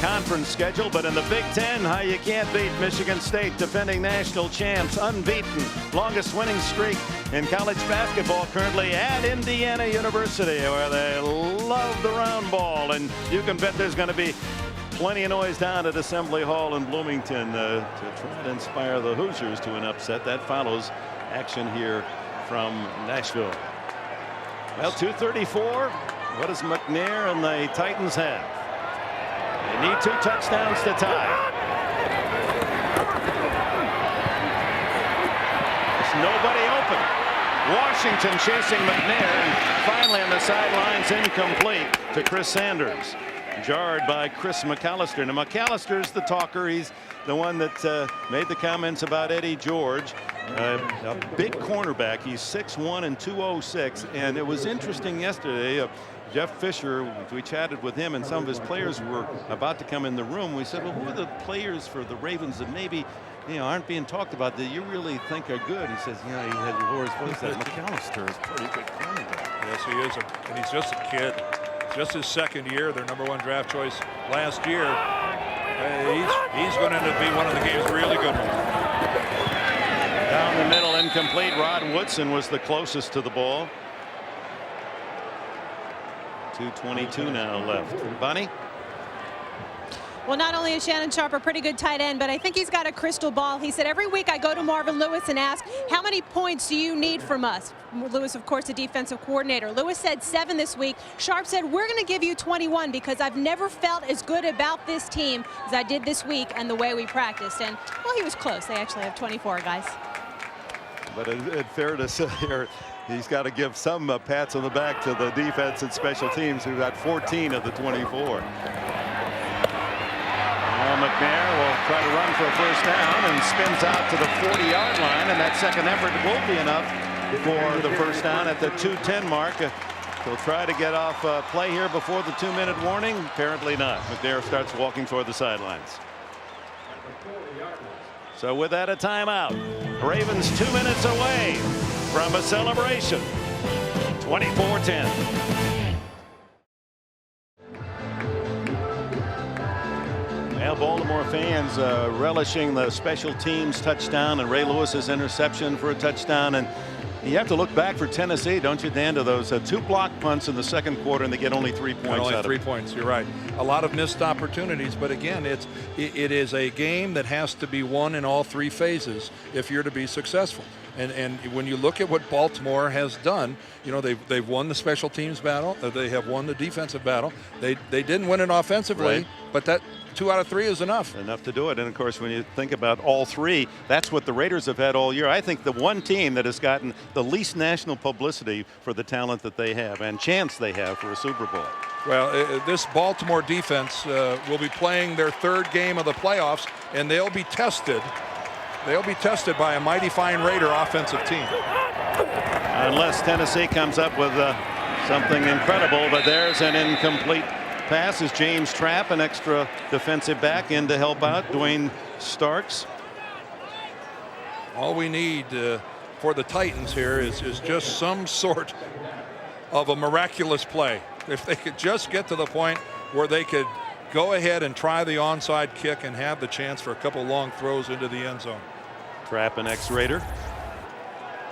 conference schedule, but in the Big Ten, how you can't beat Michigan State, defending national champs, unbeaten, longest winning streak in college basketball currently at Indiana University, where they love the round ball, and you can bet there's going to be plenty of noise down at Assembly Hall in Bloomington to try to inspire the Hoosiers to an upset. That follows action here from Nashville. Well, 2:34. What does McNair and the Titans have? They need 2 touchdowns to tie. There's nobody open. Washington chasing McNair and finally on the sidelines, incomplete to Chris Sanders. Jarred by Chris McAllister. Now McAllister's the talker. He's the one that made the comments about Eddie George. A big cornerback. He's 6'1" and 206. And it was interesting yesterday. Jeff Fisher, we chatted with him, and some of his players were about to come in the room. We said, well, who are the players for the Ravens that maybe, aren't being talked about that you really think are good? He says, he had Laura's voice. That McAllister is a pretty good cornerback. Yes, he is. And he's just a kid. Just his second year, their #1 draft choice last year. He's going to end up being one of the game's really good ones. Down the middle, incomplete. Rod Woodson was the closest to the ball. 2:22 now left. Bonnie? Well, not only is Shannon Sharpe a pretty good tight end, but I think he's got a crystal ball. He said every week I go to Marvin Lewis and ask, how many points do you need from us? Lewis, of course, the defensive coordinator. Lewis said 7 this week. Sharpe said, we're going to give you 21 because I've never felt as good about this team as I did this week and the way we practiced. And, well, he was close. They actually have 24, guys. But in fairness here, he's got to give some pats on the back to the defense and special teams, who got 14 of the 24. McNair will try to run for a first down and spins out to the 40-yard line, and that second effort will be enough for the first down at the 2:10 mark. He'll try to get off play here before the 2-minute warning. Apparently not. McNair starts walking toward the sidelines. So with that, a timeout. Ravens 2 minutes away from a celebration. 24-10. Well, Baltimore fans relishing the special teams touchdown and Ray Lewis's interception for a touchdown. And you have to look back for Tennessee, don't you, Dan, to those 2 block punts in the second quarter, and they get only 3 points only out 3 of it. points. You're right. A lot of missed opportunities, but again, it is a game that has to be won in all 3 phases if you're to be successful. And when you look at what Baltimore has done, they've won the special teams battle. They have won the defensive battle. They didn't win it offensively, right, but that 2 out of 3 is enough. Enough to do it. And of course, when you think about all 3, that's what the Raiders have had all year. I think the one team that has gotten the least national publicity for the talent that they have and chance they have for a Super Bowl. Well, this Baltimore defense will be playing their 3rd game of the playoffs, and they'll be tested. They'll be tested by a mighty fine Raider offensive team. Unless Tennessee comes up with something incredible, but there's an incomplete pass as James Trapp, an extra defensive back, in to help out Dwayne Starks. All we need for the Titans here is just some sort of a miraculous play. If they could just get to the point where they could go ahead and try the onside kick and have the chance for a couple long throws into the end zone. Trapp, an ex-Raider.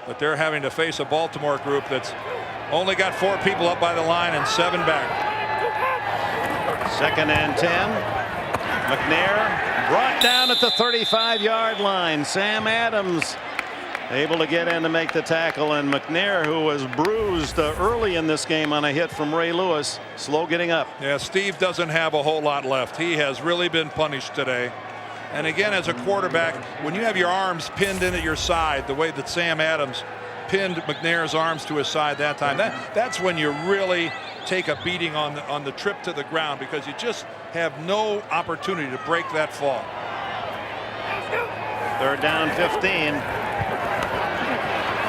But they're having to face a Baltimore group that's only got 4 people up by the line and 7 back. 2nd and 10. McNair brought down at the 35-yard line. Sam Adams able to get in to make the tackle, and McNair, who was bruised early in this game on a hit from Ray Lewis, slow getting up. Yeah, Steve doesn't have a whole lot left. He has really been punished today. And again, as a quarterback, when you have your arms pinned in at your side, the way that Sam Adams pinned McNair's arms to his side that time, that's when you really take a beating on the trip to the ground, because you just have no opportunity to break that fall. 3rd down, 15.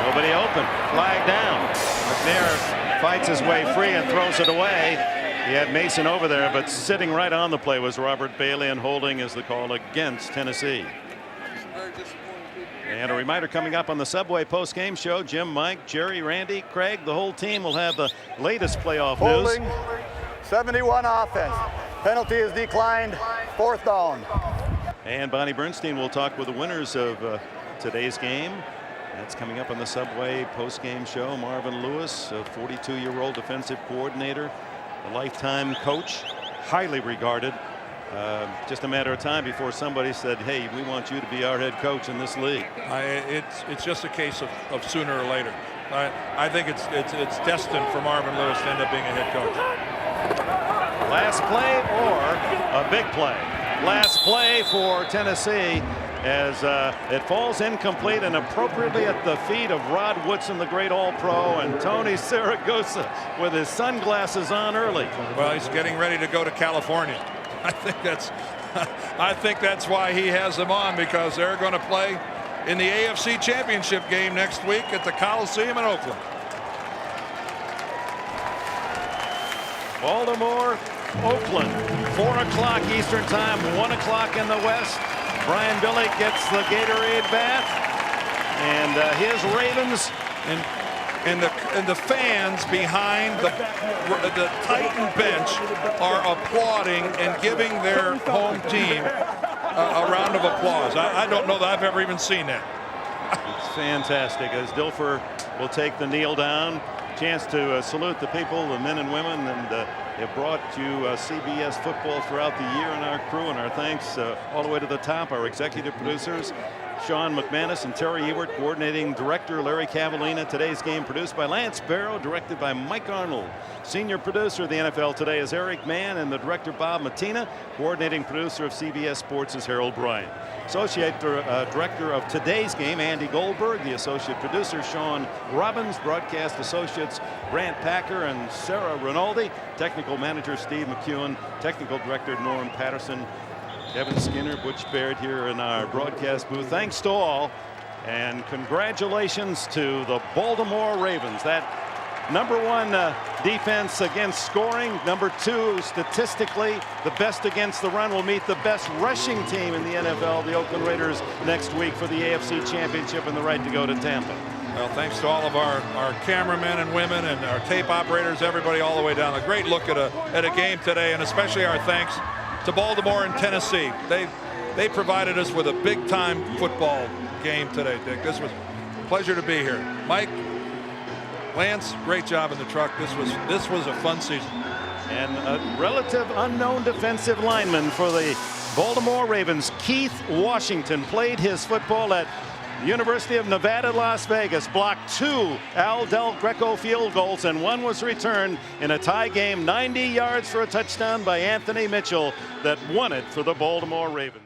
Nobody open. Flag down. McNair fights his way free and throws it away. He had Mason over there, but sitting right on the play was Robert Bailey, and holding is the call against Tennessee. And a reminder, coming up on the Subway post-game show, Jim, Mike, Jerry, Randy, Craig, the whole team will have the latest playoff Holding, news. 71 offense. Penalty is declined. 4th down. And Bonnie Bernstein will talk with the winners of today's game. That's coming up on the Subway post-game show. Marvin Lewis, a 42-year-old defensive coordinator, a lifetime coach, highly regarded. Just a matter of time before somebody said, hey, we want you to be our head coach in this league. It's just a case of sooner or later. I think it's destined for Marvin Lewis to end up being a head coach. Last play or a big play. Last play for Tennessee, as it falls incomplete and appropriately at the feet of Rod Woodson, the great All-Pro, and Tony Saragosa with his sunglasses on early. Well, he's getting ready to go to California. I think that's why he has them on, because they're going to play in the AFC Championship game next week at the Coliseum in Oakland. Baltimore, Oakland, 4 o'clock Eastern time, 1 o'clock in the West. Brian Billick gets the Gatorade bath, and his Ravens and the fans behind the Titan bench are applauding and giving their home team a round of applause. I don't know that I've ever even seen that. It's fantastic as Dilfer will take the kneel down. Chance to salute the people, the men and women, and have brought you CBS football throughout the year, and our crew, and our thanks all the way to the top. Our executive producers, Sean McManus and Terry Ewert, coordinating director Larry Cavallina. Today's game produced by Lance Barrow, directed by Mike Arnold. Senior producer of the NFL Today is Eric Mann, and the director Bob Matina. Coordinating producer of CBS Sports is Harold Bryan. Associate director of today's game, Andy Goldberg. The associate producer, Sean Robbins. Broadcast associates, Grant Packer and Sarah Rinaldi. Technical manager, Steve McEwen. Technical director, Norm Patterson. Kevin Skinner, Butch Baird here in our broadcast booth. Thanks to all, and congratulations to the Baltimore Ravens. That #1 defense against scoring, #2 statistically, the best against the run, will meet the best rushing team in the NFL, the Oakland Raiders, next week for the AFC Championship and the right to go to Tampa. Well, thanks to all of our cameramen and women and our tape operators, everybody all the way down. A great look at a game today, and especially our thanks to Baltimore and Tennessee. They provided us with a big-time football game today, Dick. This was a pleasure to be here. Mike, Lance, great job in the truck. This was a fun season. And a relative unknown defensive lineman for the Baltimore Ravens, Keith Washington, played his football at University of Nevada, Las Vegas, blocked 2 Al Del Greco field goals, and 1 was returned in a tie game, 90 yards for a touchdown by Anthony Mitchell that won it for the Baltimore Ravens.